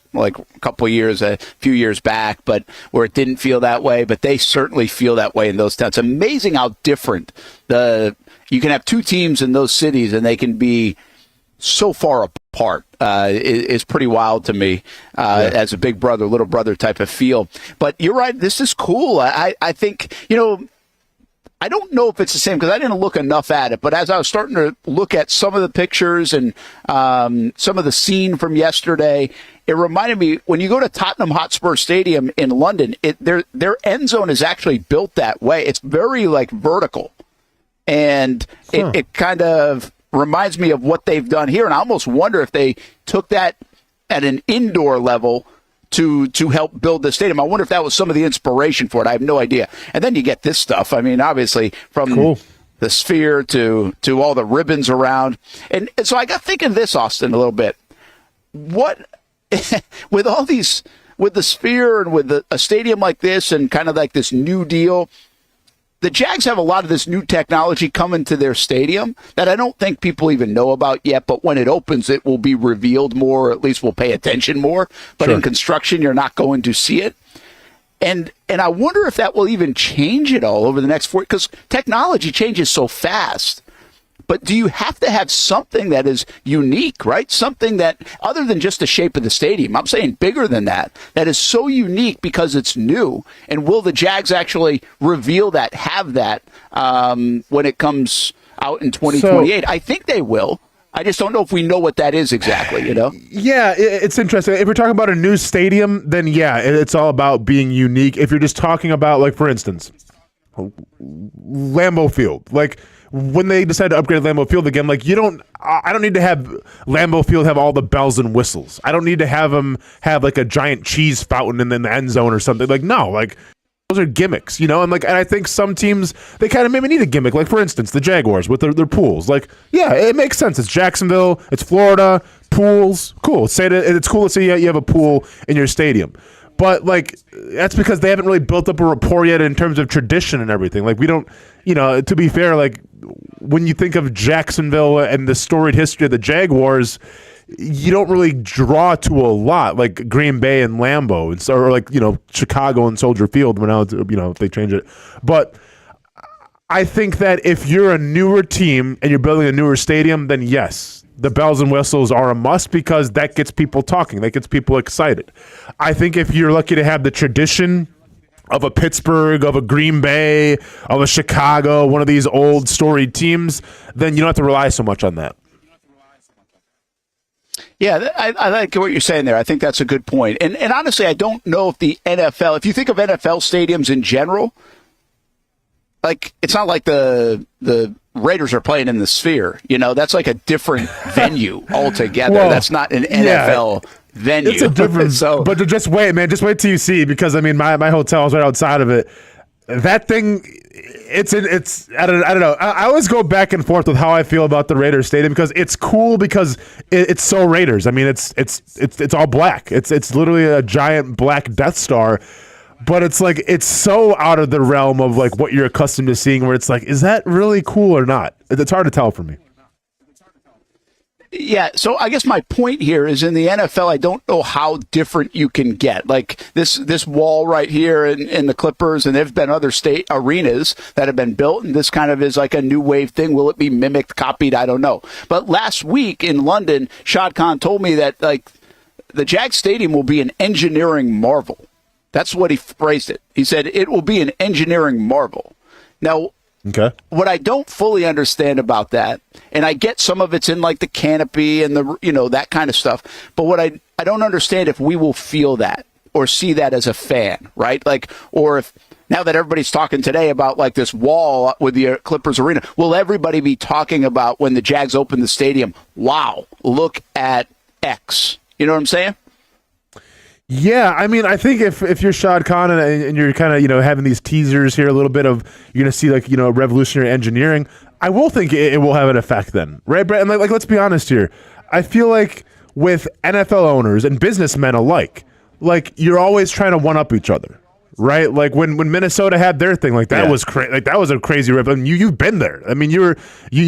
S10: couple of years, a few years back, but where it didn't feel that way. But they certainly feel that way in those towns. It's amazing how different you can have 2 teams in those cities, and they can be so far apart. Is pretty wild to me as a big brother, little brother type of feel. But you're right. This is cool. I think I don't know if it's the same because I didn't look enough at it, but as I was starting to look at some of the pictures and some of the scene from yesterday, it reminded me, when you go to Tottenham Hotspur Stadium in London, their end zone is actually built that way. It's very vertical, and it kind of reminds me of what they've done here, and I almost wonder if they took that at an indoor level to help build the stadium. I wonder if that was some of the inspiration for it. I have no idea. And then you get this stuff. I mean, obviously, from the sphere to all the ribbons around. And so I got thinking this, Austin, a little bit. What, with all these, with the sphere and with a stadium like this and kind of like this new deal, the Jags have a lot of this new technology coming to their stadium that I don't think people even know about yet, but when it opens, it will be revealed more, or at least we'll pay attention more. But in construction, you're not going to see it. And I wonder if that will even change it all over the next 4 years, because technology changes so fast. But do you have to have something that is unique, right? Something that, other than just the shape of the stadium, I'm saying bigger than that, that is so unique because it's new. And will the Jags actually reveal that, have that, when it comes out in 2028? I think they will. I just don't know if we know what that is exactly,
S2: Yeah, it's interesting. If we're talking about a new stadium, then it's all about being unique. If you're just talking about, for instance, Lambeau Field. Like, when they decided to upgrade Lambeau Field again, like, I don't need to have Lambeau Field have all the bells and whistles. I don't need to have them have like a giant cheese fountain in the end zone or something. Like, no, like, those are gimmicks, and I think some teams, they kind of maybe need a gimmick. Like, for instance, the Jaguars with their pools. Like, yeah, it makes sense. It's Jacksonville, it's Florida, pools, cool. It's cool to say you have a pool in your stadium. But, like, that's because they haven't really built up a rapport yet in terms of tradition and everything. Like, we don't, to be fair, like, when you think of Jacksonville and the storied history of the Jaguars, you don't really draw to a lot like Green Bay and Lambeau, or like, Chicago and Soldier Field when if they change it. But I think that if you're a newer team and you're building a newer stadium, then yes, the bells and whistles are a must because that gets people talking. That gets people excited. I think if you're lucky to have the tradition of a Pittsburgh, of a Green Bay, of a Chicago, one of these old storied teams, then you don't have to rely so much on that.
S10: Yeah, I like what you're saying there. I think that's a good point. And honestly, I don't know if the NFL, if you think of NFL stadiums in general, like, it's not like the Raiders are playing in the Sphere. That's like a different venue altogether.
S2: Well,
S10: that's not an NFL venue.
S2: It's a different, but just wait, man. Just wait till you see, because, my hotel is right outside of it. That thing, it's I don't know. I always go back and forth with how I feel about the Raiders Stadium, because it's cool because it's so Raiders. I mean, it's all black. It's literally a giant black Death Star, but it's like, it's so out of the realm of like what you're accustomed to seeing, where it's like, is that really cool or not? It's hard to tell for me.
S10: Yeah, so I guess my point here is, in the NFL, I don't know how different you can get. Like, this wall right here in the Clippers, and there've been other state arenas that have been built, and this kind of is like a new wave thing. Will it be mimicked, copied? I don't know. But last week in London, Shad Khan told me that, like, the Jag Stadium will be an engineering marvel. That's what he phrased it. He said it will be an engineering marvel. Now,
S2: okay,
S10: what I don't fully understand about that, and I get some of it's in like the canopy and the, that kind of stuff, but what I don't understand if we will feel that or see that as a fan, right? Like, or if now that everybody's talking today about like this wall with the Clippers arena, will everybody be talking about when the Jags open the stadium? Wow, look at X. You know what I'm saying?
S2: Yeah, I mean, I think if you're Shad Khan and you're kind of, having these teasers here, a little bit of, you're going to see like, revolutionary engineering, I will think it will have an effect then, right, Brent? And like, let's be honest here. I feel like with NFL owners and businessmen alike, like, you're always trying to one-up each other, right? Like when Minnesota had their thing, like that was crazy. Like that was a crazy rip. I mean, you've been there. I mean, you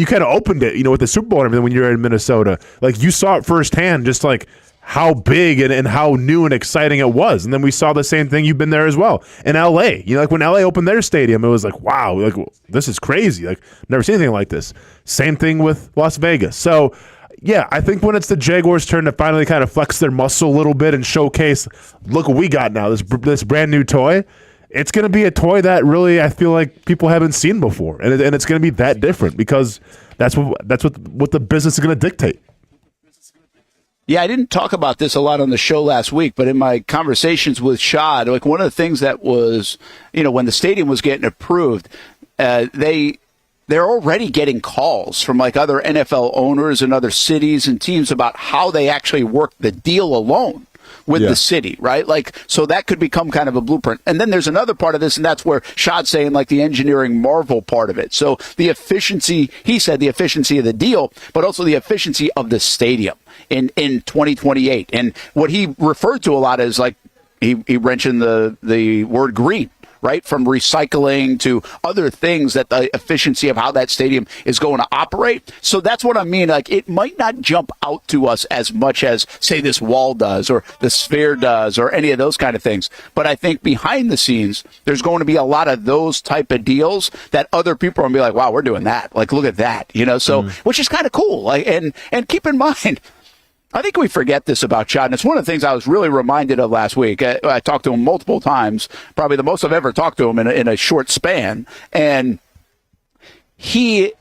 S2: kind of opened it, with the Super Bowl and everything when you were in Minnesota. Like, you saw it firsthand, just like how big and how new and exciting it was. And then we saw the same thing. You've been there as well in LA. Like when LA opened their stadium, it was like, wow, like this is crazy. Like, never seen anything like this. Same thing with Las Vegas. So yeah, I think when it's the Jaguars' turn to finally kind of flex their muscle a little bit and showcase, look what we got now, this brand new toy. It's going to be a toy that really, I feel like, people haven't seen before. And it's going to be that different because that's what the business is going to dictate.
S10: Yeah, I didn't talk about this a lot on the show last week, but in my conversations with Shad, like one of the things that was, when the stadium was getting approved, they're already getting calls from like other NFL owners and other cities and teams about how they actually work the deal alone with the city, right? Like, so that could become kind of a blueprint. And then there's another part of this, and that's where Shad's saying like the engineering marvel part of it. So the efficiency, he said the efficiency of the deal, but also the efficiency of the stadium in 2028. And what he referred to a lot is like, he mentioned the word green, right? From recycling to other things, that the efficiency of how that stadium is going to operate. So that's what I mean. Like, it might not jump out to us as much as, say, this wall does or the Sphere does or any of those kind of things. But I think behind the scenes, there's going to be a lot of those type of deals that other people are going to be like, wow, we're doing that. Like, look at that, so, which is kind of cool. Like, and keep in mind, I think we forget this about Shad, and it's one of the things I was really reminded of last week. I talked to him multiple times, probably the most I've ever talked to him in a short span, and he's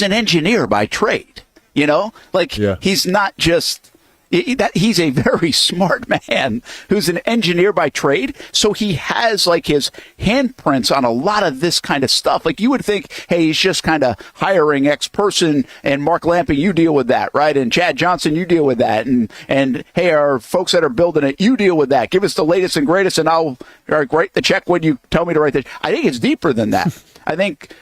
S10: an engineer by trade, He's not just He's a very smart man who's an engineer by trade. So he has like his handprints on a lot of this kind of stuff. Like you would think, hey, he's just kind of hiring X person and Mark Lamping, you deal with that, right? And Chad Johnson, you deal with that. And hey, our folks that are building it, you deal with that. Give us the latest and greatest and I'll write the check when you tell me to write the check. I think it's deeper than that. I think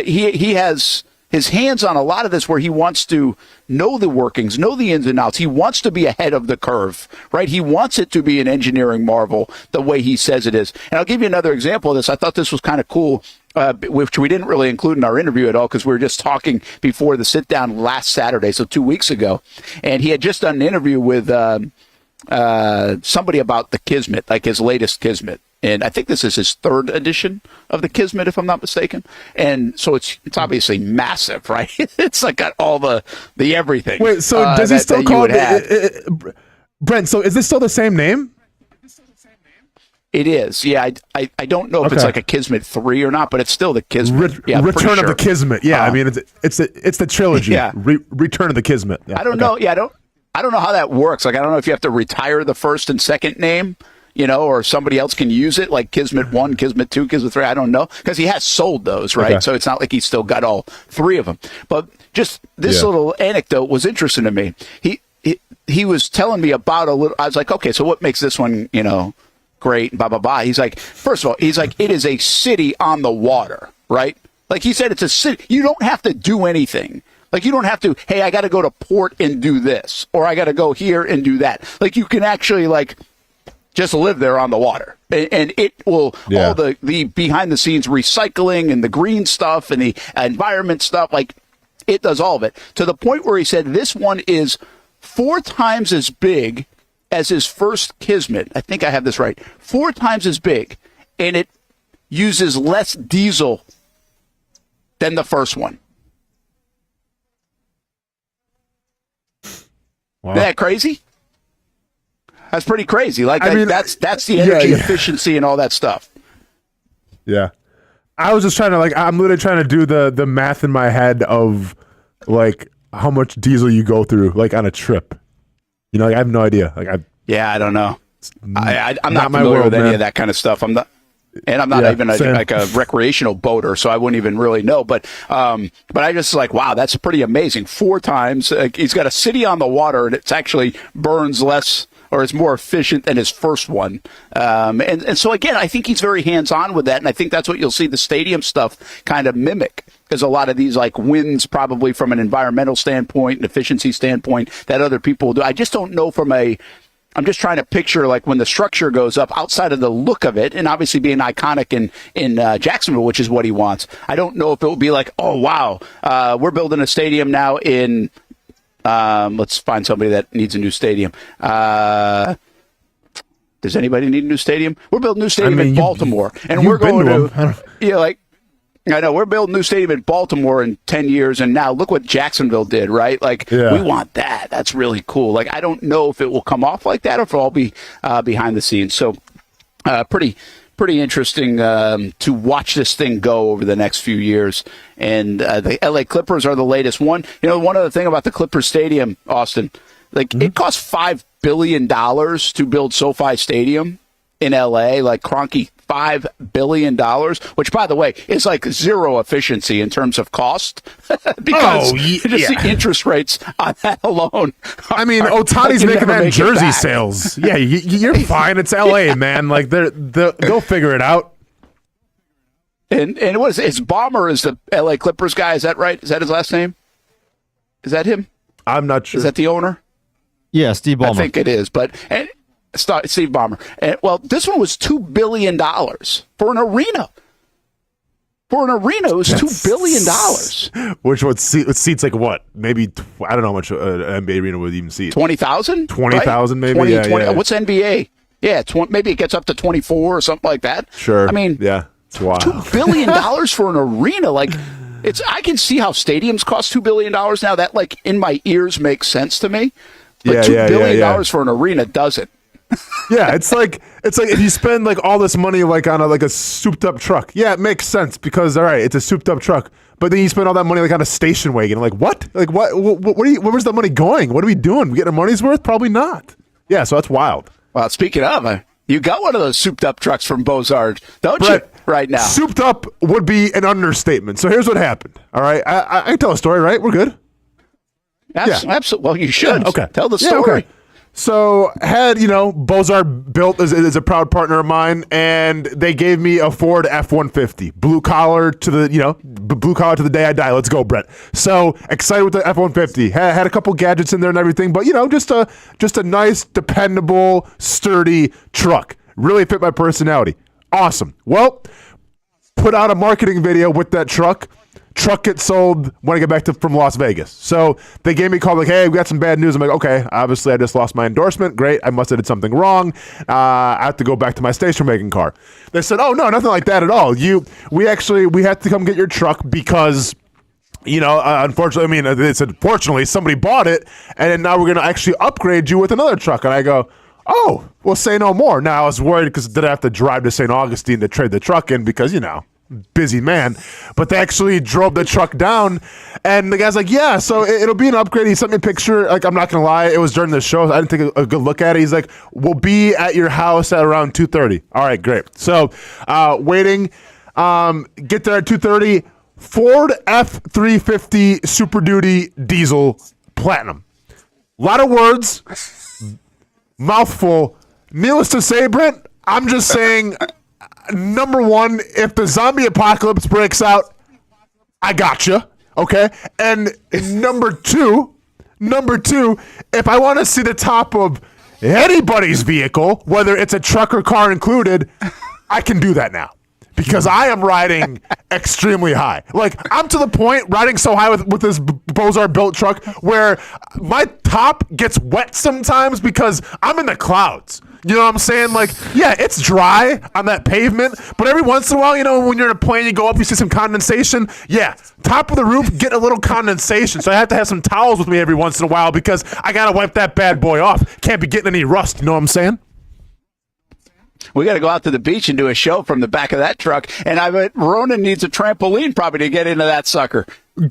S10: he has his hands on a lot of this where he wants to know the workings, know the ins and outs. He wants to be ahead of the curve, right? He wants it to be an engineering marvel the way he says it is. And I'll give you another example of this. I thought this was kind of cool, which we didn't really include in our interview at all because we were just talking before the sit down last Saturday, so 2 weeks ago. And he had just done an interview with somebody about the Kismet, like his latest Kismet. And I think this is his third edition of the Kismet, if I'm not mistaken. And so it's obviously massive, right? It's like got all the everything.
S2: Wait, so does he still call it Brent? So is this still the same name?
S10: It is. Yeah, I don't know if it's like a Kismet 3 or not, but it's still the Kismet.
S2: Return of the Kismet. Yeah, I mean it's the trilogy.
S10: Yeah.
S2: Return of the Kismet. Yeah,
S10: I don't know. Yeah, I don't know how that works. Like I don't know if you have to retire the first and second name, or somebody else can use it, like Kismet 1, Kismet 2, Kismet 3. I don't know. Because he has sold those, right? Okay. So it's not like he's still got all three of them. But just this little anecdote was interesting to me. He was telling me about a little. I was like, okay, so what makes this one, great, blah, blah, blah. He's like, first of all, it is a city on the water, right? Like he said, it's a city. You don't have to do anything. Like you don't have to, hey, I got to go to port and do this, or I got to go here and do that. Like you can actually just live there on the water. And it will, all the behind the scenes recycling and the green stuff and the environment stuff, like it does all of it. To the point where he said this one is 4 times as big as his first Kismet. I think I have this right. 4 times as big. And it uses less diesel than the first one.
S2: Wow.
S10: Isn't that crazy? That's pretty crazy. Like that's the energy efficiency and all that stuff.
S2: Yeah. I was just trying to I'm literally trying to do the math in my head of how much diesel you go through on a trip. I have no idea.
S10: I don't know. I'm not familiar with any of that kind of stuff. I'm not even a recreational boater, so I wouldn't even really know. But I just wow, that's pretty amazing. 4 times. He's got a city on the water, and it's actually burns less, or is more efficient than his first one. And so, again, I think he's very hands-on with that, and I think that's what you'll see the stadium stuff kind of mimic, because a lot of these wins probably from an environmental standpoint, an efficiency standpoint, that other people will do. I just don't know I'm just trying to picture when the structure goes up outside of the look of it, and obviously being iconic in Jacksonville, which is what he wants. I don't know if it will be oh, wow, we're building a stadium now in let's find somebody that needs a new stadium. Does anybody need a new stadium? We're building a new stadium in Baltimore, and we're going to I know we're building a new stadium in Baltimore in 10 years, and now look what Jacksonville did, right? We want that. That's really cool. I don't know if it will come off like that or if it'll all be behind the scenes. So pretty interesting to watch this thing go over the next few years. And the LA Clippers are the latest one. One other thing about the Clippers Stadium, Austin, it cost $5 billion to build SoFi Stadium in LA, Kroenke. $5 billion, which, by the way, is zero efficiency in terms of cost because the interest rates on that alone.
S2: I mean, Ohtani's making that in jersey sales. Yeah, you're fine. It's LA, man. They'll figure it out.
S10: And what is it? It's Ballmer is the LA Clippers guy. Is that right? Is that his last name? Is that him?
S2: I'm not sure.
S10: Is that the owner?
S3: Yeah, Steve Ballmer.
S10: I think it is, but. Steve Ballmer. This one was $2 billion for an arena. For an arena, it was $2 billion.
S2: Which would seats what? Maybe, I don't know how much an NBA arena would even seat.
S10: 20,000?
S2: 20,000 maybe?
S10: 20,
S2: yeah,
S10: 20, What's NBA? Yeah, maybe it gets up to 24 or something like that.
S2: Sure.
S10: I mean,
S2: yeah, it's wild.
S10: $2 billion for an arena. I can see how stadiums cost $2 billion now. That, in my ears makes sense to me. But $2 billion for an arena doesn't.
S2: Yeah, it's like if you spend like all this money like on a souped up truck. Yeah, it makes sense because all right, it's a souped up truck. But then you spend all that money like on a station wagon. Like what? Like what? Where's the money going? What are we doing? We getting our money's worth? Probably not. Yeah, so that's wild.
S10: Well, speaking of, you got one of those souped up trucks from Beaux-Arts, don't
S2: Brett,
S10: you? Right now,
S2: souped up would be an understatement. So here's what happened. All right, I can tell a story, right? We're good.
S10: Absolutely. Well, you should.
S2: Yeah, okay.
S10: Tell the
S2: Yeah,
S10: story.
S2: okay. So had, Beaux-Arts built is a proud partner of mine, and they gave me a Ford F-150, blue collar to the day I die. Let's go, Brett. So excited with the F-150. Had a couple gadgets in there and everything, but just a nice, dependable, sturdy truck. Really fit my personality. Awesome. Well, put out a marketing video with that truck. Truck gets sold when I get back from Las Vegas. So they gave me a call like, hey, we got some bad news. I'm like, okay, obviously I just lost my endorsement. Great. I must have did something wrong. I have to go back to my station wagon car. They said, oh, no, nothing like that at all. We have to come get your truck because, unfortunately, they said, fortunately, somebody bought it, and now we're going to actually upgrade you with another truck. And I go, oh, well, say no more. Now I was worried because did I have to drive to St. Augustine to trade the truck in because, busy man, but they actually drove the truck down, and the guy's like, yeah, so it'll be an upgrade. He sent me a picture. Like, I'm not gonna lie, it was during the show. I didn't take a good look at it. He's like, we'll be at your house at around 2:30. All right, great. So waiting, get there at 2:30. Ford F-350 Super Duty diesel platinum. A lot of words, mouthful. Needless to say, Brent, I'm just saying, number one, if the zombie apocalypse breaks out, I gotcha. Okay. And number two, if I want to see the top of anybody's vehicle, whether it's a truck or car included, I can do that now because I am riding extremely high. Like, I'm to the point riding so high with this Beaux-Arts built truck where my top gets wet sometimes because I'm in the clouds. You know what I'm saying? Like, yeah, it's dry on that pavement, but every once in a while, when you're in a plane, you go up, you see some condensation. Yeah, top of the roof, get a little condensation. So I have to have some towels with me every once in a while because I got to wipe that bad boy off. Can't be getting any rust. You know what I'm saying?
S10: We got to go out to the beach and do a show from the back of that truck. And I bet Ronan needs a trampoline probably to get into that sucker.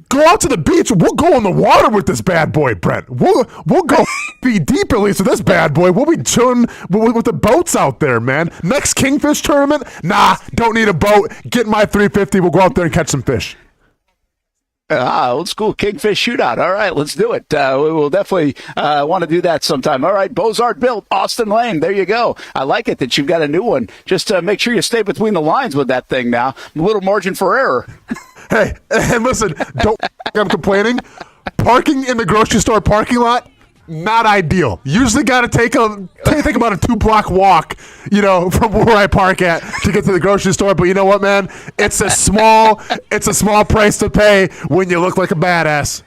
S2: Go out to the beach. We'll go in the water with this bad boy, Brent. We'll go be deep at least with this bad boy. We'll be chilling with the boats out there, man. Next Kingfish tournament? Nah, don't need a boat. Get my 350. We'll go out there and catch some fish.
S10: Old school Kingfish shootout. All right, let's do it. We will definitely want to do that sometime. All right, Beaux-Arts built Austen Lane. There you go. I like it that you've got a new one. Just make sure you stay between the lines with that thing now. A little margin for error.
S2: Hey, and listen, don't I'm complaining. Parking in the grocery store parking lot, not ideal. Usually got to take about a 2-block walk, from where I park at to get to the grocery store. But you know what, man? It's a small price to pay when you look like a badass.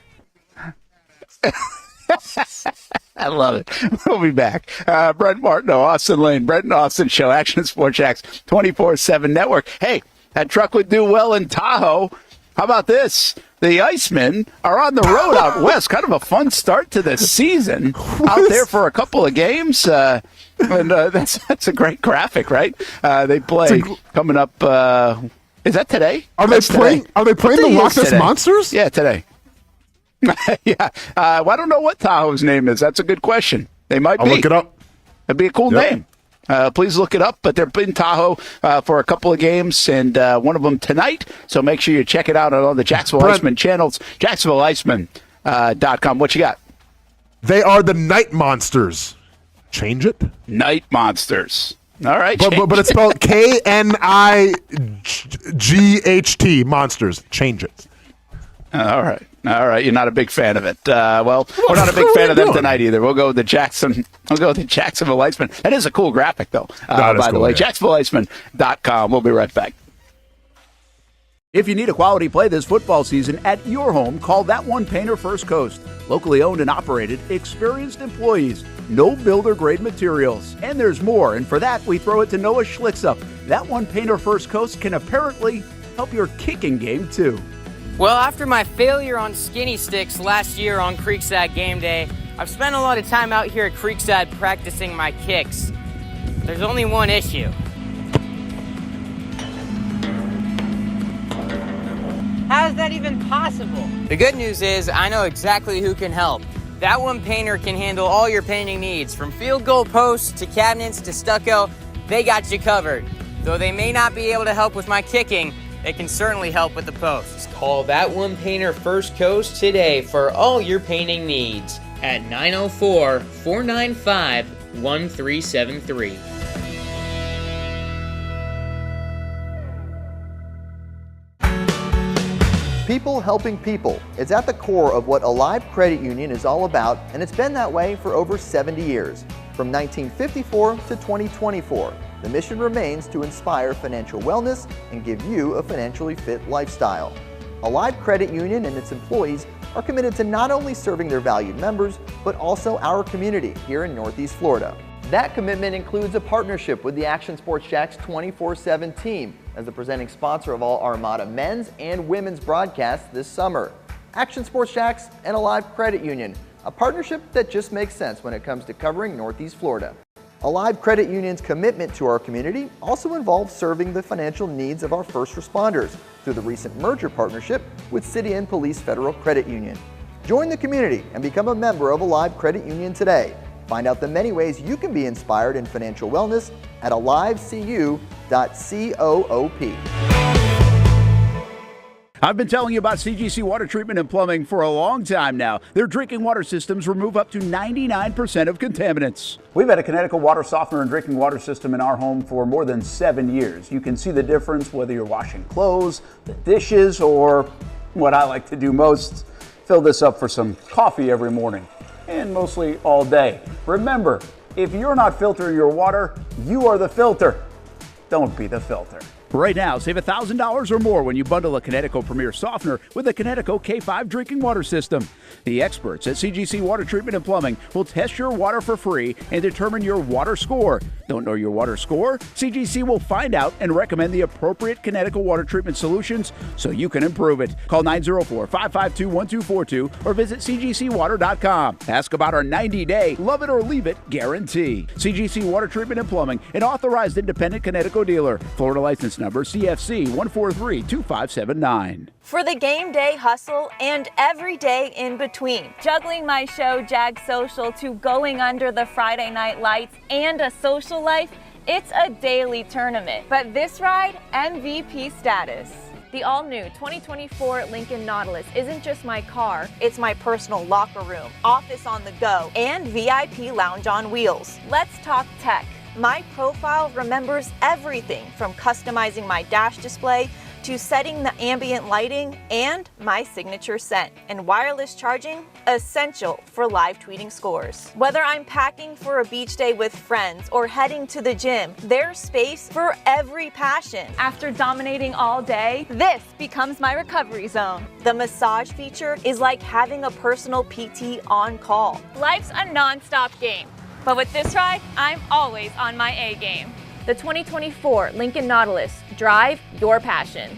S10: I love it. We'll be back. Brent Martineau, Austen Lane, Brent Austen Show, Action Sports Jacks 24/7 Network. Hey, that truck would do well in Tahoe. How about this? The Icemen are on the road out west. Kind of a fun start to the season. Out there for a couple of games. And that's a great graphic, right? They play coming up. Is that today?
S2: Are they playing the Loch Ness Monsters?
S10: Yeah, today. Yeah. I don't know what Tahoe's name is. That's a good question. They might be.
S2: I'll look it up.
S10: It'd be a cool name. Please look it up. But they're in Tahoe for a couple of games, and one of them tonight. So make sure you check it out on all the Jacksonville Iceman channels, JacksonvilleIceman.com. What you got?
S2: They are the Night Monsters. Change it?
S10: Night Monsters. All right.
S2: But it's spelled K-N-I-G-H-T, Monsters. Change it.
S10: All right. You're not a big fan of it. Well, we're not a big fan of them tonight either. We'll go with the Jacksonville Iceman. That is a cool graphic, though. By the way, JacksonvilleIceman.com. We'll be right back.
S4: If you need a quality play this football season at your home, call That One Painter First Coast. Locally owned and operated, experienced employees, no builder-grade materials. And there's more, and for that, we throw it to Noah Schlicksup. That One Painter First Coast can apparently help your kicking game, too.
S15: Well, after my failure on skinny sticks last year on Creekside Game Day, I've spent a lot of time out here at Creekside practicing my kicks. There's only one issue. How is that even possible? The good news is I know exactly who can help. That One Painter can handle all your painting needs, from field goal posts to cabinets to stucco. They got you covered. Though they may not be able to help with my kicking, they can certainly help with the posts. Call That One Painter First Coast today for all your painting needs at 904-495-1373.
S5: People helping people. It's at the core of what Alive Credit Union is all about, and it's been that way for over 70 years. From 1954 to 2024, the mission remains to inspire financial wellness and give you a financially fit lifestyle. Alive Credit Union and its employees are committed to not only serving their valued members, but also our community here in Northeast Florida. That commitment includes a partnership with the Action Sports Jacks 24/7 team as the presenting sponsor of all Armada men's and women's broadcasts this summer. Action Sports Jacks and Alive Credit Union, a partnership that just makes sense when it comes to covering Northeast Florida. Alive Credit Union's commitment to our community also involves serving the financial needs of our first responders through the recent merger partnership with City and Police Federal Credit Union. Join the community and become a member of Alive Credit Union today. Find out the many ways you can be inspired in financial wellness at alivecu.coop.
S4: I've been telling you about CGC Water Treatment and Plumbing for a long time now. Their drinking water systems remove up to 99% of contaminants. We've had a Connecticut water softener and drinking water system in our home for more than 7 years. You can see the difference whether you're washing clothes, the dishes, or what I like to do most, fill this up for some coffee every morning, and mostly all day. Remember, if you're not filtering your water, you are the filter. Don't be the filter. Right now, save $1,000 or more when you bundle a Connecticut Premier Softener with a Connecticut K5 drinking water system. The experts at CGC Water Treatment and Plumbing will test your water for free and determine your water score. Don't know your water score? CGC will find out and recommend the appropriate Connecticut water treatment solutions so you can improve it. Call 904-552-1242 or visit cgcwater.com. Ask about our 90-day love it or leave it guarantee. CGC Water Treatment and Plumbing, an authorized independent Connecticut dealer. Florida license number CFC 1432579.
S16: For the game day hustle and every day in between, juggling my show Jag Social to going under the Friday night lights and a social life, it's a daily tournament. But this ride, MVP status. The all-new 2024 Lincoln Nautilus isn't just my car, it's my personal locker room, office on the go, and VIP lounge on wheels. Let's talk tech. My profile remembers everything from customizing my dash display to setting the ambient lighting and my signature scent. And wireless charging, essential for live tweeting scores. Whether I'm packing for a beach day with friends or heading to the gym, there's space for every passion. After dominating all day, this becomes my recovery zone. The massage feature is like having a personal PT on call. Life's a non-stop game, but with this ride, I'm always on my A game. The 2024 Lincoln Nautilus. Drive your passion.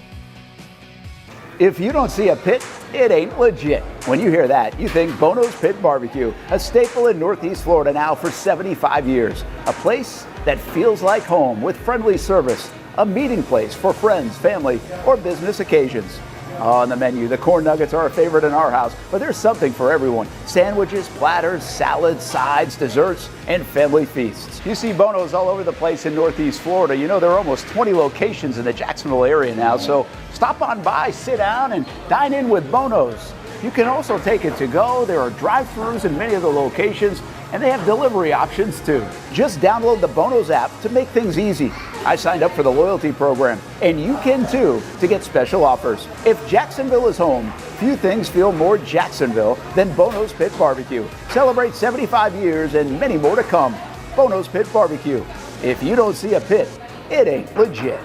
S10: If you don't see a pit, it ain't legit. When you hear that, you think Bono's Pit Barbecue, a staple in Northeast Florida now for 75 years. A place that feels like home with friendly service, a meeting place for friends, family, or business occasions. On the menu, the corn nuggets are a favorite in our house, but there's something for everyone. Sandwiches, platters, salads, sides, desserts, and family feasts. You see Bono's all over the place in Northeast Florida. You know, there are almost 20 locations in the Jacksonville area now, so stop on by, sit down, and dine in with Bono's. You can also take it to go. There are drive-thrus in many of the locations, and they have delivery options too. Just download the Bono's app to make things easy. I signed up for the loyalty program, and you can too, to get special offers. If Jacksonville is home, few things feel more Jacksonville than Bono's Pit Barbecue. Celebrate 75 years and many more to come. Bono's Pit Barbecue. If you don't see a pit, it ain't legit.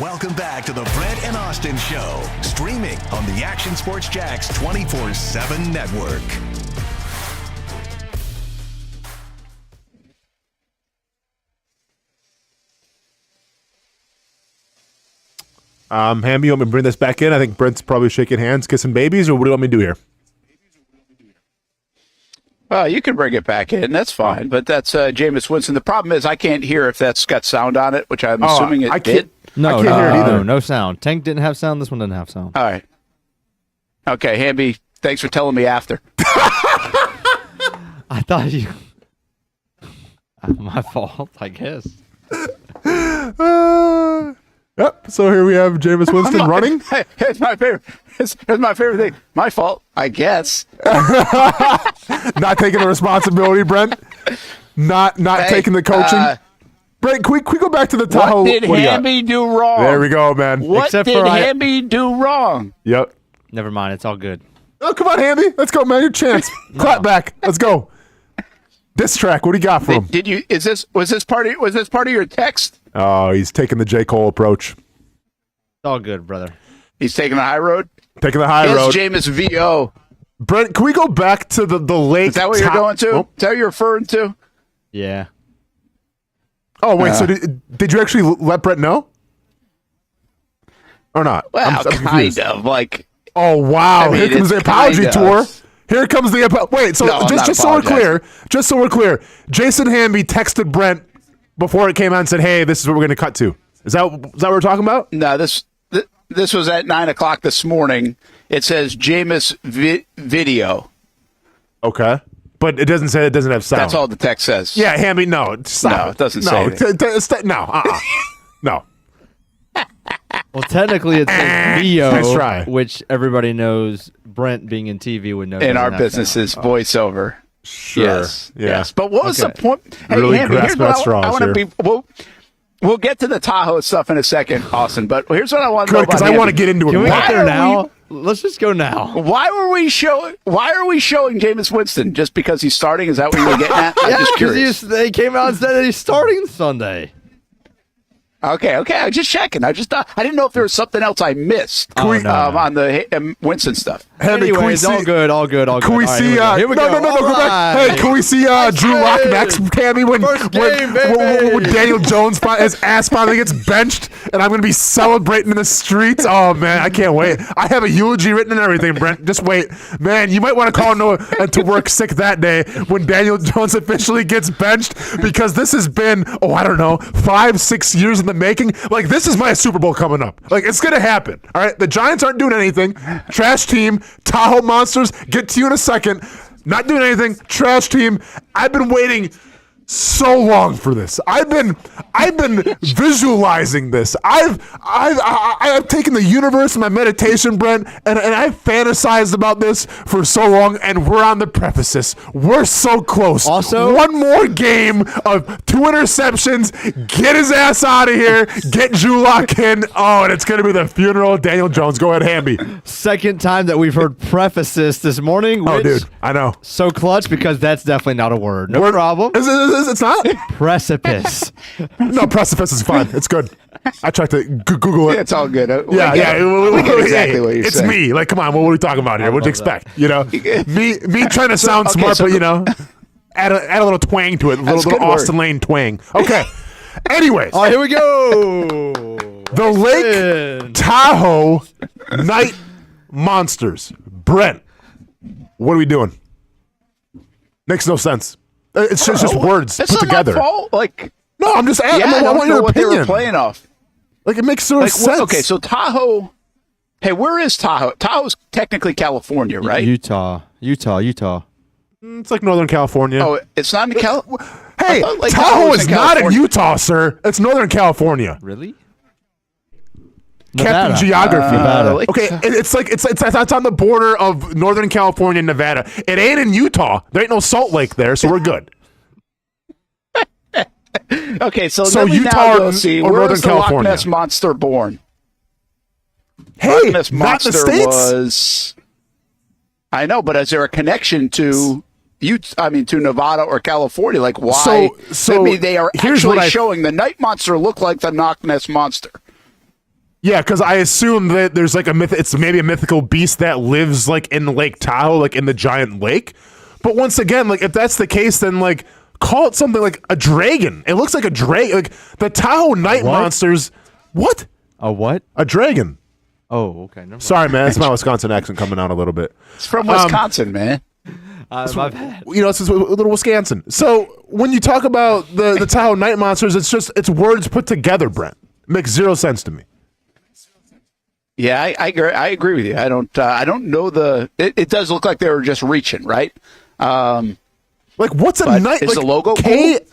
S1: Welcome back to the Brent and Austen Show, streaming on the Action Sports Jacks 24/7 network.
S2: Hammy, you want me to bring this back in? I think Brent's probably shaking hands, kissing babies, or what do you want me to do here?
S10: Well, you can bring it back in. That's fine. But that's Jameis Winston. The problem is I can't hear if that's got sound on it, which I'm assuming it did.
S3: No,
S2: I can't hear it either.
S3: No sound. Tank didn't have sound. This one didn't have sound.
S10: All right. Okay, Hamby, thanks for telling me after.
S3: I thought you... My fault, I guess.
S2: Yep. So here we have Jameis Winston running.
S10: It's my favorite. It's my favorite thing. My fault, I guess.
S2: Not taking the responsibility, Brent. Not taking the coaching. Brent, can we go back to the Tahoe?
S10: What did Hamby do wrong?
S2: There we go, man.
S10: What did Hamby do wrong?
S2: Yep.
S3: Never mind. It's all good.
S2: Oh, come on, Hamby. Let's go, man. Your chance. Clap back. Let's go. Diss track. What do you got for him?
S10: Did you? Was this part of your text?
S2: Oh, he's taking the J. Cole approach.
S3: It's all good, brother.
S10: He's taking the high road.
S2: Taking the high road.
S10: Jameis VO.
S2: Brent, can we go back to the lake?
S10: Is that what you're going to?
S2: Oh.
S10: Is that what you're referring to?
S3: Yeah.
S2: Oh wait. So did you actually let Brent know, or not?
S10: Well,
S2: I'm
S10: kind of like.
S2: Oh wow!
S10: I mean,
S2: here comes the apology tour. Here comes the wait. So
S10: No,
S2: just so we're clear, Jason Hamby texted Brent before it came out and said, "Hey, this is what we're going to cut to." Is that what we're talking about?
S10: No, this was at 9:00 this morning. It says Jameis video.
S2: Okay, but it doesn't say it doesn't have sound.
S10: That's all the text says.
S2: Yeah, Hamby. No, stop.
S10: No, it doesn't say anything.
S2: No. No.
S3: Well, technically, it's a VO,
S2: Nice try.
S3: which everybody knows. Brent being in TV would know.
S10: In our business's voiceover.
S2: Sure.
S10: Yes.
S2: Yeah.
S10: Yes. But what was the point?
S2: Really
S10: Hamby, here's
S2: grasping at
S10: what
S2: straws
S10: I want to
S2: here.
S10: be. We'll get to the Tahoe stuff in a second, Austin. But here's what I want to know
S2: Good, because
S10: about
S2: I want to
S10: Hamby.
S2: get into it.
S3: Can we
S2: more.
S3: get there now? Let's just go now.
S10: Why are we showing Jameis Winston? Just because he's starting? Is that what you were getting at? I'm just curious.
S3: They came out and said that he's starting Sunday.
S10: Okay. I was just checking. I didn't know if there was something else I missed on the Winston stuff.
S2: Hamby, can we
S3: Anyways,
S2: see,
S3: all good.
S2: Can we see?
S3: Here we go.
S2: No, go back. Hey, can we see Drew Lock next, Hamby? When Daniel Jones his ass finally gets benched, and I'm going to be celebrating in the streets. Oh man, I can't wait. I have a eulogy written and everything, Brent. Just wait, man. You might want to call to work sick that day when Daniel Jones officially gets benched, because this has been 5-6 years in the making. Like, this is my Super Bowl coming up. Like, it's going to happen. All right. The Giants aren't doing anything. Trash team. Tahoe Monsters. Get to you in a second. Not doing anything. Trash team. I've been waiting so long for this. I've been visualizing this. I've taken the universe in my meditation, Brent, and I've fantasized about this for so long, and we're on the precipice. We're so close.
S3: Also,
S2: one more game of 2 interceptions. Get his ass out of here. Get Julock in. Oh, and it's going to be the funeral of Daniel Jones. Go ahead, Hamby.
S3: Second time that we've heard prefaces this morning.
S2: Oh, dude, I know.
S3: So clutch, because that's definitely not a word. No problem.
S2: It's not?
S3: Precipice.
S2: No, precipice is fine. It's good. I tried to Google it.
S10: It's all good.
S2: We get
S10: exactly what you're
S2: it's
S10: saying.
S2: Me. Like, come on, what are we talking about here? What'd you expect? Me trying to sound smart, but add a little twang to it, a little Austen Lane twang. Okay. Anyways.
S3: Oh, here we go.
S2: The Lake Tahoe Night Monsters. Brent, what are we doing? Makes no sense. It's just words put together.
S10: Not my fault. Like,
S2: no, I'm just asking. I want your
S10: what
S2: opinion.
S10: they were playing off.
S2: Like, it makes sense.
S10: Okay, so Tahoe. Hey, where is Tahoe? Tahoe's technically California, right?
S3: Utah.
S2: It's like Northern California.
S10: Oh, it's not in California.
S2: Hey, Tahoe is not in Utah, sir. It's Northern California.
S3: Really?
S2: Captain
S3: Nevada.
S2: Geography. Okay, it's on the border of Northern California and Nevada. It ain't in Utah. There ain't no Salt Lake there, so we're good.
S10: Okay, so then we
S2: Utah
S10: now go see
S2: or
S10: where
S2: Northern
S10: was the
S2: California?
S10: Loch Ness Monster born?
S2: Hey,
S10: Loch Ness
S2: not the
S10: Monster
S2: States.
S10: was. I know, but is there a connection to to Nevada or California? Like, why?
S2: So
S10: I mean, they are
S2: here's
S10: actually
S2: what I-
S10: showing the night monster look like the Loch Ness Monster.
S2: Yeah, because I assume that there's like it's maybe a mythical beast that lives like in Lake Tahoe, like in the giant lake. But once again, like if that's the case, then like call it something like a dragon. It looks like a dragon. Like the Tahoe Night Monsters. What?
S3: A what?
S2: A dragon.
S3: Oh, okay. Never mind.
S2: Sorry, man. That's my Wisconsin accent coming out a little bit.
S10: It's from Wisconsin, man.
S3: My bad.
S2: It's just a little Wisconsin. So when you talk about the Tahoe Night Monsters, it's words put together, Brent. It makes zero sense to me.
S10: Yeah, I agree with you. I don't know it does look like they were just reaching, right?
S2: What's a night?
S10: Is the logo
S2: K?
S10: cool?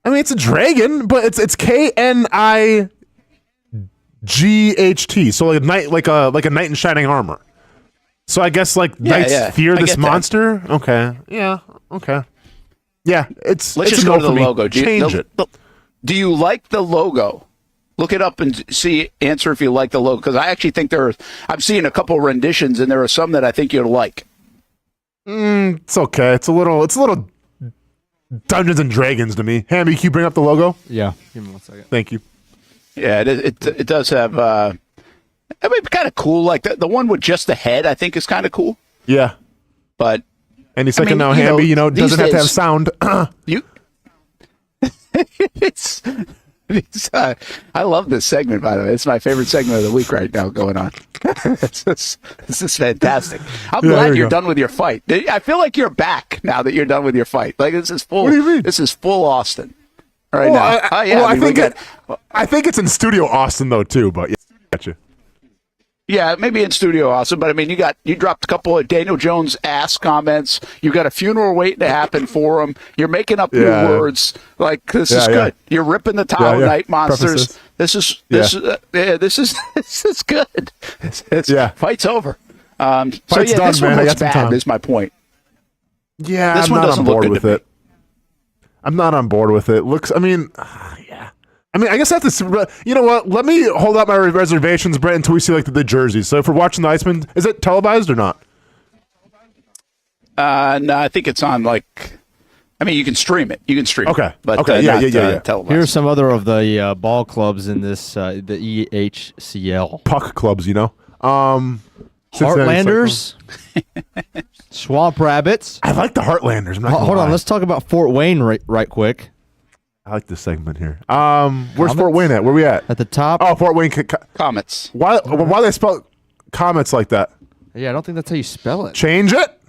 S2: I mean, it's a dragon, but it's KNIGHT. So like a knight in shining armor. So I guess knights fear this monster. That. Okay. Yeah. Okay. Yeah. Let's
S10: just go to the logo.
S2: Change it.
S10: Do you like the logo? Look it up and answer if you like the logo, because I actually think I'm seeing a couple renditions and there are some that I think you'll like.
S2: It's okay. It's a little Dungeons and Dragons to me. Hammy, can you bring up the logo?
S3: Yeah. Give me 1 second.
S2: Thank you.
S10: Yeah, it does have. I mean, kind of cool. Like the one with just the head, I think is kind of cool.
S2: Yeah,
S10: but
S2: any second now, Hamby, doesn't have to have sound.
S10: I love this segment, by the way. It's my favorite segment of the week right now going on. This is fantastic. I'm glad you're done with your fight. I feel like you're back now that you're done with your fight. Like this is full.
S2: What do you mean?
S10: This is full Austin right now.
S2: I think it's in Studio Austin though too. But yeah, gotcha.
S10: Yeah, maybe in Studio Austin, but I mean, you dropped a couple of Daniel Jones ass comments. You got a funeral waiting to happen for him. You're making up new words. Like this is good. You're ripping the Tahoe Night Monsters. This is good. Fight's over.
S2: Fight's done,
S10: this one
S2: man.
S10: looks bad. Is my point.
S2: Yeah,
S10: this one
S2: not on board with it.
S10: Me.
S2: I'm not on board with it. I guess I have to. You know what? Let me hold out my reservations, Brent, until we see the jerseys. So if we're watching the Iceman, is it televised or not?
S10: No, I think it's on you can stream it.
S2: Okay.
S10: But
S2: yeah.
S10: Televised.
S3: Here's some other of the ball clubs in this the EHCL.
S2: Puck clubs,
S3: Heartlanders, Swamp Rabbits.
S2: I like the Heartlanders.
S3: Hold on, let's talk about Fort Wayne right quick.
S2: I like this segment here. Where's Fort Wayne at? Where we at?
S3: At the top.
S2: Oh, Fort Wayne
S10: Comets.
S2: Why they spell Comets like that?
S3: Yeah, I don't think that's how you spell it.
S2: Change it.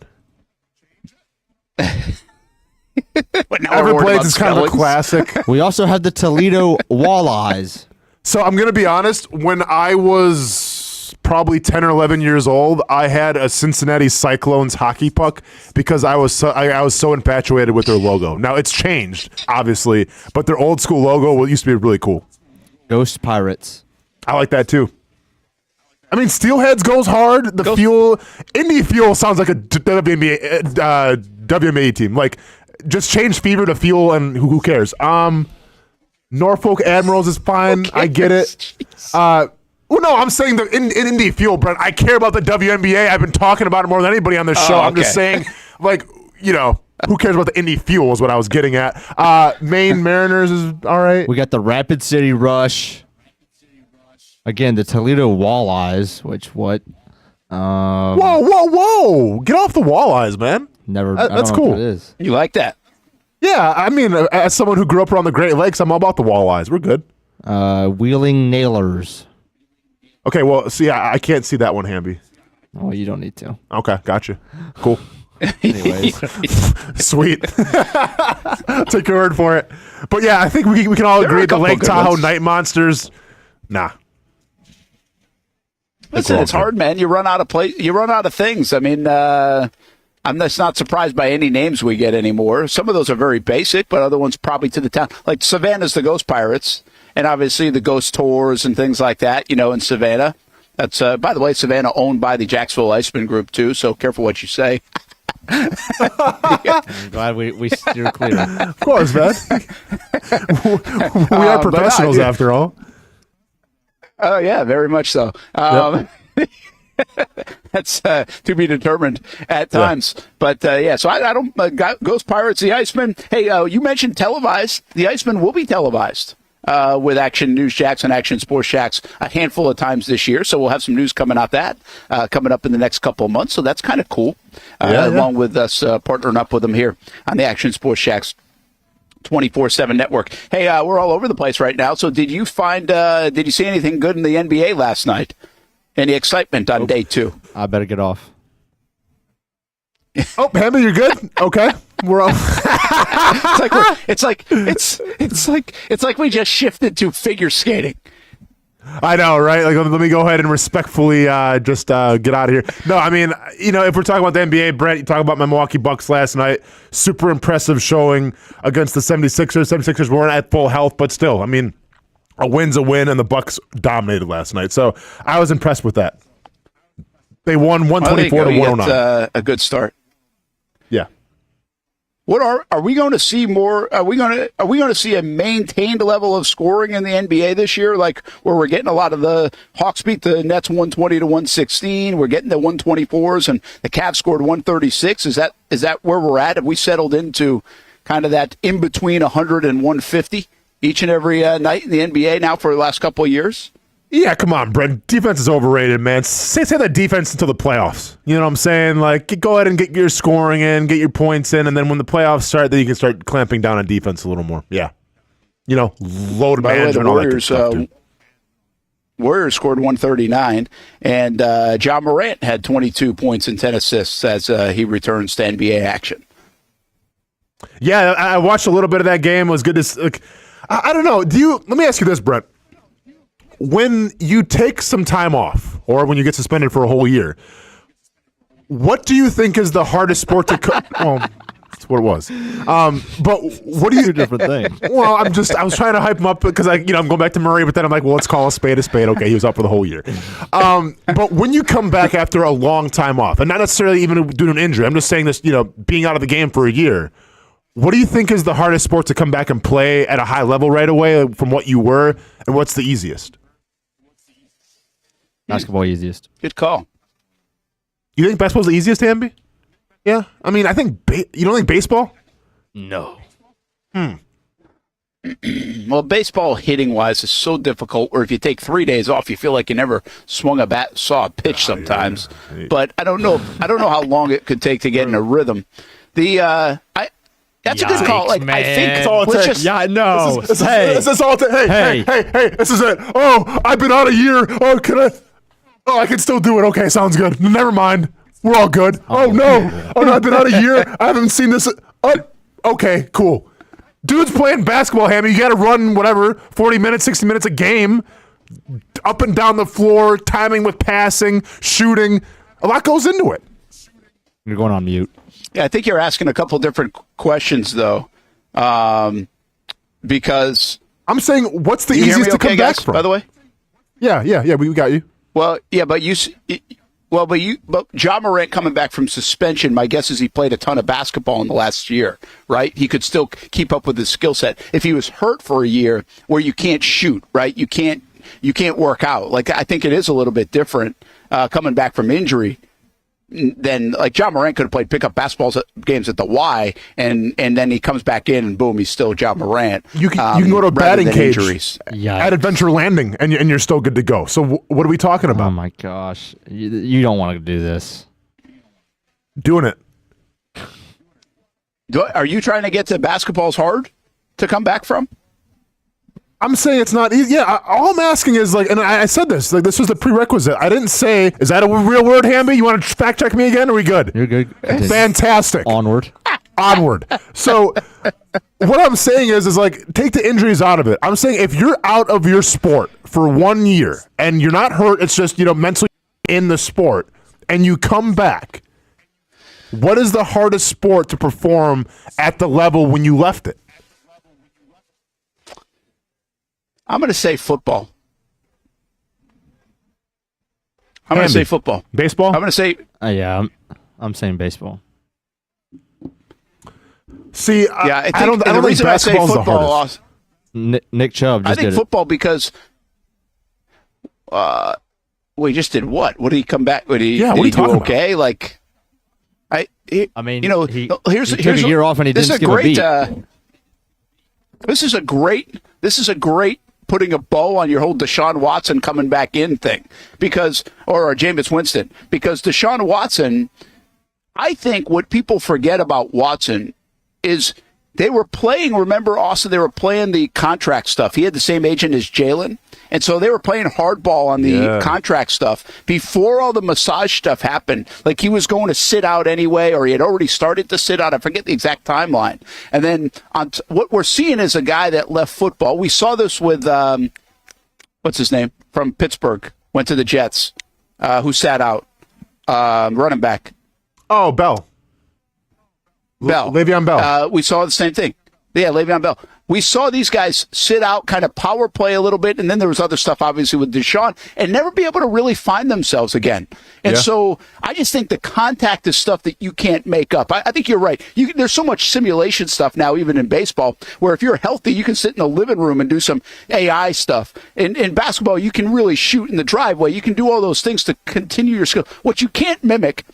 S2: Everblades is kind of a classic.
S3: We also have the Toledo Walleyes.
S2: So I'm gonna be honest. When I was probably 10 or 11 years old, I had a Cincinnati Cyclones hockey puck because I was so infatuated with their logo. Now it's changed, obviously, but their old school logo used to be really cool.
S3: Ghost Pirates.
S2: I like that too. I mean, Steelheads goes hard. Fuel, Indy Fuel sounds like a WMA team. Like, just change Fever to Fuel, and who cares? Norfolk Admirals is fine. I get it. Well, no, I'm saying in Indy Fuel, Brent. I care about the WNBA. I've been talking about it more than anybody on this show. I'm just saying, who cares about the Indy Fuel is what I was getting at. Maine Mariners is all right.
S3: We got the Rapid City Rush. Again, the Toledo Walleyes,
S2: Whoa! Get off the Walleyes, man. That's cool.
S3: It is.
S10: You like that?
S2: Yeah, I mean, as someone who grew up around the Great Lakes, I'm all about the Walleyes. We're good.
S3: Wheeling Nailers.
S2: Okay, well, see, I can't see that one, Hamby.
S3: Oh, you don't need to.
S2: Okay, gotcha. Cool.
S3: Anyways.
S2: Sweet. Take your word for it. But yeah, I think we can all agree the Lake Tahoe Night Monsters, nah.
S10: Listen, it's hard, man. You run out of things. I mean, I'm just not surprised by any names we get anymore. Some of those are very basic, but other ones probably to the town. Like Savannah's the Ghost Pirates. And obviously the Ghost Tours and things like that, in Savannah. That's, by the way, Savannah owned by the Jacksonville Iceman Group, too, so careful what you say.
S3: I'm glad we steer clear.
S2: Of course, man. We are professionals, after all.
S10: Oh, yeah, very much so. That's to be determined at times. But, so I don't Ghost Pirates, the Iceman. Hey, you mentioned televised. The Iceman will be televised. With Action News Jacks and Action Sports Jacks a handful of times this year. So we'll have some news coming up in the next couple of months. So that's kind of cool, along with us partnering up with them here on the Action Sports Jacks 24/7 network. Hey, we're all over the place right now. So did you see anything good in the NBA last night? Any excitement on day 2?
S3: I better get off.
S2: Oh, Hamby, you're good. Okay, we're all.
S10: it's like we just shifted to figure skating.
S2: I know, right? Like, let me go ahead and respectfully just get out of here. No, I mean, if we're talking about the NBA, Brent, you talk about my Milwaukee Bucks last night. Super impressive showing against the 76ers. 76ers weren't at full health, but still, I mean, a win's a win, and the Bucks dominated last night. So I was impressed with that. They won 124 to 109.
S10: A good start.
S2: Yeah.
S10: What are we going to see more? Are we going to see a maintained level of scoring in the NBA this year, like where we're getting a lot of the Hawks beat the Nets 120 to 116? We're getting the 124s, and the Cavs scored 136. Is that where we're at? Have we settled into kind of that in between 100 and 150 each and every night in the NBA now for the last couple of years?
S2: Yeah, come on, Brent. Defense is overrated, man. Say that defense until the playoffs. You know what I'm saying? Like, go ahead and get your scoring in, get your points in, and then when the playoffs start, then you can start clamping down on defense a little more. Yeah. Load management, all that good stuff, too.
S10: Warriors scored 139, and Ja Morant had 22 points and 10 assists as he returns to NBA action.
S2: Yeah, I watched a little bit of that game. It was good to I don't know. Let me ask you this, Brent. When you take some time off or when you get suspended for a whole year, what do you think is the hardest sport to well, that's what it was. But what do you...
S3: Two different things.
S2: Well, I was trying to hype him up because I'm going back to Murray, but then I'm like, well, let's call a spade a spade. Okay, he was out for the whole year. But when you come back after a long time off, and not necessarily even due to an injury, I'm just saying this, being out of the game for a year, what do you think is the hardest sport to come back and play at a high level right away from what you were, and what's the easiest?
S3: Basketball easiest.
S10: Good call.
S2: You think basketball's the easiest, Hamby? Yeah. I mean, I think you don't think baseball?
S3: No.
S10: Well, baseball hitting-wise is so difficult, or if you take 3 days off, you feel like you never swung a bat, saw a pitch sometimes. Yeah. But I don't know how long it could take to get in a rhythm. That's a good call. Like, I think
S3: no.
S2: This is all. Hey, this is it. Oh, I've been out a year. Oh, can I? Oh, I can still do it. Okay, sounds good. Never mind. We're all good. Oh no. Oh no, I've been out a year. I haven't seen this. Oh, okay, cool. Dude's playing basketball, Hammy. You got to run whatever 40 minutes, 60 minutes a game, up and down the floor, timing with passing, shooting. A lot goes into it.
S3: You're going on mute.
S10: Yeah, I think you're asking a couple different questions, though, because
S2: I'm saying, what's the easiest to come back from?
S10: By the way,
S2: yeah, we got you.
S10: Well, yeah, but Ja Morant coming back from suspension, my guess is he played a ton of basketball in the last year, right? He could still keep up with his skill set. If he was hurt for a year, where you can't shoot, right? You can't work out. Like, I think it is a little bit different coming back from injury. Then, like, Ja Morant could have played pickup basketball games at the Y, and then he comes back in, and boom, he's still Ja Morant.
S2: You can go to a batting cage at Adventure Landing, and you're still good to go. So what are we talking about?
S3: Oh, my gosh. You don't want to do this.
S2: Doing it.
S10: Are you trying to get to basketball's hard to come back from?
S2: I'm saying it's not easy. Yeah, all I'm asking is, like, and I said this, like, this was the prerequisite. I didn't say, is that a real word, Hamby? You want to fact check me again? Are we good?
S3: You're good.
S2: Fantastic.
S3: Onward.
S2: So what I'm saying is like, take the injuries out of it. I'm saying if you're out of your sport for 1 year and you're not hurt, it's just, mentally in the sport, and you come back, what is the hardest sport to perform at the level when you left it?
S10: I'm going to say football. I'm going to say football.
S2: Baseball?
S10: I'm going to say...
S3: yeah, I'm saying baseball.
S2: See,
S10: yeah,
S2: I don't think basketball's the hardest.
S3: Nick Chubb just did it.
S10: I think football because... he just did what? What did he come back? Did he do okay?
S3: About?
S10: Like,
S3: he
S10: here's
S3: took a year off and he didn't skip a beat.
S10: This is a great putting a bow on your whole Deshaun Watson coming back in thing, or Jameis Winston, because Deshaun Watson, I think what people forget about Watson is they were playing, remember, Austin, they were playing the contract stuff. He had the same agent as Jalen. And so they were playing hardball on the contract stuff before all the massage stuff happened. Like he was going to sit out anyway, or he had already started to sit out. I forget the exact timeline. And then what we're seeing is a guy that left football. We saw this with, what's his name, from Pittsburgh, went to the Jets, who sat out, running back.
S2: Oh, Bell. Le'Veon Bell.
S10: We saw the same thing. Yeah, Le'Veon Bell. We saw these guys sit out, kind of power play a little bit, and then there was other stuff, obviously, with Deshaun, and never be able to really find themselves again. And so I just think the contact is stuff that you can't make up. I think you're right. There's so much simulation stuff now, even in baseball, where if you're healthy, you can sit in the living room and do some AI stuff. In basketball, you can really shoot in the driveway. You can do all those things to continue your skill. What you can't mimic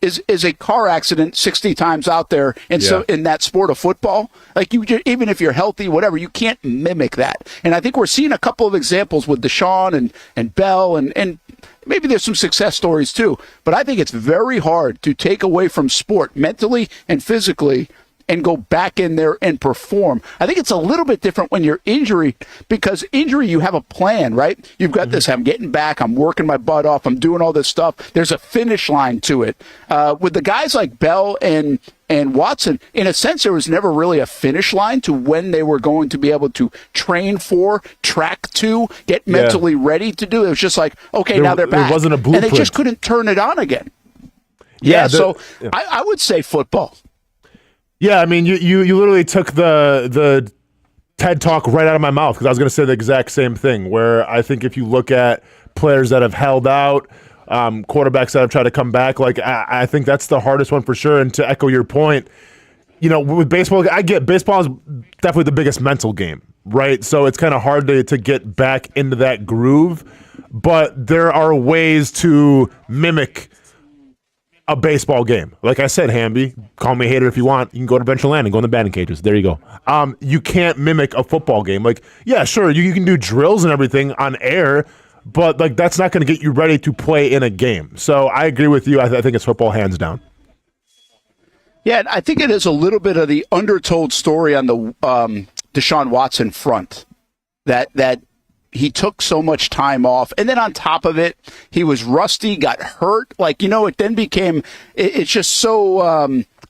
S10: is a car accident 60 times out there, and so in that sport of football, like even if you're healthy, whatever, you can't mimic that. And I think we're seeing a couple of examples with Deshaun and Bell, and maybe there's some success stories too. But I think it's very hard to take away from sport mentally and physically and go back in there and perform. I think it's a little bit different when you're injured, because injury, you have a plan, right? You've got this, I'm getting back, I'm working my butt off, I'm doing all this stuff. There's a finish line to it. With the guys like Bell and Watson, in a sense, there was never really a finish line to when they were going to be able to train for, track to, get mentally ready to do. It was just like, okay, now they're back.
S2: There wasn't a blueprint.
S10: And they just couldn't turn it on again. I would say football.
S2: Yeah, I mean, you literally took the TED Talk right out of my mouth, because I was going to say the exact same thing, where I think if you look at players that have held out, quarterbacks that have tried to come back, like I think that's the hardest one for sure. And to echo your point, with baseball, I get baseball is definitely the biggest mental game, right? So it's kind of hard to get back into that groove, but there are ways to mimic a baseball game. Like I said, Hamby, call me a hater if you want. You can go to bench and land and go in the batting cages. There you go. You can't mimic a football game. Like, yeah, sure, you can do drills and everything on air, but like that's not going to get you ready to play in a game. So I agree with you. I think it's football hands down.
S10: Yeah, I think it is a little bit of the undertold story on the Deshaun Watson front, that he took so much time off. And then on top of it, he was rusty, got hurt. Like, it then became, it's just so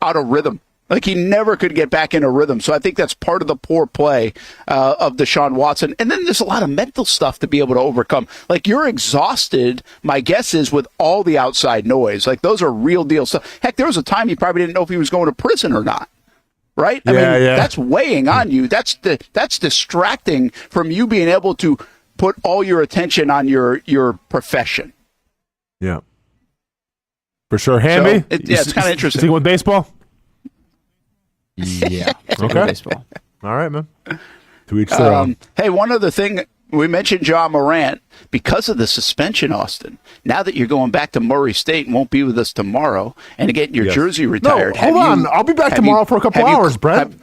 S10: out of rhythm. Like he never could get back into rhythm. So I think that's part of the poor play of Deshaun Watson. And then there's a lot of mental stuff to be able to overcome. Like you're exhausted, my guess is, with all the outside noise. Like those are real deal stuff. Heck, there was a time you probably didn't know if he was going to prison or not. Right? I mean, that's weighing on you. That's distracting from you being able to put all your attention on your profession.
S2: Yeah. For sure. Hamby?
S10: So it's kind of interesting.
S2: Sticking with baseball?
S3: Yeah.
S2: Okay.
S3: Baseball.
S2: All right, man. To each their own.
S10: Hey, one other thing. We mentioned Ja Morant. Because of the suspension, Austin, now that you're going back to Murray State and won't be with us tomorrow and getting your jersey retired.
S2: No, hold on. I'll be back tomorrow for a couple hours, Brent.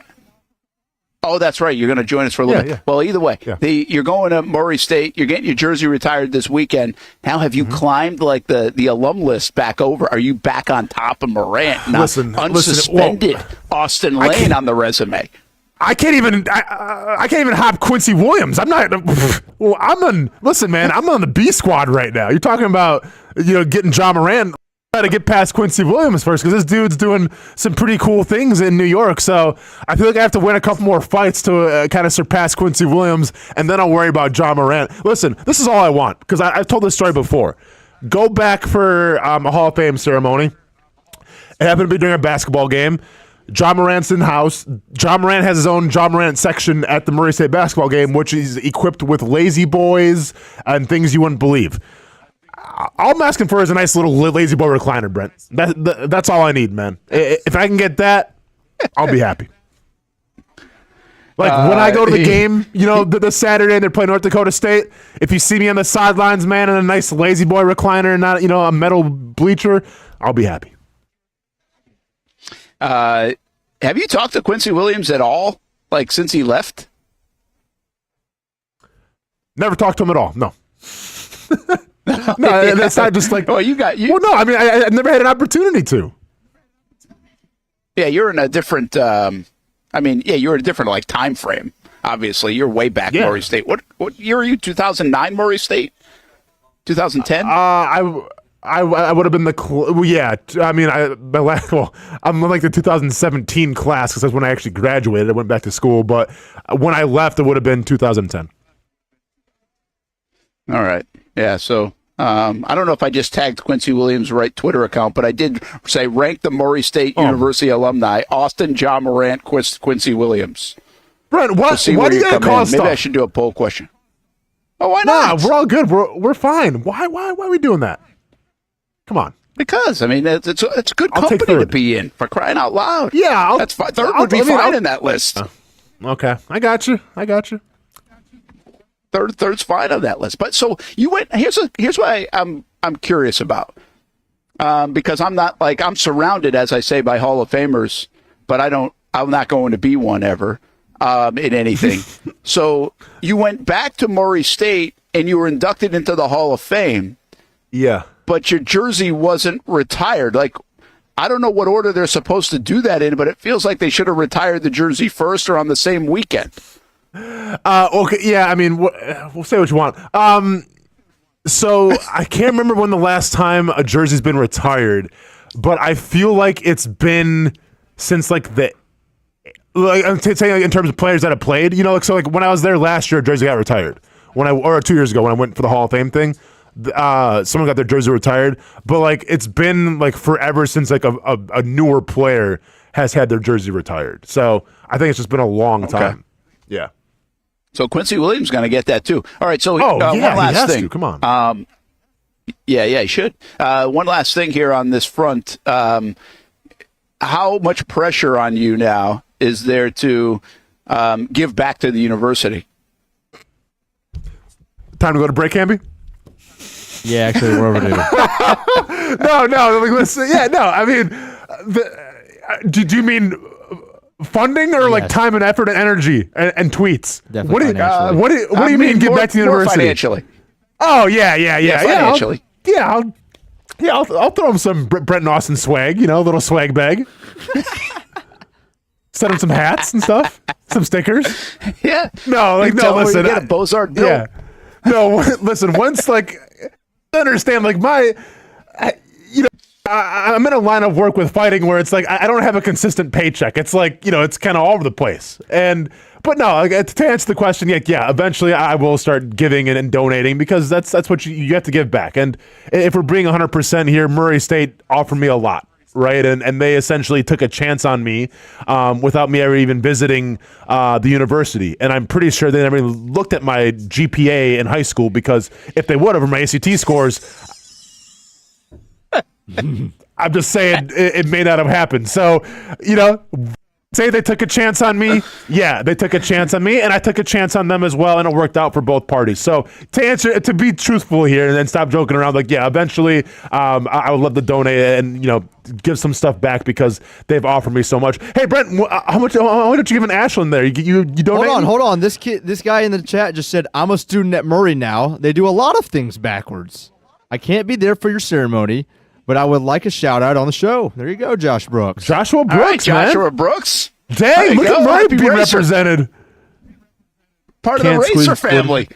S10: Oh, that's right. You're going to join us for a little bit.
S2: Yeah.
S10: Well, either way, you're going to Murray State. You're getting your jersey retired this weekend. Now, have you climbed like the alum list back over? Are you back on top of Morant? Not unsuspended Austen Lane on the resume.
S2: I can't even hop Quincy Williams. I'm not. Well, listen, man. I'm on the B squad right now. You're talking about getting Ja Morant. Got to get past Quincy Williams first, because this dude's doing some pretty cool things in New York. So I feel like I have to win a couple more fights to kind of surpass Quincy Williams, and then I'll worry about Ja Morant. Listen, this is all I want, because I've told this story before. Go back for a Hall of Fame ceremony. It happened to be during a basketball game. Ja Morant's in the house. Ja Morant has his own Ja Morant section at the Murray State basketball game, which is equipped with lazy boys and things you wouldn't believe. All I'm asking for is a nice little lazy boy recliner, Brent. That's all I need, man. If I can get that, I'll be happy. Like when I go to the game, the Saturday and they're playing North Dakota State, if you see me on the sidelines, man, in a nice lazy boy recliner and not, a metal bleacher, I'll be happy.
S10: Have you talked to Quincy Williams at all, like since he left?
S2: Never talked to him at all, no. No, that's not just like.
S10: Well,
S2: Well, no, I mean, I've never had an opportunity to.
S10: Yeah, you're in a different I mean, yeah, you're in a different time frame. Obviously, you're way back Murray State. What year are you? 2009 Murray State? 2010?
S2: I would have been I mean, I'm like the 2017 class because that's when I actually graduated. I went back to school, but when I left, it would have been 2010.
S10: All right. Yeah. So I don't know if I just tagged Quincy Williams' right Twitter account, but I did say rank the Murray State University alumni: Austin, John Morant, Quincy Williams.
S2: Brent, why do you gotta call stuff?
S10: Maybe I should do a poll question. Oh, why not?
S2: Nah, we're all good. We're fine. Why are we doing that? Come on.
S10: Because, I mean, it's a good company to be in, for crying out loud.
S2: Yeah.
S10: That's fine. Third would be fine in that list.
S2: Okay. I got you.
S10: Third's fine on that list. But so you went, here's what I'm curious about. Because I'm surrounded, as I say, by Hall of Famers, but I'm not going to be one ever. In anything. So you went back to Murray State and you were inducted into the Hall of Fame.
S2: Yeah.
S10: But your jersey wasn't retired. I don't know what order they're supposed to do that in, but it feels like they should have retired the jersey first or on the same weekend.
S2: Okay. Yeah. I mean, we'll say what you want. So I can't remember when the last time a jersey's been retired, but I feel like it's been since I'm saying in terms of players that have played, when I was there last year, jersey got retired. Or 2 years ago when I went for the Hall of Fame thing, someone got their jersey retired. But it's been forever since a newer player has had their jersey retired. So I think it's just been a long time. Yeah.
S10: So Quincy Williams is going to get that too. All right. So one last thing.
S2: Come on.
S10: Yeah, he should. One last thing here on this front. How much pressure on you now is there to give back to the university?
S2: Time to go to break, Hamby?
S3: Yeah, actually, we're overdue.
S2: No. Listen, I mean, do you mean funding or time and effort and energy and tweets?
S3: Definitely
S2: What do you mean give back to the university?
S10: Financially.
S2: Oh, yeah.
S10: Financially.
S2: I'll throw him some Brent Austen swag, little swag bag. Send him some hats and stuff, some stickers.
S10: Yeah.
S2: Listen.
S10: Get a Bozard bill.
S2: Yeah. No, listen. Once understand I'm in a line of work with fighting where it's I don't have a consistent paycheck. It's it's kind of all over the place. But no, to answer the question, eventually I will start giving and donating because that's what you have to give back. And if we're being 100% here, Murray State offered me a lot. Right, and they essentially took a chance on me without me ever even visiting the university. And I'm pretty sure they never even looked at my GPA in high school because if they would have, or my ACT scores, I'm just saying it may not have happened. So, say they took a chance on me. Yeah, they took a chance on me, and I took a chance on them as well, and it worked out for both parties. So to be truthful here and then stop joking around, eventually I would love to donate and, give some stuff back because they've offered me so much. Hey, Brent, how much did you give an Ashland there? You donate?
S3: Hold on. This guy in the chat just said, I'm a student at Murray now. They do a lot of things backwards. I can't be there for your ceremony, but I would like a shout out on the show. There you go, Josh Brooks.
S2: Joshua Brooks,
S10: right, Joshua Brooks.
S2: Dang, look at Murray being represented.
S10: Part of the Racer family.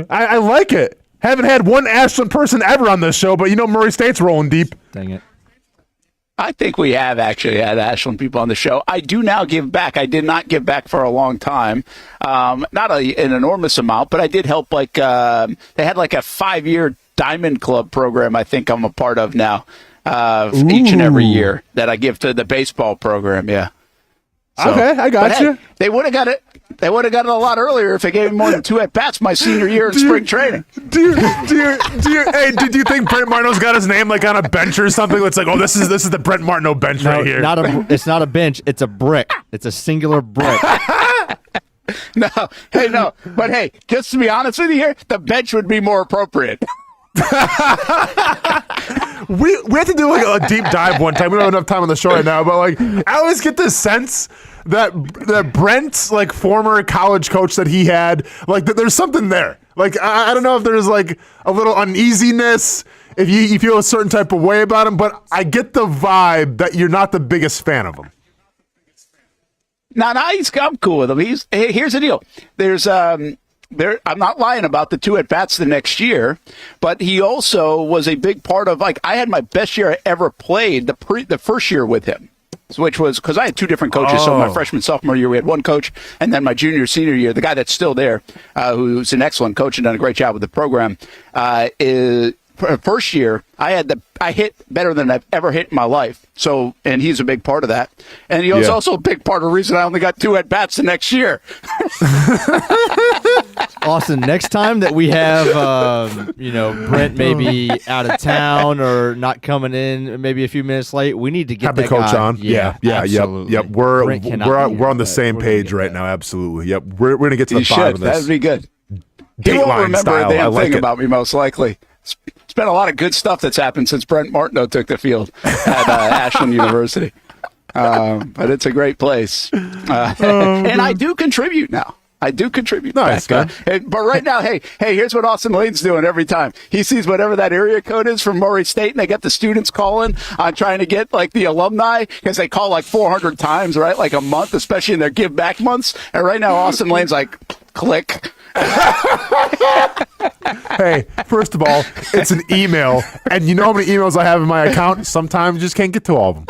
S2: I like it. Haven't had one Ashland person ever on this show, but Murray State's rolling deep.
S3: Dang it.
S10: I think we have actually had Ashland people on the show. I do now give back. I did not give back for a long time. Not an enormous amount, but I did help. They had a 5-year Diamond Club program I think I'm a part of now each and every year that I give to the baseball program, yeah. So,
S2: okay, I got you.
S10: They would have got it. They would have got it a lot earlier if they gave me more than 2 at-bats my senior year in spring training.
S2: Do you think Brent Martineau's got his name on a bench or something? That's this is the Brent Martineau bench right here.
S3: It's not a bench. It's a brick. It's a singular brick.
S10: No. But hey, just to be honest with you here, the bench would be more appropriate.
S2: we have to do a deep dive one time. We don't have enough time on the show right now, but I always get this sense that Brent's former college coach that he had, there's something there. I don't know if there's a little uneasiness if you feel a certain type of way about him, but I get the vibe that you're not the biggest fan of him.
S10: I'm cool with him. Here's the deal. There's I'm not lying about the 2 at-bats the next year, but he also was a big part of, I had my best year I ever played the first year with him, which was because I had 2 different coaches. So my freshman, sophomore year, we had one coach, and then my junior, senior year, the guy that's still there, who's an excellent coach and done a great job with the program, first year, I hit better than I've ever hit in my life. So, and he's a big part of that. And he was also a big part of the reason I only got 2 at-bats the next year.
S3: Austin, next time that we have, Brent maybe out of town or not coming in, maybe a few minutes late, we need to get
S2: have the coach on. Yeah,
S3: absolutely.
S2: Yep. We're on the same page right now. Absolutely. Yep. We're gonna get to the 5 of this.
S10: That'd be good. He won't remember a damn thing about me, most likely. It's been a lot of good stuff that's happened since Brent Martineau took the field at Ashland University. But it's a great place. And I do contribute now.
S2: Nice,
S10: back. But right now, hey, here's what Austen Lane's doing every time. He sees whatever that area code is from Murray State, and they get the students calling on trying to get, the alumni, because they call 400 times, right, a month, especially in their give back months. And right now, Austen Lane's click.
S2: Hey, first of all, it's an email, and you know how many emails I have in my account? Sometimes you just can't get to all of them.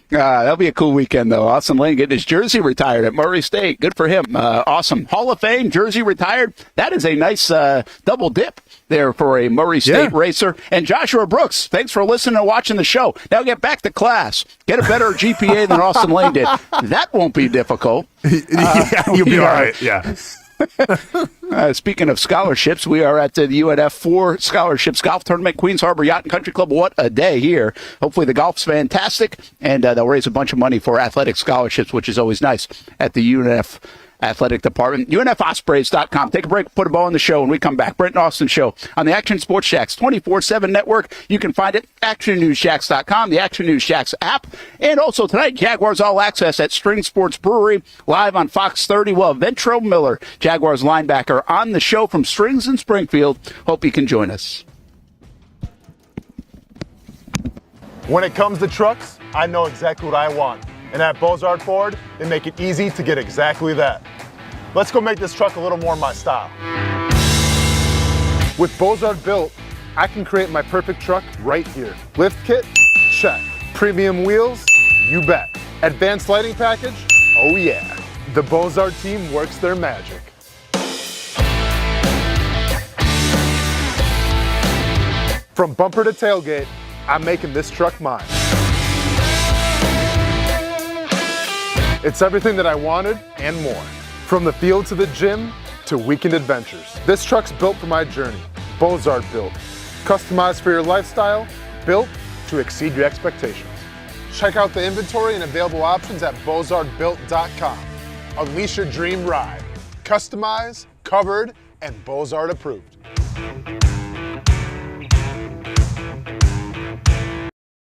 S10: That'll be a cool weekend, though. Austen Lane getting his jersey retired at Murray State. Good for him. Awesome. Hall of Fame, jersey retired. That is a nice double dip there for a Murray State racer. And Joshua Brooks, thanks for listening and watching the show. Now get back to class. Get a better GPA than Austen Lane did. That won't be difficult.
S2: You'll be all right. Yeah.
S10: Speaking of scholarships, we are at the UNF 4 Scholarships Golf Tournament, Queens Harbor Yacht and Country Club. What a day here. Hopefully the golf's fantastic, and they'll raise a bunch of money for athletic scholarships, which is always nice at the UNF Athletic Department. UNFospreys.com. Take a break, put a ball in the show, and we come back. Brent Austen Show on the Action Sports Shacks 24/7 network. You can find it at ActionNewsShacks.com, the Action News Shacks app. And also tonight, Jaguars All Access at String Sports Brewery, live on Fox 30. Well, Ventrell Miller, Jaguars linebacker, on the show from Strings in Springfield. Hope you can join us.
S12: When it comes to trucks, I know exactly what I want. And at Bozard Ford, they make it easy to get exactly that. Let's go make this truck a little more my style. With Bozard Built, I can create my perfect truck right here. Lift kit? Check. Premium wheels? You bet. Advanced lighting package? Oh yeah. The Bozard team works their magic. From bumper to tailgate, I'm making this truck mine. It's everything that I wanted and more. From the field to the gym to weekend adventures. This truck's built for my journey. Bozard Built. Customized for your lifestyle, built to exceed your expectations. Check out the inventory and available options at bozardbuilt.com. Unleash your dream ride. Customized, covered, and Bozard approved.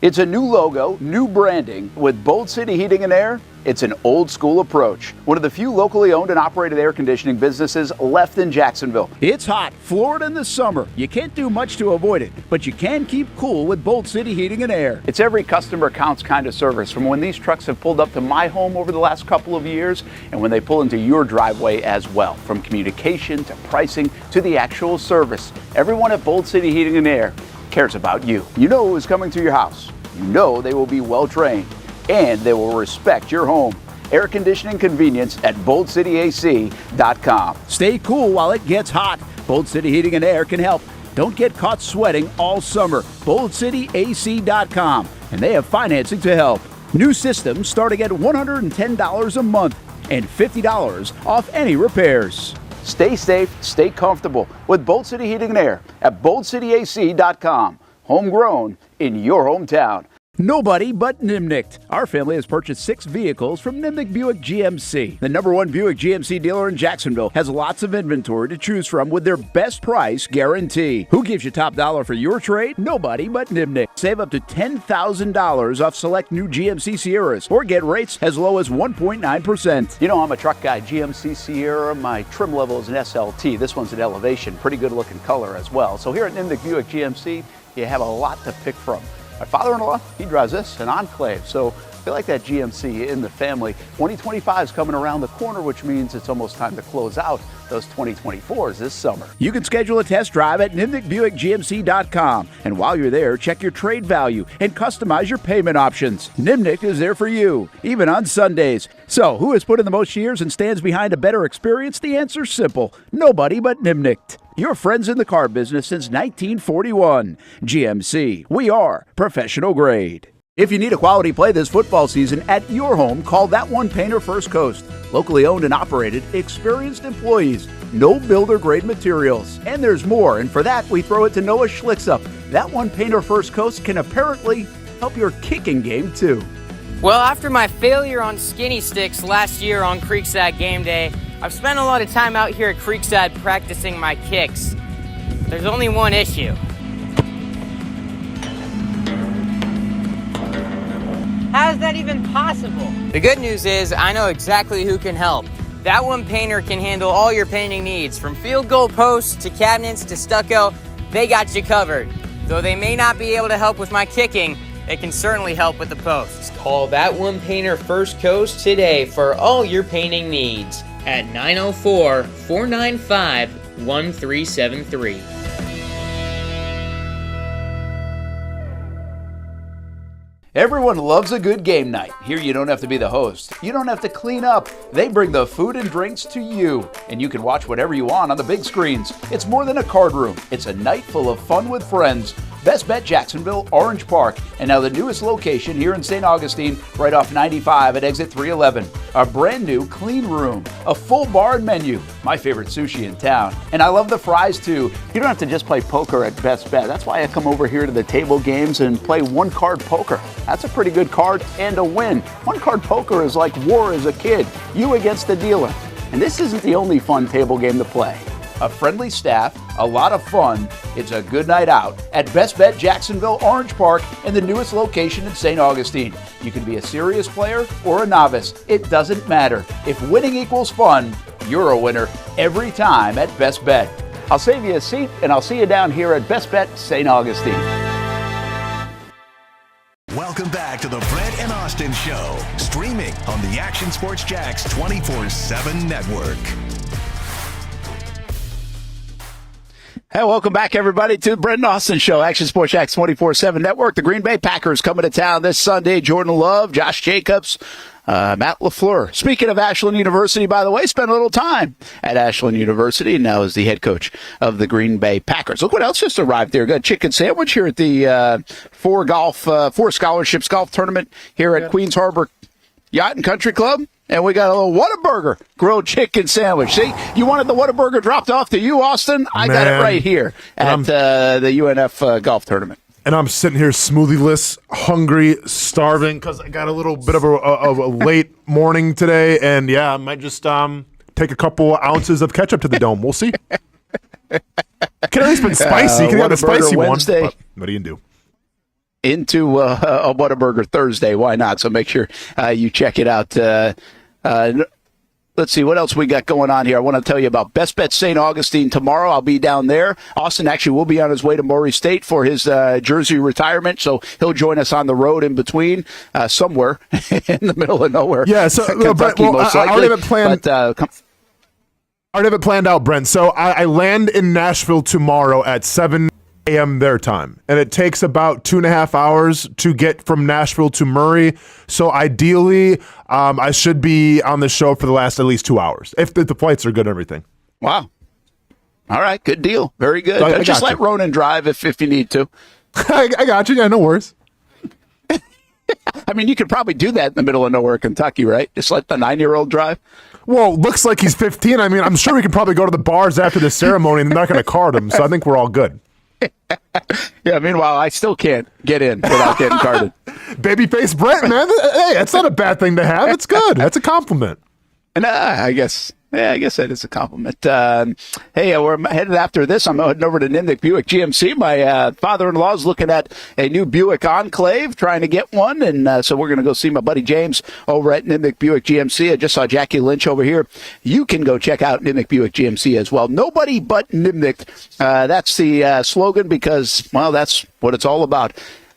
S4: It's a new logo, new branding. With Bold City Heating and Air, it's an old school approach. One of the few locally owned and operated air conditioning businesses left in Jacksonville. It's hot, Florida in the summer. You can't do much to avoid it, but you can keep cool with Bold City Heating and Air. It's every customer counts kind of service, from when these trucks have pulled up to my home over the last couple of years and when they pull into your driveway as well. From communication to pricing to the actual service, everyone at Bold City Heating and Air cares about you. You know who is coming to your house. You know they will be well trained, and they will respect your home. Air conditioning convenience at BoldCityAC.com. Stay cool while it gets hot. Bold City Heating and Air can help. Don't get caught sweating all summer. BoldCityAC.com, and they have financing to help. New systems starting at $110 a month and $50 off any repairs. Stay safe, stay comfortable with Bold City Heating and Air at BoldCityAC.com. Homegrown in your hometown. Nobody but Nimnicht. Our family has purchased 6 vehicles from Nimnicht Buick GMC. The #1 Buick GMC dealer in Jacksonville has lots of inventory to choose from with their best price guarantee. Who gives you top dollar for your trade? Nobody but Nimnicht. Save up to $10,000 off select new GMC Sierras or get rates as low as 1.9%. You know, I'm a truck guy. GMC Sierra, my trim level is an SLT. This one's an Elevation. Pretty good looking color as well. So here at Nimnicht Buick GMC, you have a lot to pick from. My father-in-law, he drives this, an Enclave. So feel like that GMC in the family. 2025 is coming around the corner, which means it's almost time to close out those 2024s this summer. You can schedule a test drive at NimnickBuickGMC.com. And while you're there, check your trade value and customize your payment options. Nimnick is there for you, even on Sundays. So, who has put in the most years and stands behind a better experience? The answer's simple. Nobody but Nimnick. Your friends in the car business since 1941. GMC. We are professional grade. If you need a quality play this football season at your home, call That One Painter First Coast. Locally owned and operated, experienced employees, no builder-grade materials. And there's more, and for that, we throw it to Noah Schlicksup. That One Painter First Coast can apparently help your kicking game, too.
S15: Well, after my failure on skinny sticks last year on Creekside game day, I've spent a lot of time out here at Creekside practicing my kicks. There's only one issue. How is that even possible? The good news is I know exactly who can help. That One Painter can handle all your painting needs, from field goal posts to cabinets to stucco. They got you covered. Though they may not be able to help with my kicking, they can certainly help with the posts. Call That One Painter First Coast today for all your painting needs at 904-495-1373.
S4: Everyone loves a good game night. Here you don't have to be the host. You don't have to clean up. They bring the food and drinks to you, and you can watch whatever you want on the big screens. It's more than a card room. It's a night full of fun with friends. Best Bet Jacksonville, Orange Park, and now the newest location here in St. Augustine, right off 95 at exit 311. A brand new clean room, a full bar and menu, my favorite sushi in town. And I love the fries too. You don't have to just play poker at Best Bet. That's why I come over here to the table games and play one card poker. That's a pretty good card and a win. One card poker is like war as a kid, you against the dealer. And this isn't the only fun table game to play. A friendly staff, a lot of fun. It's a good night out at Best Bet Jacksonville, Orange Park, and the newest location in St. Augustine. You can be a serious player or a novice. It doesn't matter. If winning equals fun, you're a winner every time at Best Bet. I'll save you a seat, and I'll see you down here at Best Bet St. Augustine.
S1: Welcome back to the Brent and Austen Show, streaming on the Action Sports Jax 24/7 network.
S10: Hey, welcome back, everybody, to the Brent Austen Show, Action Sports Jax 24/7 network. The Green Bay Packers coming to town this Sunday. Jordan Love, Josh Jacobs, Matt LaFleur. Speaking of Ashland University, by the way, spent a little time at Ashland University and now is the head coach of the Green Bay Packers. Look what else just arrived there. Got a chicken sandwich here at the Four Scholarships golf tournament here at Queens Harbor Yacht and Country Club. And we got a little Whataburger grilled chicken sandwich. See, you wanted the Whataburger dropped off to you, Austin? I got it right here at the UNF golf tournament.
S2: And I'm sitting here smoothie-less, hungry, starving, because I got a little bit of a late morning today. And, yeah, I might just take a couple ounces of ketchup to the dome. We'll see. Could at least been spicy. Could have a spicy
S10: Wednesday.
S2: one. What do you do?
S10: Into a Whataburger Thursday. Why not? So make sure you check it out. Let's see what else we got going on here. I want to tell you about Best Bet St. Augustine tomorrow. I'll be down there. Austin actually will be on his way to Maury State for his Jersey retirement, so he'll join us on the road in between, somewhere in the middle of nowhere.
S2: Yeah, so
S10: Kentucky, most likely.
S2: I already have it planned. I already have it planned out, Brent. So I land in Nashville tomorrow at 7 a.m. their time, and it takes about 2.5 hours to get from Nashville to Murray. So ideally, I should be on the show for the last at least 2 hours if the flights are good and everything.
S10: Wow. All right, good deal. Very good.
S2: So
S10: just let Ronan drive if you need to.
S2: I got you. Yeah, no worries.
S10: I mean, you could probably do that in the middle of nowhere, Kentucky, right? Just let the 9-year-old drive.
S2: Well, looks like he's 15. I mean, I'm sure we can probably go to the bars after the ceremony and they're not going to card him. So I think we're all good.
S10: Yeah, meanwhile, I still can't get in without getting carded.
S2: Babyface Brent, man. Hey, that's not a bad thing to have. It's good. That's a compliment.
S10: And I guess that is a compliment. Hey, we're headed after this. I'm heading over to Nimnick Buick GMC. My father-in-law is looking at a new Buick Enclave, trying to get one. And so we're going to go see my buddy James over at Nimnick Buick GMC. I just saw Jackie Lynch over here. You can go check out Nimnick Buick GMC as well. Nobody but Nimnick. That's the slogan because, well, that's what it's all about.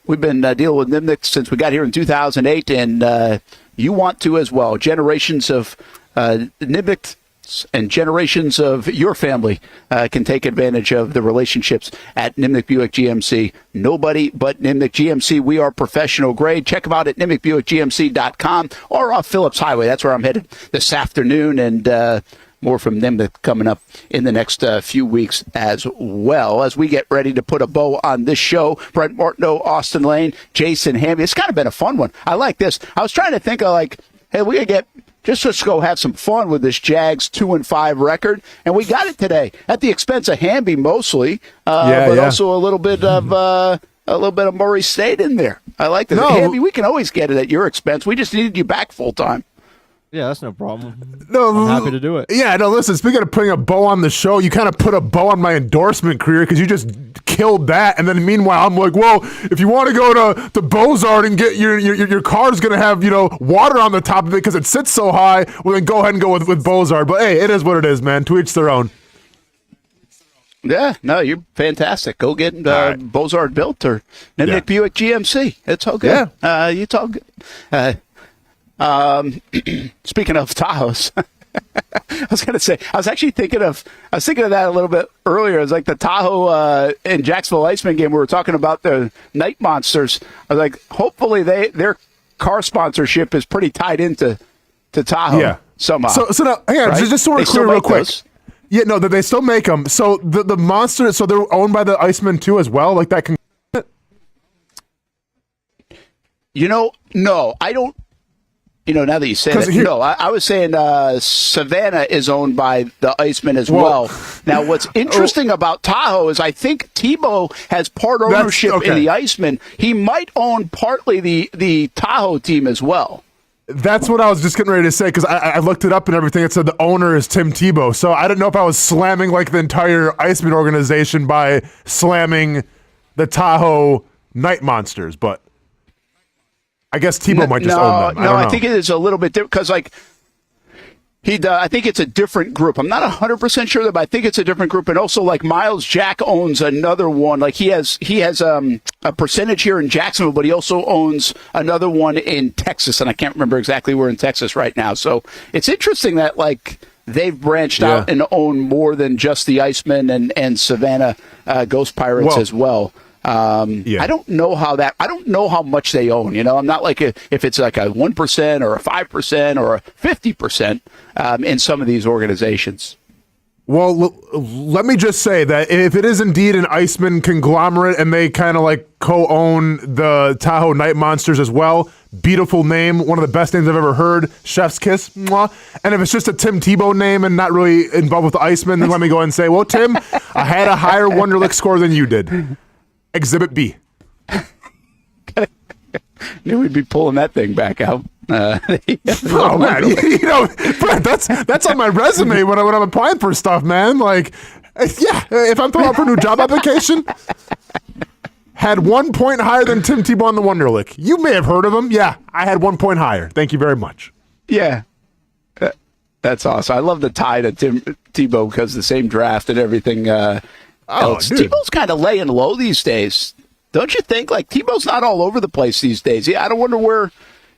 S10: We've been dealing with Nimnik since we got here in 2008, and you want to as well. Generations of Nimnik and generations of your family can take advantage of the relationships at Nimnik Buick GMC. Nobody but Nimnik GMC. We are professional grade. Check them out at NimnikBuickGMC.com or off Phillips Highway. That's where I'm headed this afternoon, and more from Nimnik coming up in the next few weeks as well. As we get ready to put a bow on this show, Brent Martineau, Austen Lane, Jason Hamby. It's kind of been a fun one. I like this. I was trying to think of hey, we could let's go have some fun with this Jags 2-5 record, and we got it today at the expense of Hamby mostly, but also a little bit of Murray State in there. I like that. No. Hamby, we can always get it at your expense. We just needed you back full time.
S3: Yeah, that's no problem.
S2: No,
S3: I'm happy to do it.
S2: Yeah, no, listen, speaking of putting a bow on the show, you kind of put a bow on my endorsement career because you just killed that. And then meanwhile, I'm like, well, if you want to go to Bozard and get your car's going to have, water on the top of it because it sits so high, well, then go ahead and go with Bozard. But, hey, it is what it is, man. To each their own.
S10: Yeah, no, you're fantastic. Go get Bozard built or Nimnik Buick GMC. It's all good. Yeah. It's all good. Speaking of Tahoes, I was going to say, I was thinking of that a little bit earlier. It was like the Tahoe in Jacksonville Iceman game. We were talking about the Night Monsters. I was like, hopefully their car sponsorship is pretty tied into Tahoe somehow.
S2: So now, hang on, just so we're clear real quick. Those? Yeah, no, they still make them. So the Monsters, so they're owned by the Iceman too as well? Like that can...
S10: No, I don't. Now that you say that, I was saying Savannah is owned by the Iceman as well. Now, what's interesting about Tahoe is I think Tebow has part ownership in the Iceman. He might own partly the Tahoe team as well.
S2: That's what I was just getting ready to say because I looked it up and everything. It said the owner is Tim Tebow. So I didn't know if I was slamming the entire Iceman organization by slamming the Tahoe Night Monsters, but I guess Tebow might just own them.
S10: I think it is a little bit different because, I think it's a different group. I'm not 100% sure, but I think it's a different group. And also, Miles Jack owns another one. He has a percentage here in Jacksonville, but he also owns another one in Texas, and I can't remember exactly where in Texas right now. So it's interesting that they've branched out and own more than just the Iceman and Savannah Ghost Pirates as well. I don't know I don't know how much they own. I'm not if it's a 1% or a 5% or a 50% in some of these organizations.
S2: Well, let me just say that if it is indeed an Iceman conglomerate and they kind of co-own the Tahoe Night Monsters as well, beautiful name, one of the best names I've ever heard, chef's kiss, mwah. And if it's just a Tim Tebow name and not really involved with the Iceman, then let me go ahead and say, well, Tim, I had a higher Wonderlic score than you did. Exhibit B.
S10: Knew we'd be pulling that thing back out.
S2: Oh man, Brent, that's on my resume when I'm applying for stuff, man. If I'm filling out for a new job application, had 1 point higher than Tim Tebow on the Wonderlic. You may have heard of him. Yeah, I had 1 point higher. Thank you very much.
S10: Yeah, that's awesome. I love the tie to Tim Tebow because the same draft and everything. Tebow's kind of laying low these days, don't you think? Tebow's not all over the place these days. Yeah, I don't wonder where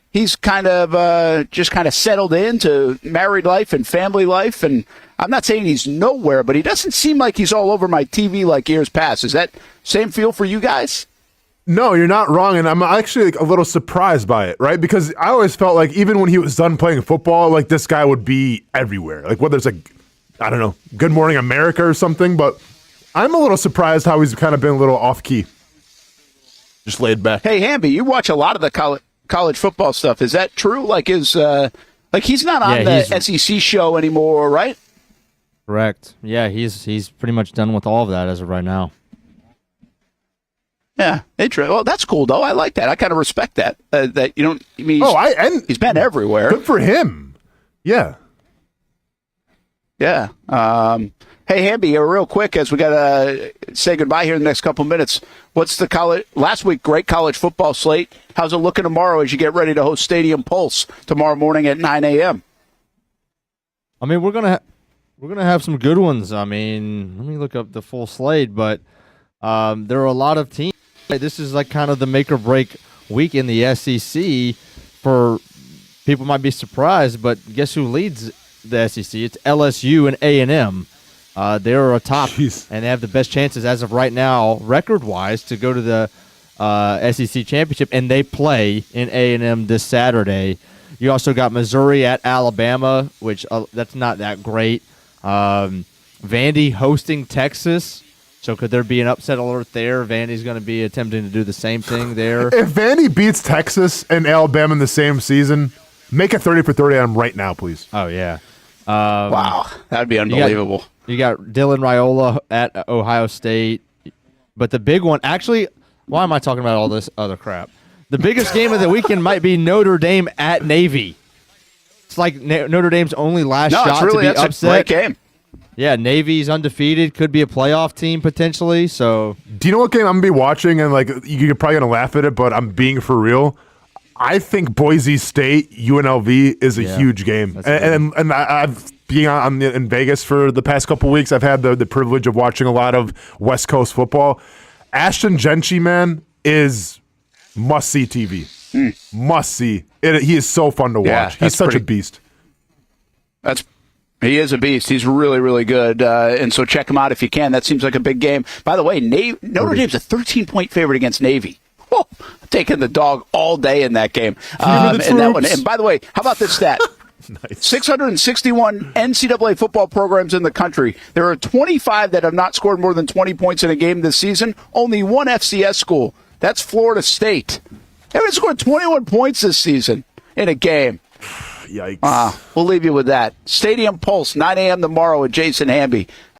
S10: he's kind of just settled into married life and family life. And I'm not saying he's nowhere, but he doesn't seem like he's all over my TV like years past. Is that same feel for you guys?
S2: No, you're not wrong, and I'm actually a little surprised by it, right? Because I always felt even when he was done playing football, this guy would be everywhere. Whether it's I don't know, Good Morning America or something, but I'm a little surprised how he's kind of been a little off-key. Just laid back.
S10: Hey, Hamby, you watch a lot of the college football stuff. Is that true? He's not on the SEC show anymore, right?
S3: Correct. Yeah, he's pretty much done with all of that as of right now.
S10: Yeah, interesting. Well, that's cool, though. I like that. I kind of respect that. That you don't. I mean, he's been everywhere.
S2: Good for him. Yeah.
S10: Yeah. Hey, Hamby, real quick, as we got to say goodbye here in the next couple minutes, what's the last week great college football slate? How's it looking tomorrow as you get ready to host Stadium Pulse tomorrow morning at 9 a.m.?
S3: I mean, we're gonna have some good ones. I mean, let me look up the full slate, but there are a lot of teams This is like kind of the make or break week in the SEC. For people might be surprised, but guess who leads the SEC? It's LSU and A&M. They're atop, and they have the best chances as of right now, record-wise, to go to the SEC championship, and they play in A&M this Saturday. You also got Missouri at Alabama, which that's not that great. Vandy hosting Texas. So could there be an upset alert there? Vandy's going to be attempting to do the same thing there.
S2: If Vandy beats Texas and Alabama in the same season, make it 30 for 30 on them right now, please.
S3: Oh, yeah.
S10: Wow, that would be unbelievable.
S3: You got Dylan Raiola at Ohio State. But the big one, actually, why am I talking about all this other crap? The biggest game of the weekend might be Notre Dame at Navy. It's like Notre Dame's only last shot to be upset.
S10: That's a great game.
S3: Yeah, Navy's undefeated. Could be a playoff team potentially. So,
S2: do you know what game I'm gonna be watching? And like, you're probably gonna laugh at it, but I'm being for real. I think Boise State UNLV is a huge game, and I've been in Vegas for the past couple weeks. I've had the privilege of watching a lot of West Coast football. Ashton Gentry, man, is must see TV. Must see. He is so fun to watch. He's such a beast.
S10: He is a beast. He's really, really good. And so check him out if you can. That seems like a big game. By the way, Notre Dame's a 13-point favorite against Navy. Oh, taking the dog all day in that game. And that one. And by the way, how about this stat? Nice. 661 NCAA football programs in the country. There are 25 that have not scored more than 20 points in a game this season. Only one FCS school. That's Florida State. They haven't scored 21 points this season in a game.
S2: Yikes.
S10: We'll leave you with that. Stadium Pulse, 9 a.m. tomorrow with Jason Hamby.